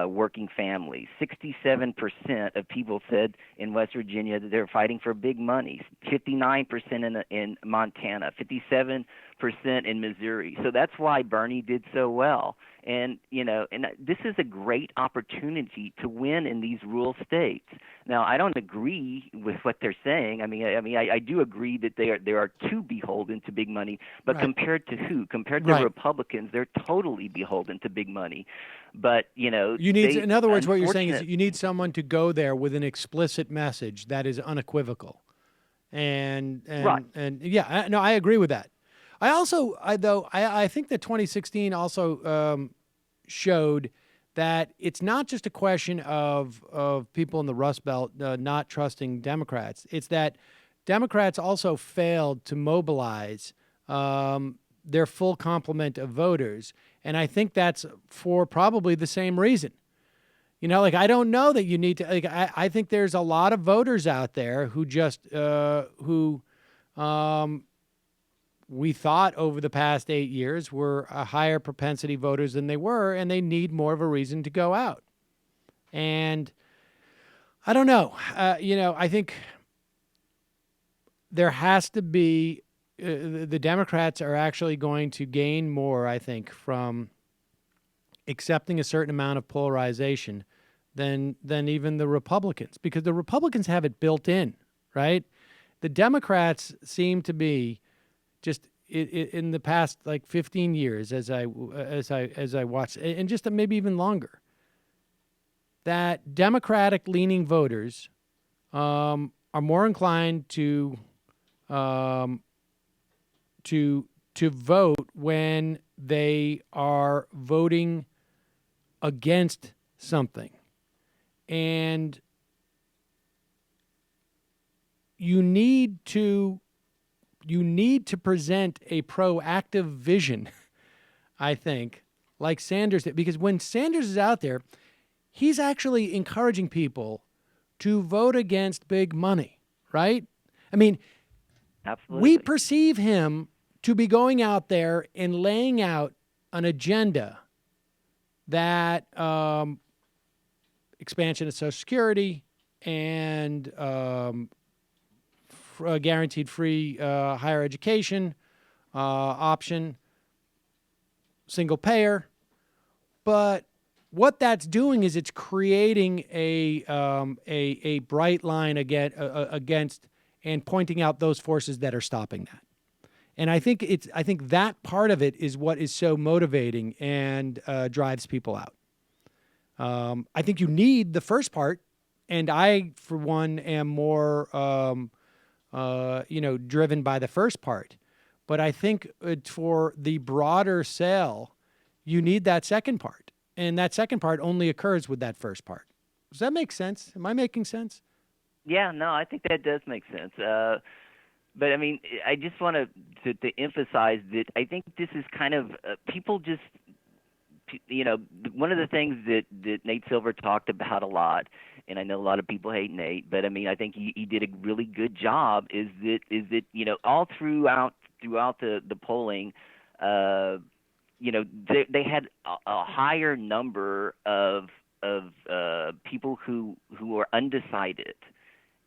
working families? 67% of people said in West Virginia that they're fighting for big money. 59% in Montana. 57% in Missouri. So that's why Bernie did so well. And this is a great opportunity to win in these rural states. Now, I don't agree with what they're saying. I mean, I do agree that they are too beholden to big money. But Right. Compared to who? Compared to Right. Republicans, they're totally beholden to big money. But You need, in other words, what you're saying is you need someone to go there with an explicit message that is unequivocal. And Right. and yeah, no, I agree with that. I think that 2016 also showed that it's not just a question of people in the Rust Belt not trusting Democrats. It's that Democrats also failed to mobilize their full complement of voters, and I think that's for probably the same reason. I don't know that you need to. I think there's a lot of voters out there who just we thought over the past 8 years were a higher propensity voters than they were, and they need more of a reason to go out. And I don't know. I think there has to be the Democrats are actually going to gain more, I think, from accepting a certain amount of polarization than even the Republicans, because the Republicans have it built in, right? The Democrats seem to be just in the past like 15 years, as I watched, and just maybe even longer, that Democratic-leaning voters are more inclined to vote when they are voting against something. And you need to present a proactive vision, I think, like Sanders did. Because when Sanders is out there, he's actually encouraging people to vote against big money, right? I mean, absolutely. We perceive him to be going out there and laying out an agenda that expansion of Social Security and guaranteed free higher education option, single payer. But what that's doing is it's creating a bright line against and pointing out those forces that are stopping that. And I think that part of it is what is so motivating and drives people out. I think you need the first part, and I, for one, am more driven by the first part. But I think for the broader sale, you need that second part, and that second part only occurs with that first part. Does that make sense? Am I making sense? Yeah, no, I think that does make sense. But I mean, I just want to emphasize that I think this is kind of people just, one of the things that Nate Silver talked about a lot, and I know a lot of people hate Nate, but I mean, I think he did a really good job. Is that all throughout the polling, they had a higher number of people who are undecided.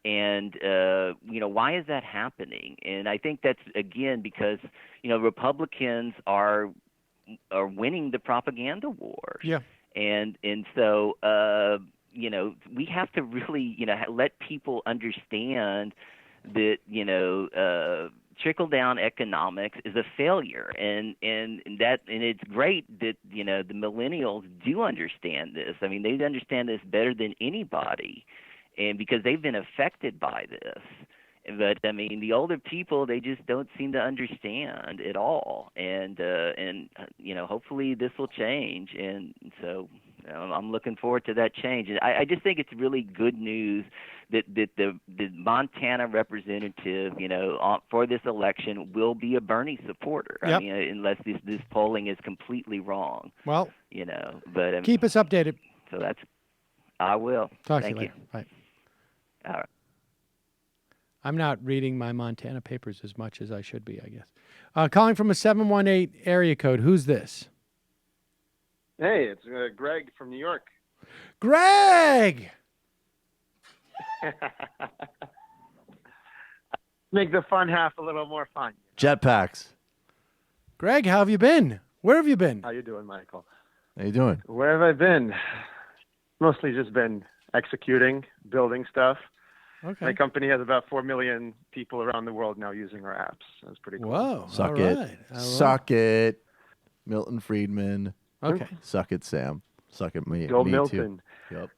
And, why is that happening? And I think that's, again, because, Republicans are winning the propaganda wars. Yeah. And so, we have to really, let people understand that, trickle-down economics is a failure. And it's great that, the millennials do understand this. I mean, they understand this better than anybody. And because they've been affected by this. But, I mean, the older people, they just don't seem to understand at all. And hopefully this will change. And so I'm looking forward to that change. And I just think it's really good news that the Montana representative, for this election will be a Bernie supporter. Yep. I mean, unless this polling is completely wrong. Well, but keep us updated. So I will. Talk Thank to you later. Bye. All right. I'm not reading my Montana papers as much as I should be, I guess. Calling from a 718 area code. Who's this? Hey, it's Greg from New York. Greg! Make the fun half a little more fun. Jetpacks. Greg, how have you been? Where have you been? How you doing, Michael? How you doing? Where have I been? Mostly just been executing, building stuff. Okay. My company has about 4 million people around the world now using our apps. That's pretty cool. Whoa. Suck all it. right. Suck it. Milton Friedman. Okay. Suck it, Sam. Suck it, me. Go me Milton. Too. Yep.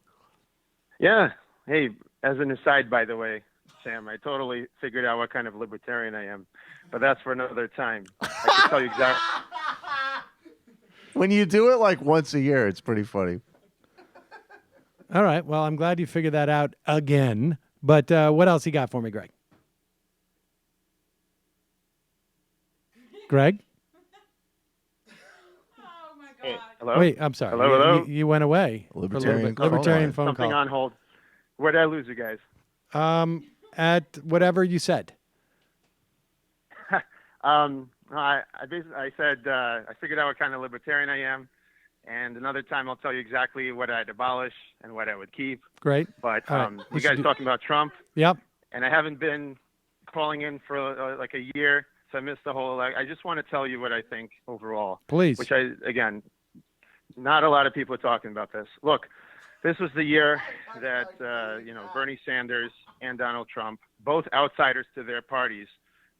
Yeah. Hey, as an aside, by the way, Sam, I totally figured out what kind of libertarian I am, but that's for another time. I can tell you exactly. When you do it like once a year, it's pretty funny. All right. Well, I'm glad you figured that out again. But what else you got for me, Greg? Greg? Hey, hello? Wait, I'm sorry. Hello? You went away. Libertarian for a little bit. Libertarian phone Something call. on hold. Where did I lose you guys? At whatever you said. I said I figured out what kind of libertarian I am, and another time I'll tell you exactly what I'd abolish and what I would keep. Great. But All right. you guys talking about Trump? Yep. And I haven't been calling in for like a year, so I missed the whole. I just want to tell you what I think overall. Please. Which again, not a lot of people are talking about this. Look, this was the year that Bernie Sanders and Donald Trump, both outsiders to their parties,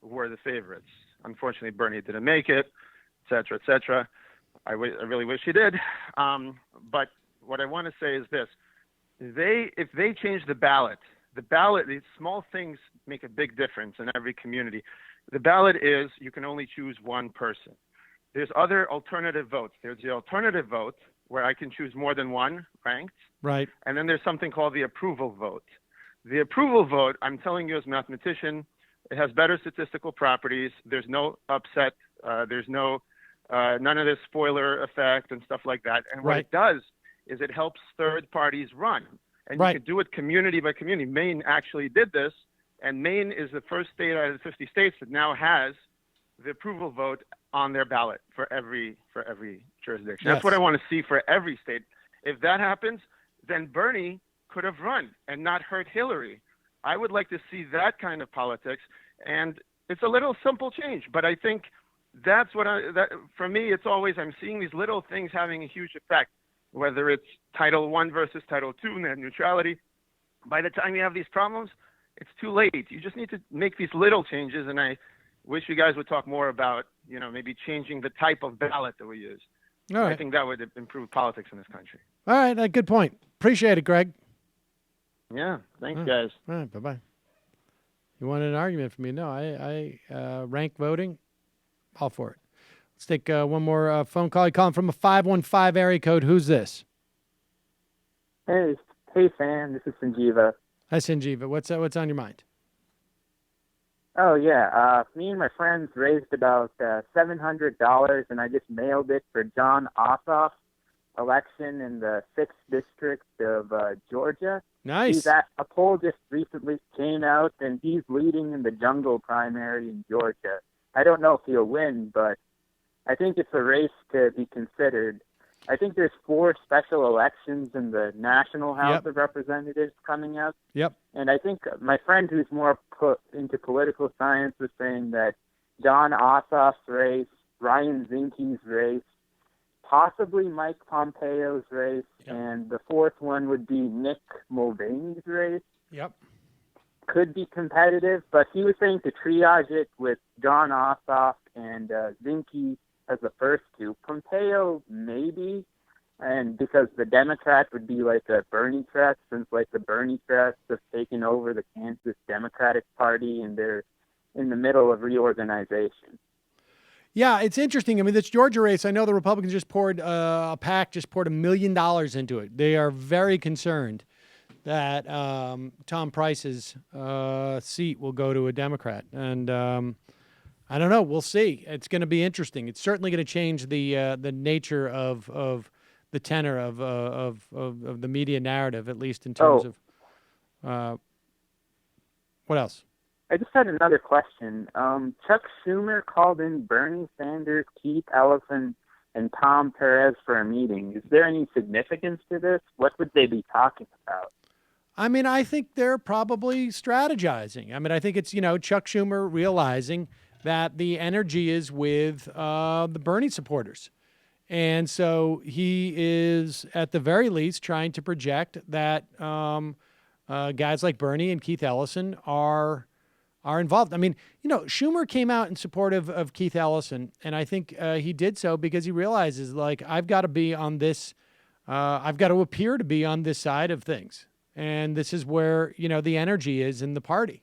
were the favorites. Unfortunately, Bernie didn't make it, et cetera, et cetera. I really wish he did. But what I want to say is this. If they change the ballot, these small things make a big difference in every community. The ballot is you can only choose one person. There's other alternative votes. There's the alternative vote where I can choose more than one ranked. Right. And then there's something called the approval vote. The approval vote, I'm telling you as a mathematician, it has better statistical properties. There's no upset. There's none of this spoiler effect and stuff like that. And what it does is it helps third parties run. And you can do it community by community. Maine actually did this, and Maine is the first state out of the 50 states that now has the approval vote on their ballot for every jurisdiction. Yes. That's what I want to see for every state. If that happens, then Bernie could have run and not hurt Hillary. I would like to see that kind of politics, and it's a little simple change, but I think that's what for me, it's always, I'm seeing these little things having a huge effect, whether it's Title I versus Title II, net neutrality. By the time you have these problems, it's too late. You just need to make these little changes, and I wish you guys would talk more about, maybe changing the type of ballot that we use. All right. I think that would improve politics in this country. All right, good point. Appreciate it, Greg. Yeah, thanks, guys. All right, bye-bye. You wanted an argument from me? No, I rank voting, all for it. Let's take one more phone call. You calling from a 515 area code. Who's this? Hey, Sam. This is Sanjeeva. Hi, Sanjeeva. What's on your mind? Oh, yeah. Me and my friends raised about $700, and I just mailed it for John Ossoff's election in the 6th district of Georgia. Nice. A poll just recently came out, and he's leading in the jungle primary in Georgia. I don't know if he'll win, but I think it's a race to be considered. I think there's 4 special elections in the National House of Representatives coming up. Yep. And I think my friend who's more into political science was saying that John Ossoff's race, Ryan Zinke's race, possibly Mike Pompeo's race, and the 4th one would be Nick Mulvaney's race. Yep. Could be competitive, but he was saying to triage it with John Ossoff and Zinke as the first 2. Pompeo, maybe, and because the Democrats would be like a Bernie Crest, since like the Bernie Crest have taken over the Kansas Democratic Party, and they're in the middle of reorganization. Yeah, it's interesting. I mean, this Georgia race, I know the Republicans just poured $1 million into it. They are very concerned that Tom Price's seat will go to a Democrat. And I don't know. We'll see. It's going to be interesting. It's certainly going to change the nature of the tenor of the media narrative, at least in terms of what else? I just had another question. Chuck Schumer called in Bernie Sanders, Keith Ellison, and Tom Perez for a meeting. Is there any significance to this? What would they be talking about? I mean, I think they're probably strategizing. I mean, I think it's, Chuck Schumer realizing that the energy is with the Bernie supporters. And so he is, at the very least, trying to project that guys like Bernie and Keith Ellison are involved. I mean, Schumer came out in support of Keith Ellison, and I think he did so because he realizes, like, I've got to be on this, I've got to appear to be on this side of things. And this is where, the energy is in the party.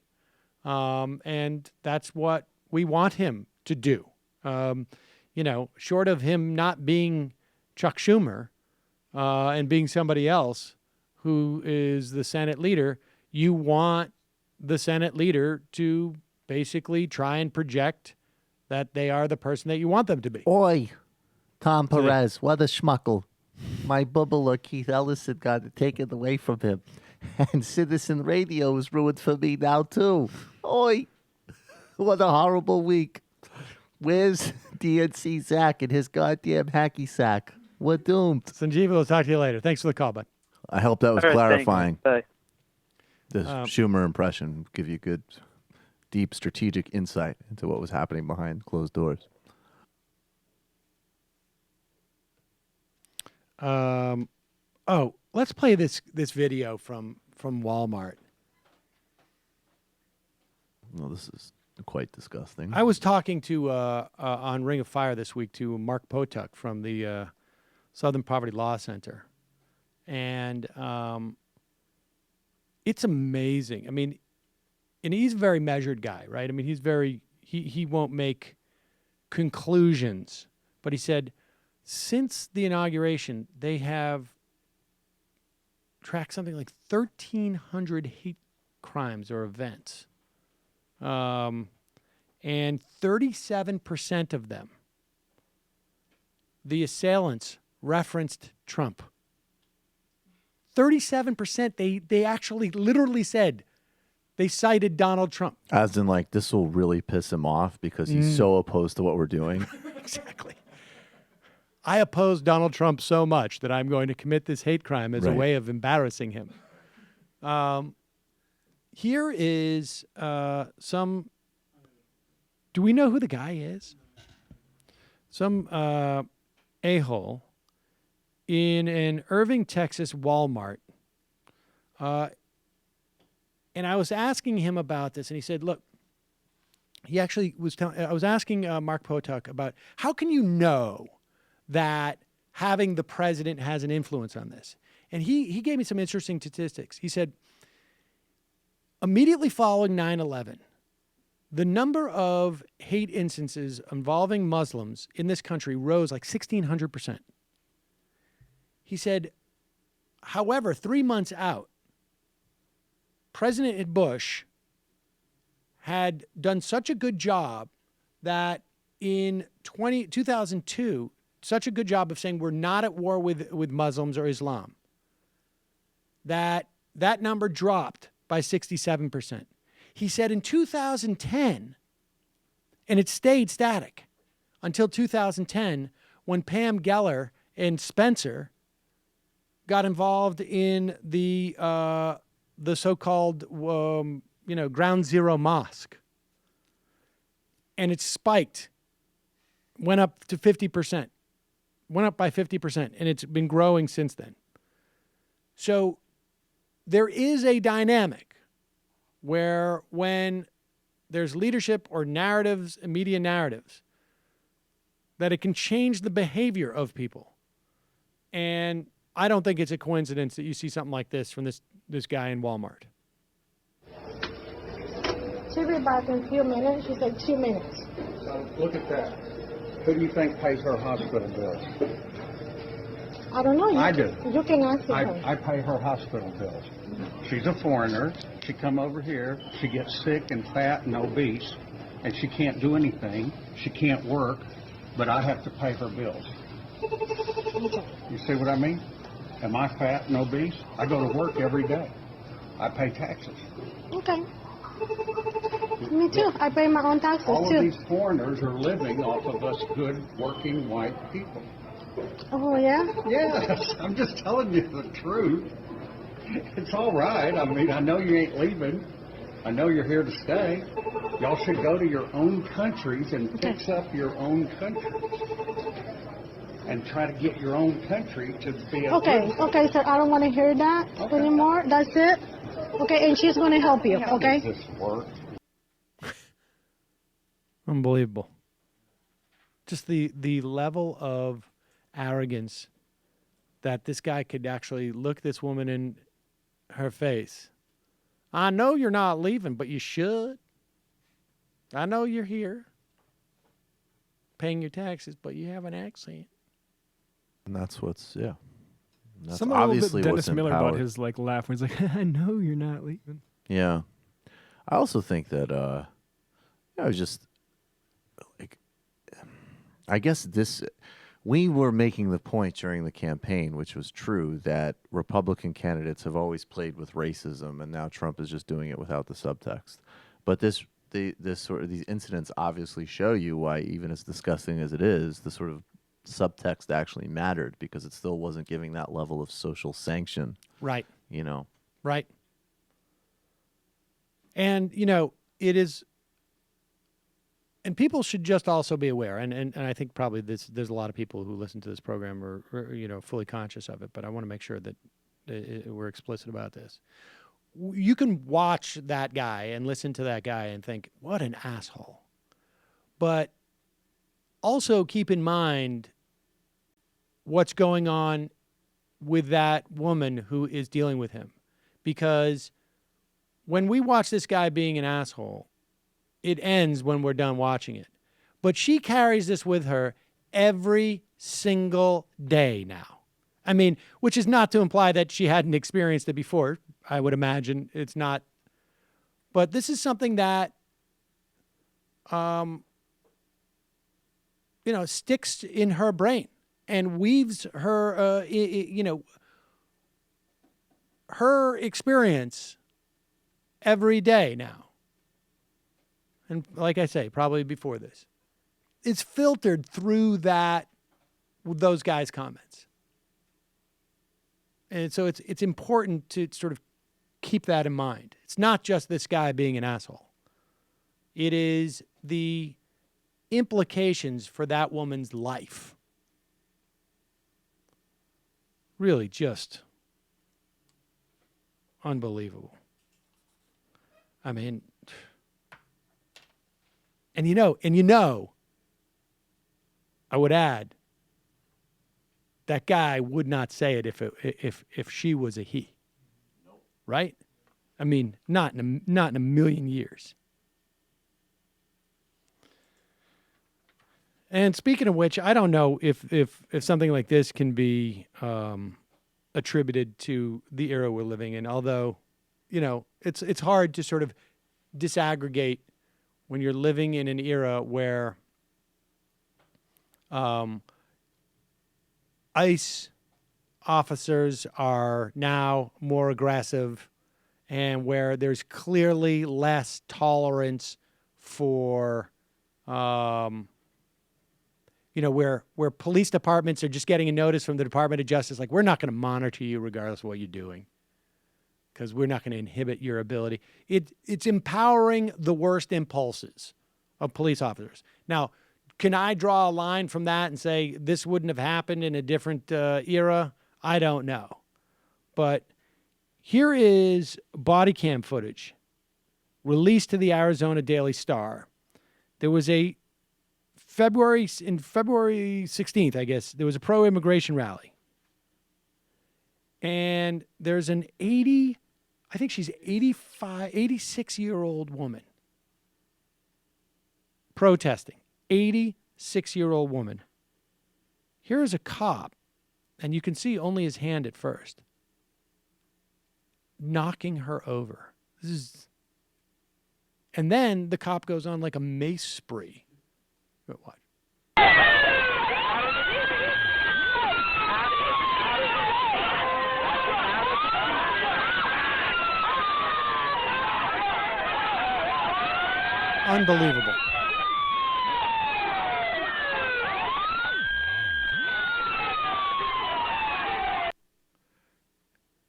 And that's what we want him to do. Short of him not being Chuck Schumer and being somebody else who is the Senate leader, you want the Senate leader to basically try and project that they are the person that you want them to be. Oi, Tom Perez, what a schmuckle. My bubble Keith Ellison got it taken away from him. And Citizen Radio is ruined for me now, too. Oi, what a horrible week. Where's DNC Zach and his goddamn hacky sack? We're doomed. Sanjeeva, we'll talk to you later. Thanks for the call, bud. I hope that was clarifying. Bye. The Schumer impression give you good deep strategic insight into what was happening behind closed doors. Let's play this video from Walmart. Well, this is quite disgusting. I was talking to on Ring of Fire this week to Mark Potuk from the Southern Poverty Law Center, and it's amazing. I mean, and he's a very measured guy, right? I mean, he won't make conclusions, but he said since the inauguration they have tracked something like 1,300 hate crimes or events. And 37% of them, the assailants referenced Trump. 37%, they actually literally said they cited Donald Trump. As in, like, this will really piss him off because he's so opposed to what we're doing. Exactly. I oppose Donald Trump so much that I'm going to commit this hate crime as a way of embarrassing him. Here is some... Do we know who the guy is? Some a-hole in an Irving, Texas Walmart. And I was asking him about this, and he said, look, he actually was telling... I was asking Mark Potuk about how can you know that having the president has an influence on this? And he gave me some interesting statistics. He said, immediately following 9/11, the number of hate instances involving Muslims in this country rose like 1,600%. He said, however, 3 months out, President Bush had done such a good job that in 2002, such a good job of saying we're not at war with Muslims or Islam, that number dropped by 67%. He said in 2010, and it stayed static until 2010 when Pam Geller and Spencer got involved in the so-called Ground Zero Mosque. And it spiked, went up to 50%, went up by 50%, and it's been growing since then. So there is a dynamic where when there's leadership or narratives, media narratives, that it can change the behavior of people. And I don't think it's a coincidence that you see something like this from this guy in Walmart. She'll be back in a few minutes. She said 2 minutes. So look at that. Who do you think pays her hospital bills? I don't know. I do. You can ask her. I pay her hospital bills. She's a foreigner. She come over here. She gets sick and fat and obese, and she can't do anything. She can't work, but I have to pay her bills. Okay. You see what I mean? Am I fat and obese? I go to work every day. I pay taxes. Okay. Me too. I pay my own taxes All too. of these foreigners are living off of us good, working white people. Oh, yeah? Yes, I'm just telling you the truth. It's all right. I mean, I know you ain't leaving. I know you're here to stay. Y'all should go to your own countries and fix up your own country. And try to get your own country to be a Okay, sir, I don't want to hear that anymore. That's it? Okay, and she's going to help you, okay? Does this work? Unbelievable. Just the level of arrogance that this guy could actually look this woman in her face. I know you're not leaving, but you should. I know you're here paying your taxes, but you have an accent. And that's what's, yeah. That's Some obviously Dennis what's Miller empowered. about his like laugh when he's like, I know you're not leaving. Yeah. I also think that, I was just, like, I guess we were making the point during the campaign, which was true, that Republican candidates have always played with racism, and now Trump is just doing it without the subtext. But this sort of these incidents obviously show you why, even as disgusting as it is, the sort of subtext actually mattered, because it still wasn't giving that level of social sanction. Right. You know. Right. And, it is and people should just also be aware, and I think probably there's a lot of people who listen to this program are fully conscious of it, but I want to make sure that we're explicit about this. You can watch that guy and listen to that guy and think, what an asshole. But also keep in mind what's going on with that woman who is dealing with him. Because when we watch this guy being an asshole, it ends when we're done watching it. But she carries this with her every single day now. I mean, which is not to imply that she hadn't experienced it before. I would imagine it's not. But this is something that, sticks in her brain and weaves her, her experience every day now. And like I say, probably before this, it's filtered through those guys' comments. And so it's important to sort of keep that in mind. It's not just this guy being an asshole. It is the implications for that woman's life. Really just unbelievable. I mean, and I would add, that guy would not say it if she was a he. Nope. Right? I mean, not in a million years. And speaking of which, I don't know if something like this can be attributed to the era we're living in. Although, it's hard to sort of disaggregate when you're living in an era where ICE officers are now more aggressive and where there's clearly less tolerance for, where police departments are just getting a notice from the Department of Justice, like, we're not going to monitor you regardless of what you're doing because we're not going to inhibit your ability. It's empowering the worst impulses of police officers. Now, can I draw a line from that and say this wouldn't have happened in a different era? I don't know. But here is body cam footage released to the Arizona Daily Star. There was February 16th, I guess, there was a pro-immigration rally. And there's an 86-year-old woman protesting. 86-year-old woman. Here is a cop, and you can see only his hand at first, knocking her over. And then the cop goes on like a mace spree. Watch. Unbelievable.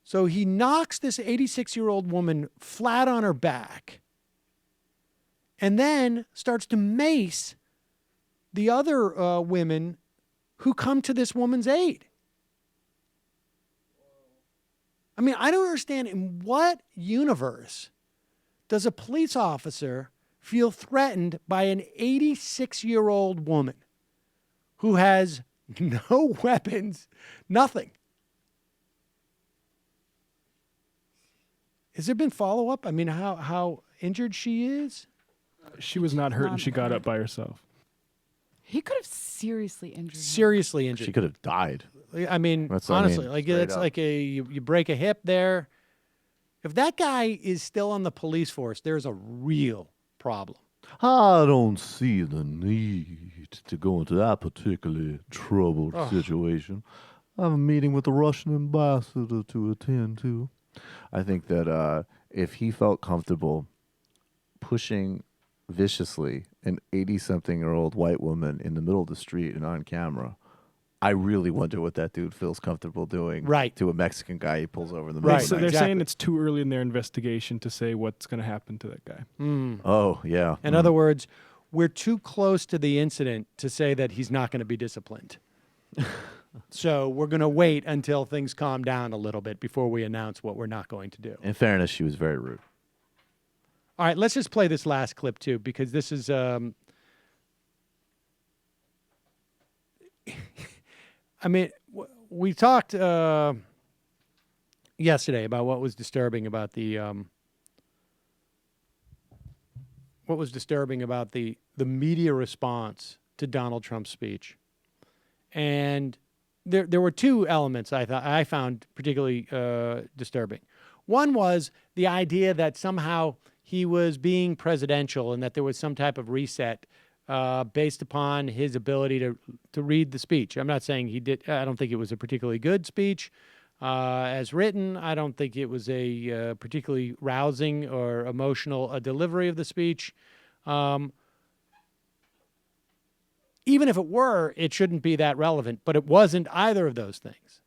So he knocks this 86-year-old woman flat on her back and then starts to mace the other women who come to this woman's aid. I mean, I don't understand in what universe does a police officer feel threatened by an 86-year-old woman who has no weapons, nothing. Has there been follow-up? I mean, how injured she is? She was not hurt, and she got up by herself. He could have seriously injured her. Seriously injured. She could have died. I mean, honestly, it's like you break a hip there. If that guy is still on the police force, there's a real problem. I don't see the need to go into that particularly troubled situation. I have a meeting with the Russian ambassador to attend to. I think that if he felt comfortable pushing viciously an 80-something-year-old white woman in the middle of the street and on camera, I really wonder what that dude feels comfortable doing to a Mexican guy he pulls over in the middle. Right. So they're saying it's too early in their investigation to say what's going to happen to that guy. Oh, yeah. In other words, we're too close to the incident to say that he's not going to be disciplined. So we're going to wait until things calm down a little bit before we announce what we're not going to do. In fairness, she was very rude. All right, let's just play this last clip, too, because this is... I mean, we talked yesterday about what was disturbing about the... what was disturbing about the media response to Donald Trump's speech. And there were two elements I found particularly disturbing. One was the idea that somehow he was being presidential and that there was some type of reset based upon his ability to read the speech. I'm not saying he did. I don't think it was a particularly good speech as written. I don't think it was a particularly rousing or emotional delivery of the speech. Even if it were, it shouldn't be that relevant, but it wasn't either of those things.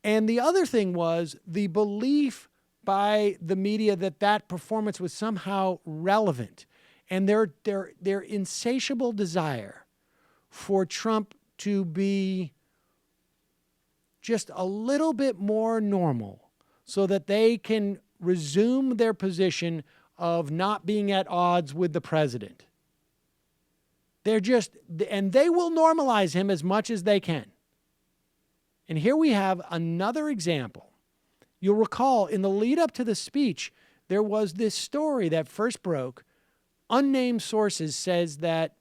And the other thing was the belief by the media that that performance was somehow relevant, and their insatiable desire for Trump to be just a little bit more normal so that they can resume their position of not being at odds with the president. And they will normalize him as much as they can. And here we have another example. You'll recall in the lead up to the speech, there was this story that first broke. Unnamed sources says that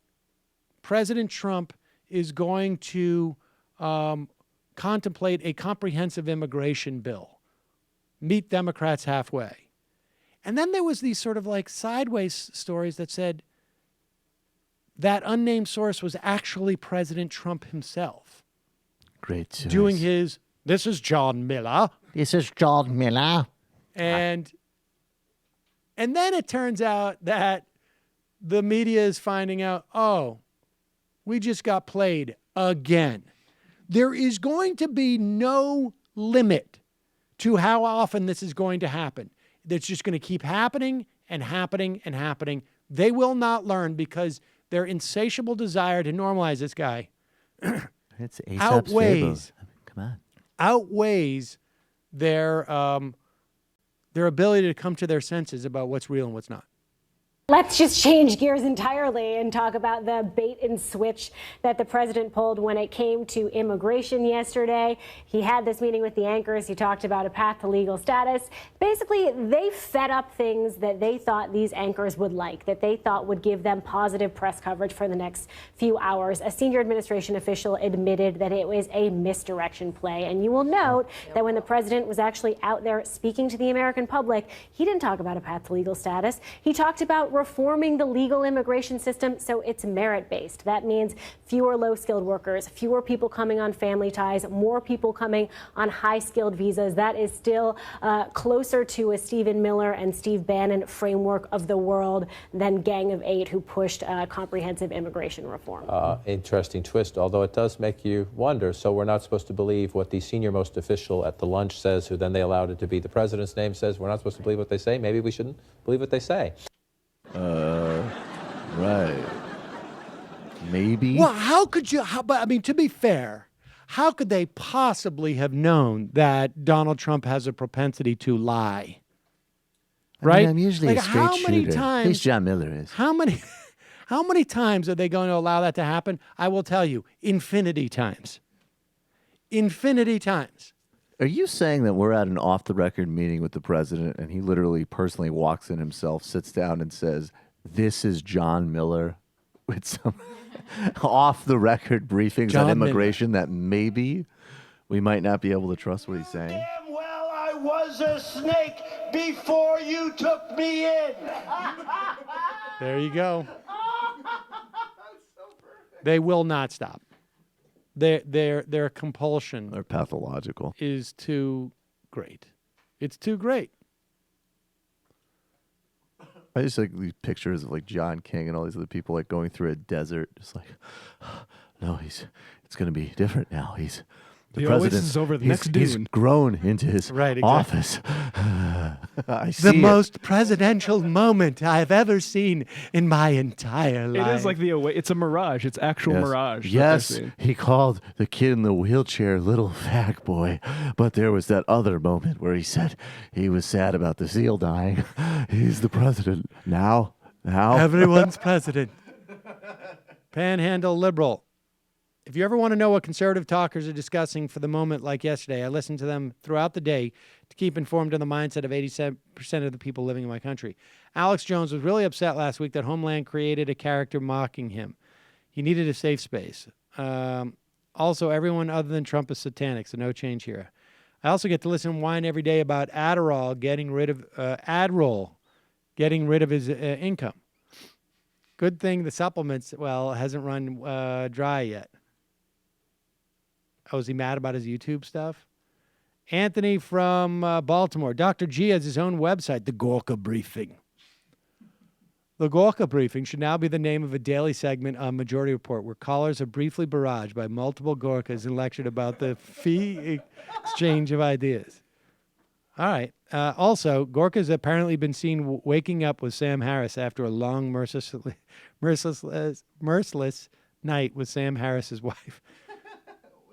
President Trump is going to contemplate a comprehensive immigration bill, meet Democrats halfway. And then there was these sort of like sideways stories that said that unnamed source was actually President Trump himself. Great source. Doing his, this is John Miller. This is John Miller. And then it turns out that the media is finding out, oh, we just got played again. There is going to be no limit to how often this is going to happen. It's just going to keep happening and happening and happening. They will not learn because their insatiable desire to normalize this guy it's outweighs. Come on. Outweighs their ability to come to their senses about what's real and what's not. Let's just change gears entirely and talk about the bait and switch that the president pulled when it came to immigration yesterday. He had this meeting with the anchors. He talked about a path to legal status. Basically, they fed up things that they thought these anchors would like, that they thought would give them positive press coverage for the next few hours. A senior administration official admitted that it was a misdirection play. And you will note that when the president was actually out there speaking to the American public, he didn't talk about a path to legal status. He talked about reforming the legal immigration system so it's merit-based. That means fewer low-skilled workers, fewer people coming on family ties, more people coming on high-skilled visas. That is still closer to a Stephen Miller and Steve Bannon framework of the world than Gang of Eight, who pushed comprehensive immigration reform. Interesting twist, although it does make you wonder. So we're not supposed to believe what the senior-most official at the lunch says, who then they allowed it to be the president's name, says. We're not supposed to believe what they say. Maybe we shouldn't believe what they say. Right. Maybe. Well, how could you, but I mean, to be fair, how could they possibly have known that Donald Trump has a propensity to lie? Right? I mean, I'm usually like a straight how many shooter. times, At least John Miller is. How many times are they going to allow that to happen? I will tell you, infinity times. Infinity times. Are you saying that we're at an off-the-record meeting with the president and he literally personally walks in himself, sits down and says, "This is John Miller," with some off-the-record briefings John on immigration Miller. that maybe we might not be able to trust what he's saying? Damn well I was a snake before you took me in. There you go. They will not stop. Their compulsion They're pathological. is too great. It's too great. I just like these pictures of like John King and all these other people like going through a desert, just like, no, it's going to be different now. The Oasis is over the next dune. He's grown into his office. I see the most presidential moment I've ever seen in my entire life. It is like it's a mirage. It's actual mirage. Yes, he called the kid in the wheelchair little fag boy, but there was that other moment where he said he was sad about the seal dying. He's the president now. Everyone's president. Panhandle liberal. If you ever want to know what conservative talkers are discussing for the moment like yesterday, I listen to them throughout the day to keep informed on the mindset of 87% of the people living in my country. Alex Jones was really upset last week that Homeland created a character mocking him. He needed a safe space. Also, everyone other than Trump is satanic, so no change here. I also get to listen and whine every day about Adderall getting rid of his income. Good thing the supplements, hasn't run dry yet. Oh, is he mad about his YouTube stuff? Anthony from Baltimore. Dr. G has his own website, The Gorka Briefing. The Gorka Briefing should now be the name of a daily segment on Majority Report where callers are briefly barraged by multiple Gorkas and lectured about the fee exchange of ideas. All right. Also, Gorka's apparently been seen waking up with Sam Harris after a long, merciless night with Sam Harris's wife.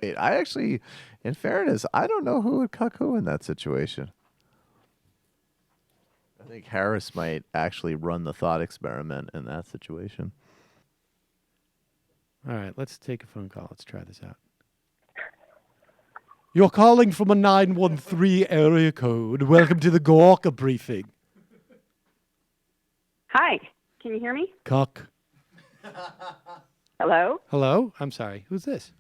Wait, I actually, in fairness, I don't know who would cuck who in that situation. I think Harris might actually run the thought experiment in that situation. All right, let's take a phone call. Let's try this out. You're calling from a 913 area code. Welcome to the Gorka Briefing. Hi, can you hear me? Cuck. Hello? Hello? I'm sorry. Who's this?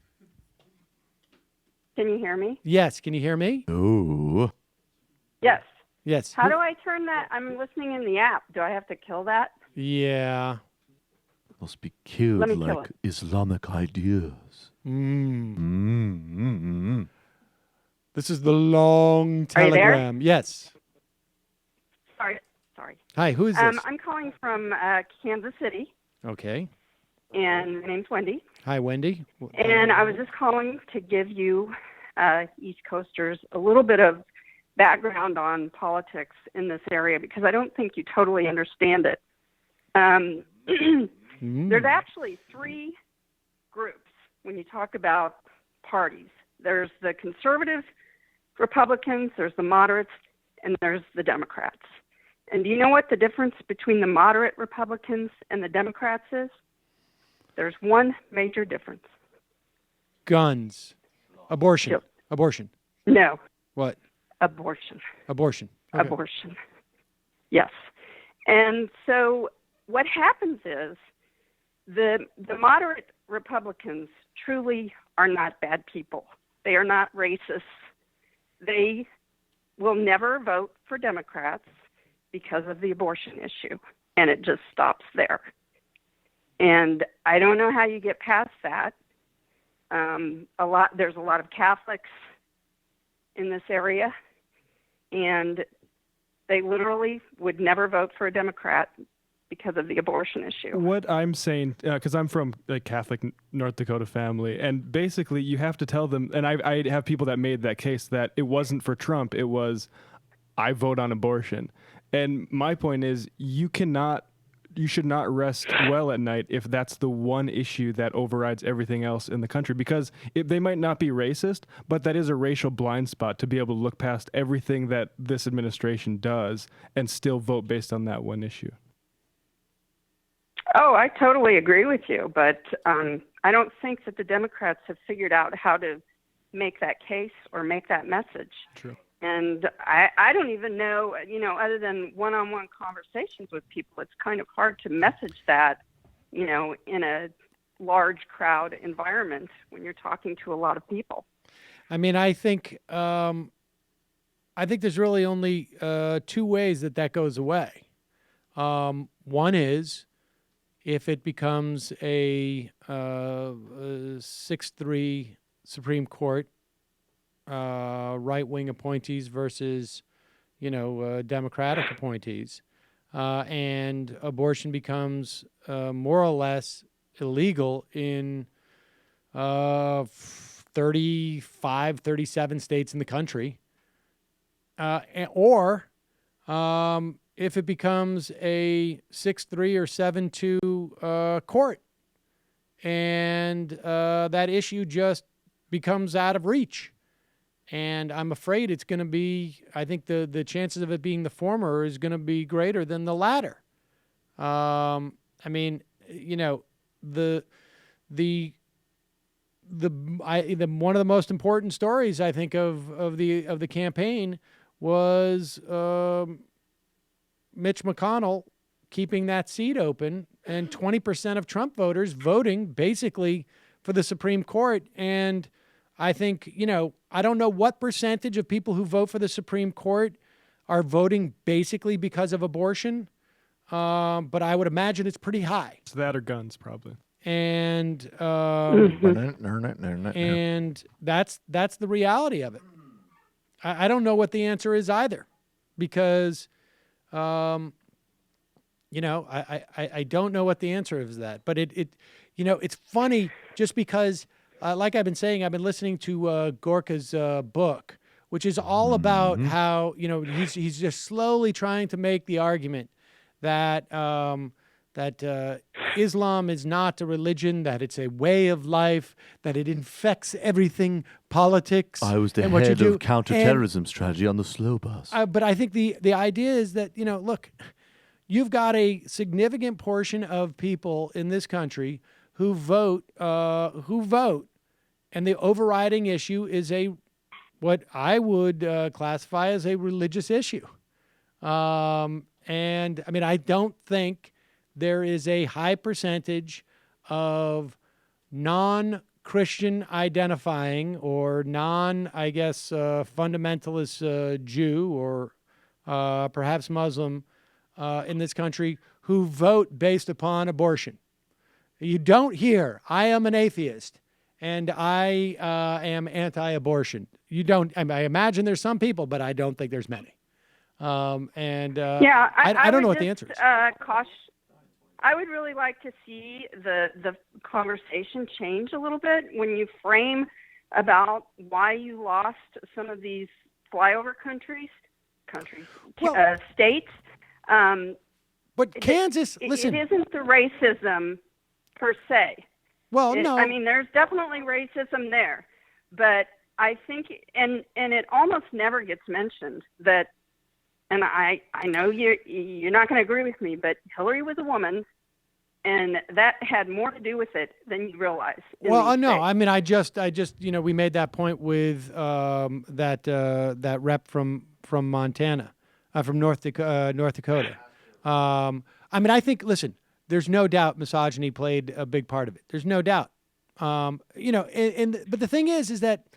Can you hear me? Yes. Can you hear me? Ooh. Yes. Yes. How do I turn that? I'm listening in the app. Do I have to kill that? Yeah. Must be killed Let me kill like Islamic ideas. This is the long telegram. Are you there? Yes. Sorry. Hi, who is this? I'm calling from Kansas City, Okay. and my name's Wendy. Hi, Wendy. And I was just calling to give you East Coasters a little bit of background on politics in this area because I don't think you totally understand it. There's actually three groups when you talk about parties. There's the conservative Republicans, there's the moderates, and there's the Democrats. And do you know what the difference between the moderate Republicans and the Democrats is? There's one major difference. Guns. Abortion. Yep. Abortion. No. What? Abortion. Okay. Abortion. Yes. And so what happens is the moderate Republicans truly are not bad people. They are not racists. They will never vote for Democrats because of the abortion issue, and it just stops there. And I don't know how you get past that. There's a lot of Catholics in this area, and they literally would never vote for a Democrat because of the abortion issue. What I'm saying, because I'm from a Catholic North Dakota family, and basically you have to tell them, and I have people that made that case that it wasn't for Trump, it was, I vote on abortion. And my point is, you should not rest well at night if that's the one issue that overrides everything else in the country, because they might not be racist, but that is a racial blind spot to be able to look past everything that this administration does and still vote based on that one issue. Oh, I totally agree with you, but I don't think that the Democrats have figured out how to make that case or make that message. True. And I don't even know, other than one-on-one conversations with people, it's kind of hard to message that, in a large crowd environment when you're talking to a lot of people. I mean, I think there's really only two ways that goes away. One is if it becomes a 6-3 Supreme Court, right-wing appointees versus, Democratic appointees, and abortion becomes more or less illegal in 35, 37 states in the country. Or if it becomes a 6-3 or 7-2 court, and that issue just becomes out of reach. And I'm afraid it's going to be, I think the chances of it being the former is going to be greater than the latter. I mean, you know, the one of the most important stories I think of the campaign was Mitch McConnell keeping that seat open and 20% of Trump voters voting basically for the Supreme Court. And I think, you know, I don't know what percentage of people who vote for the Supreme Court are voting basically because of abortion, but I would imagine it's pretty high. It's that or guns, probably. And and that's the reality of it. I don't know what the answer is either, because you know, I don't know what the answer is to that. But it you know, it's funny just because like I've been saying, I've been listening to Gorka's book, which is all about how, you know, he's just slowly trying to make the argument that Islam is not a religion, that it's a way of life, that it infects everything, politics. I was the and what head you do. of counterterrorism strategy on the slow bus. But I think the idea is that, you know, look, you've got a significant portion of people in this country who vote, and the overriding issue is what I would classify as a religious issue. And I mean, I don't think there is a high percentage of non-Christian identifying or fundamentalist Jew or perhaps Muslim in this country who vote based upon abortion. You don't hear, I am an atheist and I am anti-abortion. You don't. I imagine there's some people, but I don't think there's many. I don't know what the answer is. I would really like to see the conversation change a little bit when you frame about why you lost some of these flyover states. But Kansas, listen. It isn't the racism per se. Well, no. I mean, there's definitely racism there. But I think, and it almost never gets mentioned that, and I know you're not going to agree with me, but Hillary was a woman, and that had more to do with it than you realize. Well, no, I mean, I just, you know, we made that point with that rep from Montana, from North Dakota. I mean, I think, listen, there's no doubt misogyny played a big part of it. There's no doubt. You know, but the thing is that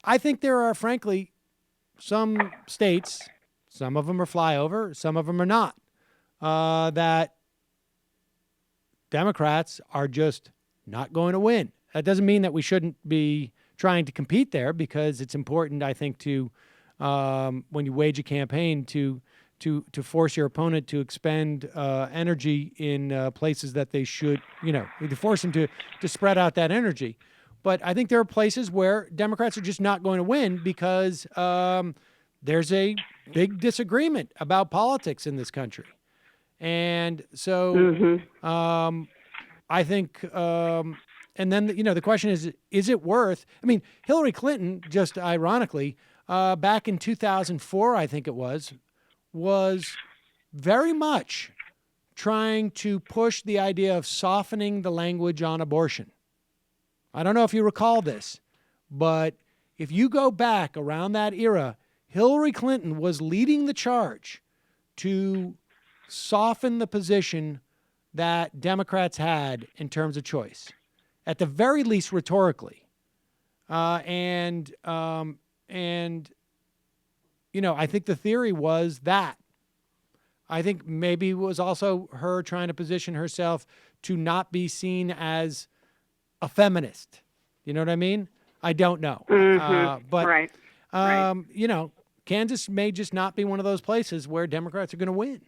I think there are, frankly, some states. Some of them are flyover, some of them are not. That Democrats are just not going to win. That doesn't mean that we shouldn't be trying to compete there, because it's important, I think, to when you wage a campaign to force your opponent to expend energy in places that they should, you know, to force them to spread out that energy. But I think there are places where Democrats are just not going to win because there's a big disagreement about politics in this country. And so I think, and then, you know, the question is it worth, I mean, Hillary Clinton, just ironically, back in 2004, I think it was very much trying to push the idea of softening the language on abortion. I don't know if you recall this, but if you go back around that era, Hillary Clinton was leading the charge to soften the position that Democrats had in terms of choice, at the very least rhetorically. And you know, I think the theory was that. I think maybe it was also her trying to position herself to not be seen as a feminist. You know what I mean? I don't know. But, right. You know, Kansas may just not be one of those places where Democrats are going to win.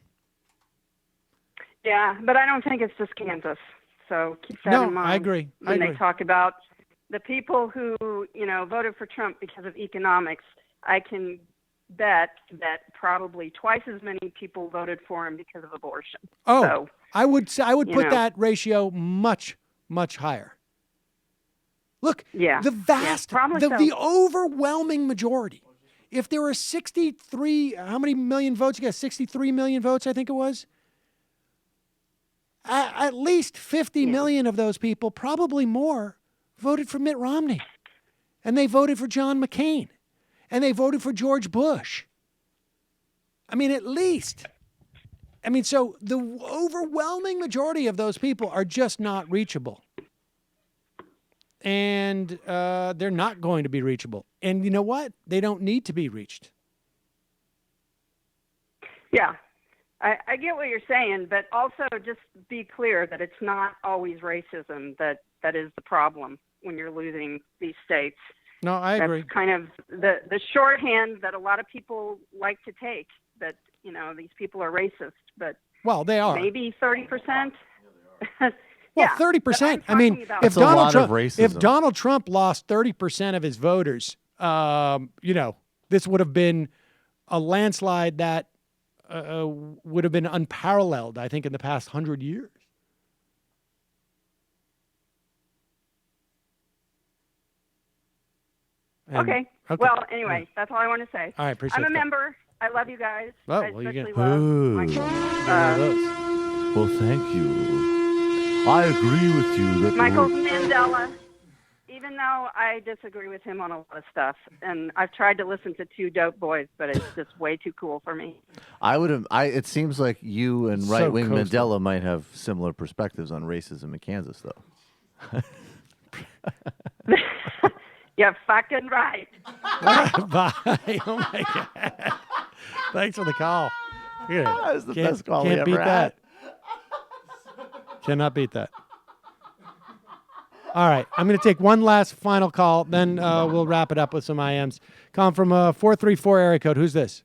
Yeah, but I don't think it's just Kansas. So keep that in mind. I agree. When they talk about the people who, voted for Trump because of economics, I can bet that probably twice as many people voted for him because of abortion. Oh, so, I would put that ratio much, much higher. Look, the vast, the overwhelming majority. If there were 63, how many million votes? You got 63 million votes, I think it was. At least 50 million of those people, probably more, voted for Mitt Romney. And they voted for John McCain. And they voted for George Bush. I mean, at least. I mean, so the overwhelming majority of those people are just not reachable. And they're not going to be reachable. And you know what? They don't need to be reached. Yeah, I get what you're saying, but also just be clear that it's not always racism that is the problem when you're losing these states. No, I agree. That's kind of the shorthand that a lot of people like to take, that, these people are racist, but well, they are. Maybe 30%. Well, 30%. I mean, if Donald Trump lost 30% of his voters, this would have been a landslide that would have been unparalleled, I think, in the past 100 years. Okay. Well, anyway, that's all I want to say. All right, appreciate it. I'm a member. I love you guys. Oh, I well, especially love Michael. Well, thank you. I agree with you. That Michael Mandela, even though I disagree with him on a lot of stuff, and I've tried to listen to Two Dope Boys, but it's just way too cool for me. It seems like you and right-wing Mandela might have similar perspectives on racism in Kansas, though. You're fucking right. Bye. Oh, my God. Thanks for the call. That was the best call we ever beat had. That. Cannot beat that. All right. I'm going to take one last final call. Then we'll wrap it up with some IMs. Calling from 434 area code. Who's this?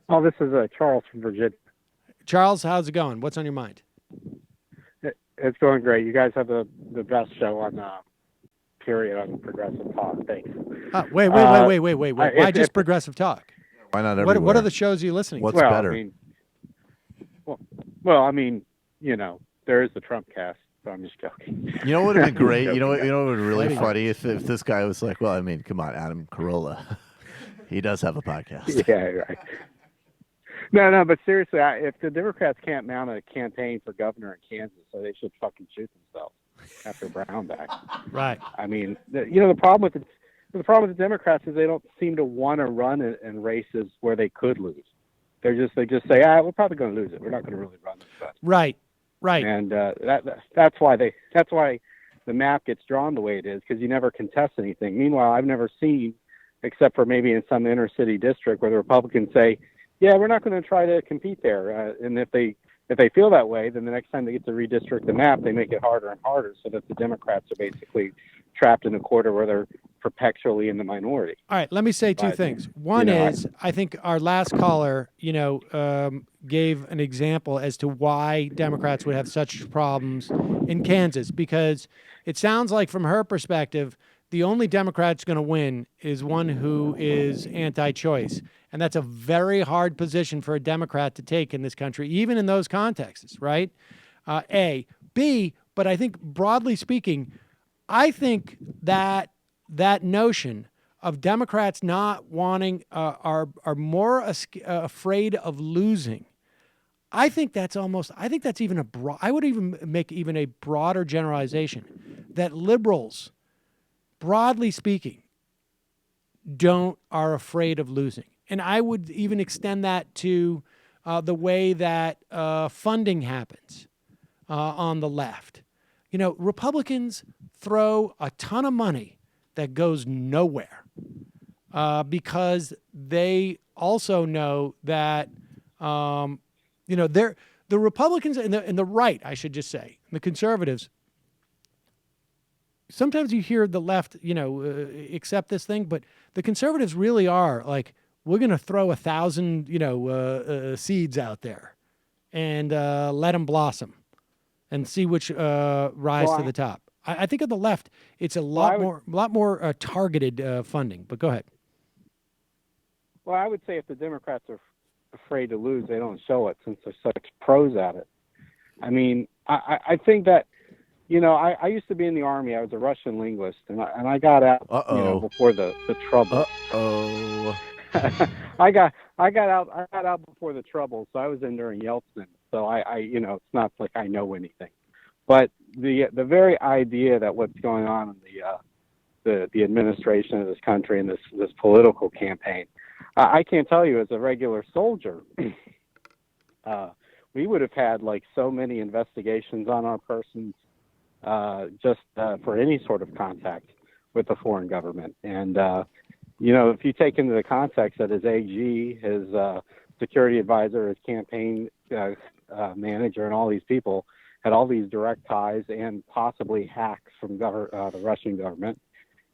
Oh, this is Charles from Virginia. Charles, how's it going? What's on your mind? It's going great. You guys have the best show on period on Progressive Talk. Thanks. Wait. Why just Progressive Talk? Why not everywhere? What are the shows you're listening to? What's better? There is the Trump cast, so I'm just joking. You know what would have been great? You know what would have been really funny if this guy was like, well, I mean, come on, Adam Carolla. He does have a podcast. Yeah, right. No, but seriously, if the Democrats can't mount a campaign for governor in Kansas, so they should fucking shoot themselves after Brownback. Right. I mean, the problem with the Democrats is they don't seem to want to run in races where they could lose. They just say, we're probably going to lose it. We're not going to really run this stuff. Right. And that's why the map gets drawn the way it is, because you never contest anything. Meanwhile, I've never seen, except for maybe in some inner city district, where the Republicans say, yeah, we're not going to try to compete there. And if they feel that way, then the next time they get to redistrict the map, they make it harder and harder, so that the Democrats are basically trapped in a quarter where they're perpetually in the minority. All right, let me say two things. One is, I think our last caller, gave an example as to why Democrats would have such problems in Kansas, because it sounds like from her perspective, the only Democrat that's going to win is one who is anti-choice. And that's a very hard position for a Democrat to take in this country, even in those contexts, right? A. B, but I think broadly speaking, I think that notion of Democrats not wanting, are more afraid of losing. I think that's even I would even make even a broader generalization that liberals, broadly speaking, are afraid of losing. And I would even extend that to the way that funding happens on the left. Republicans throw a ton of money that goes nowhere because they also know that, the Republicans and the right, I should just say, the conservatives, sometimes you hear the left, accept this thing, but the conservatives really are like, we're going to throw 1,000, seeds out there and let them blossom and see which rise to the top. I think on the left, it's a lot more targeted funding. But go ahead. Well, I would say if the Democrats are afraid to lose, they don't show it since they're such pros at it. I mean, I think that, I used to be in the Army. I was a Russian linguist, and I got out before the trouble. I got out before the trouble, so I was in during Yeltsin. So I it's not like I know anything. But the very idea that what's going on in the administration of this country and this political campaign, I can't tell you as a regular soldier, we would have had like so many investigations on our persons just for any sort of contact with the foreign government. And, if you take into the context that his AG, his security advisor, his campaign manager, and all these people had all these direct ties and possibly hacks from the Russian government,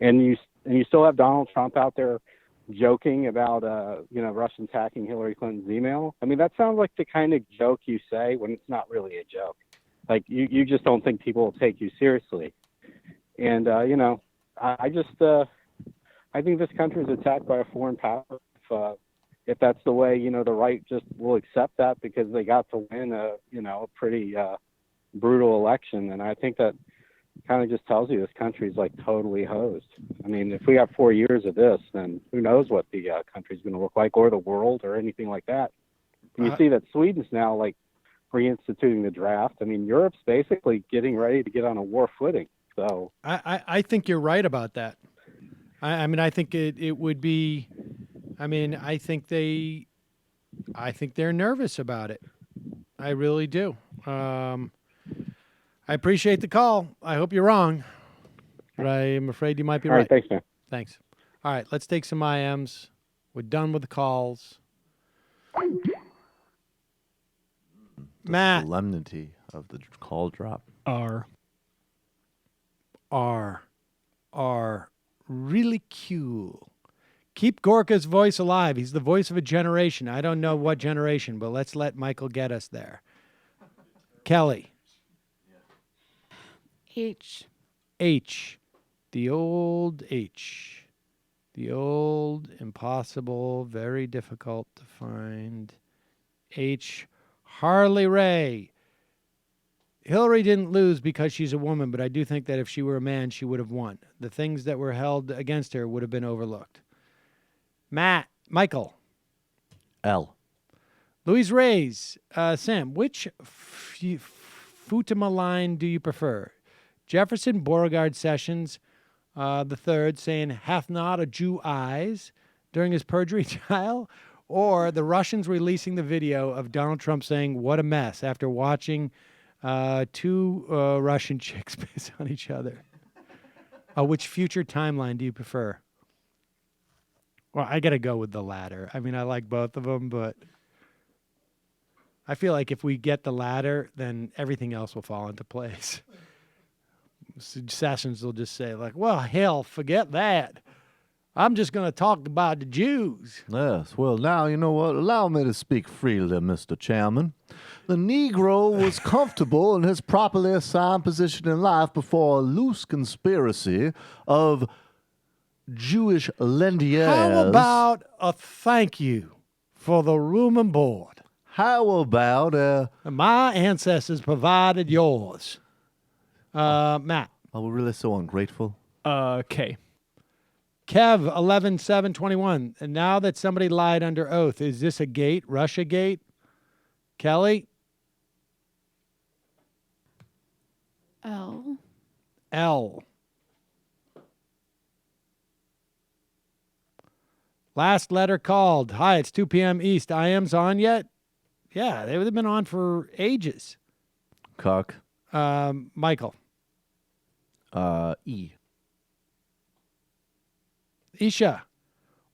and you still have Donald Trump out there joking about Russians hacking Hillary Clinton's email. I mean, that sounds like the kind of joke you say when it's not really a joke. Like you just don't think people will take you seriously. And I think this country is attacked by a foreign power. If that's the way, the right just will accept that because they got to win a pretty brutal election. And I think that kind of just tells you this country is like totally hosed. I mean, if we have 4 years of this, then who knows what the country's going to look like, or the world, or anything like that. And you see that Sweden's now like reinstituting the draft. I mean, Europe's basically getting ready to get on a war footing. So I think you're right about that. I mean, I think it would be. I mean, I think they're nervous about it. I really do. I appreciate the call. I hope you're wrong, but I am afraid you might be right. All right, thanks, man. Thanks. All right, let's take some IMs. We're done with the calls. The Matt. solemnity of the call drop. R. Really cool. Keep Gorka's voice alive. He's the voice of a generation. I don't know what generation, but let's let Michael get us there. Kelly. H. The old H. The old, impossible, very difficult to find. H. Harley Ray. Hillary didn't lose because she's a woman, but I do think that if she were a man, she would have won. The things that were held against her would have been overlooked. Michael. L. Louise Reyes. Sam, which Futima line do you prefer? Jefferson Beauregard Sessions the third saying, hath not a Jew eyes during his perjury trial? Or the Russians releasing the video of Donald Trump saying, what a mess, after watching two Russian chicks piss on each other? Which future timeline do you prefer? Well, I got to go with the latter. I mean, I like both of them, but I feel like if we get the latter, then everything else will fall into place. Sessions will just say, like, well, hell, forget that. I'm just going to talk about the Jews. Yes, well, now, you know what? Allow me to speak freely, Mr. Chairman. The Negro was comfortable in his properly assigned position in life before a loose conspiracy of Jewish lenders. How about a thank you for the room and board? How about my ancestors provided yours? Matt. Are we really so ungrateful? K. Kev, 11-7-21. And now that somebody lied under oath, is this a gate, Russia gate? Kelly? L. Last letter called. Hi, it's 2 p.m. East. IM's on yet? Yeah, they've been on for ages. Cock. Michael. E. Isha.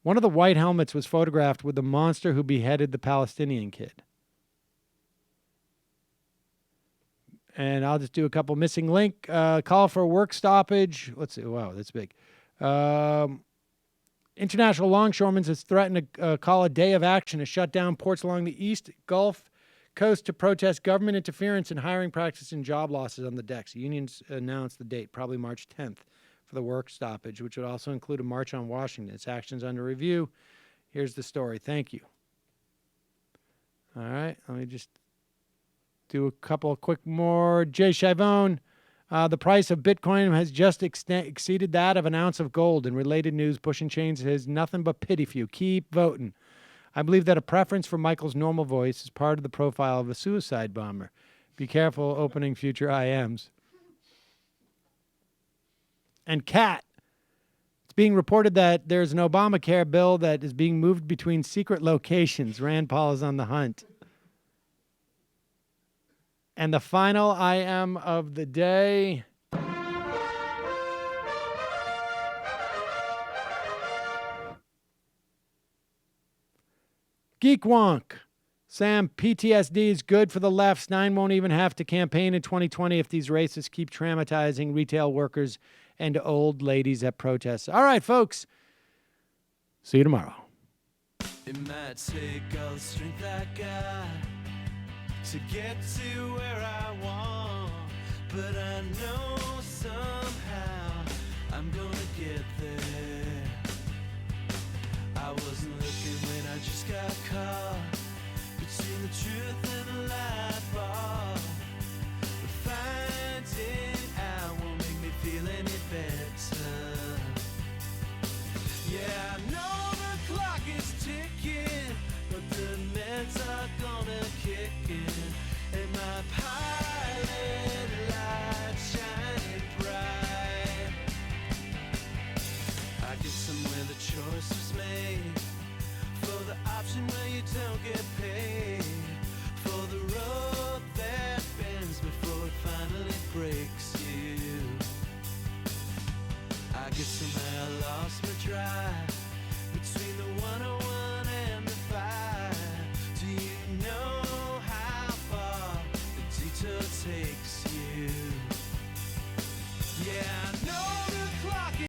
One of the white helmets was photographed with the monster who beheaded the Palestinian kid. And I'll just do a couple missing link. Call for work stoppage. Let's see. Wow, that's big. International Longshoremen has threatened to call a day of action to shut down ports along the East Gulf Coast to protest government interference in hiring practices and job losses on the decks. Unions announced the date, probably March 10th, for the work stoppage, which would also include a march on Washington. Its actions under review. Here's the story. Thank you. All right, let me just do a couple of quick more. Jay Chavone, the price of Bitcoin has just exceeded that of an ounce of gold. In related news, Pushing Chains has nothing but pity for you. Keep voting. I believe that a preference for Michael's normal voice is part of the profile of a suicide bomber. Be careful opening future IMs. And Kat, it's being reported that there's an Obamacare bill that is being moved between secret locations. Rand Paul is on the hunt. And the final IM of the day. Geek Wonk. Sam, PTSD is good for the left. Stein won't even have to campaign in 2020 if these racists keep traumatizing retail workers and old ladies at protests. All right, folks. See you tomorrow. It might take all the strength I got to get to where I want, but I know somehow I'm gonna get there.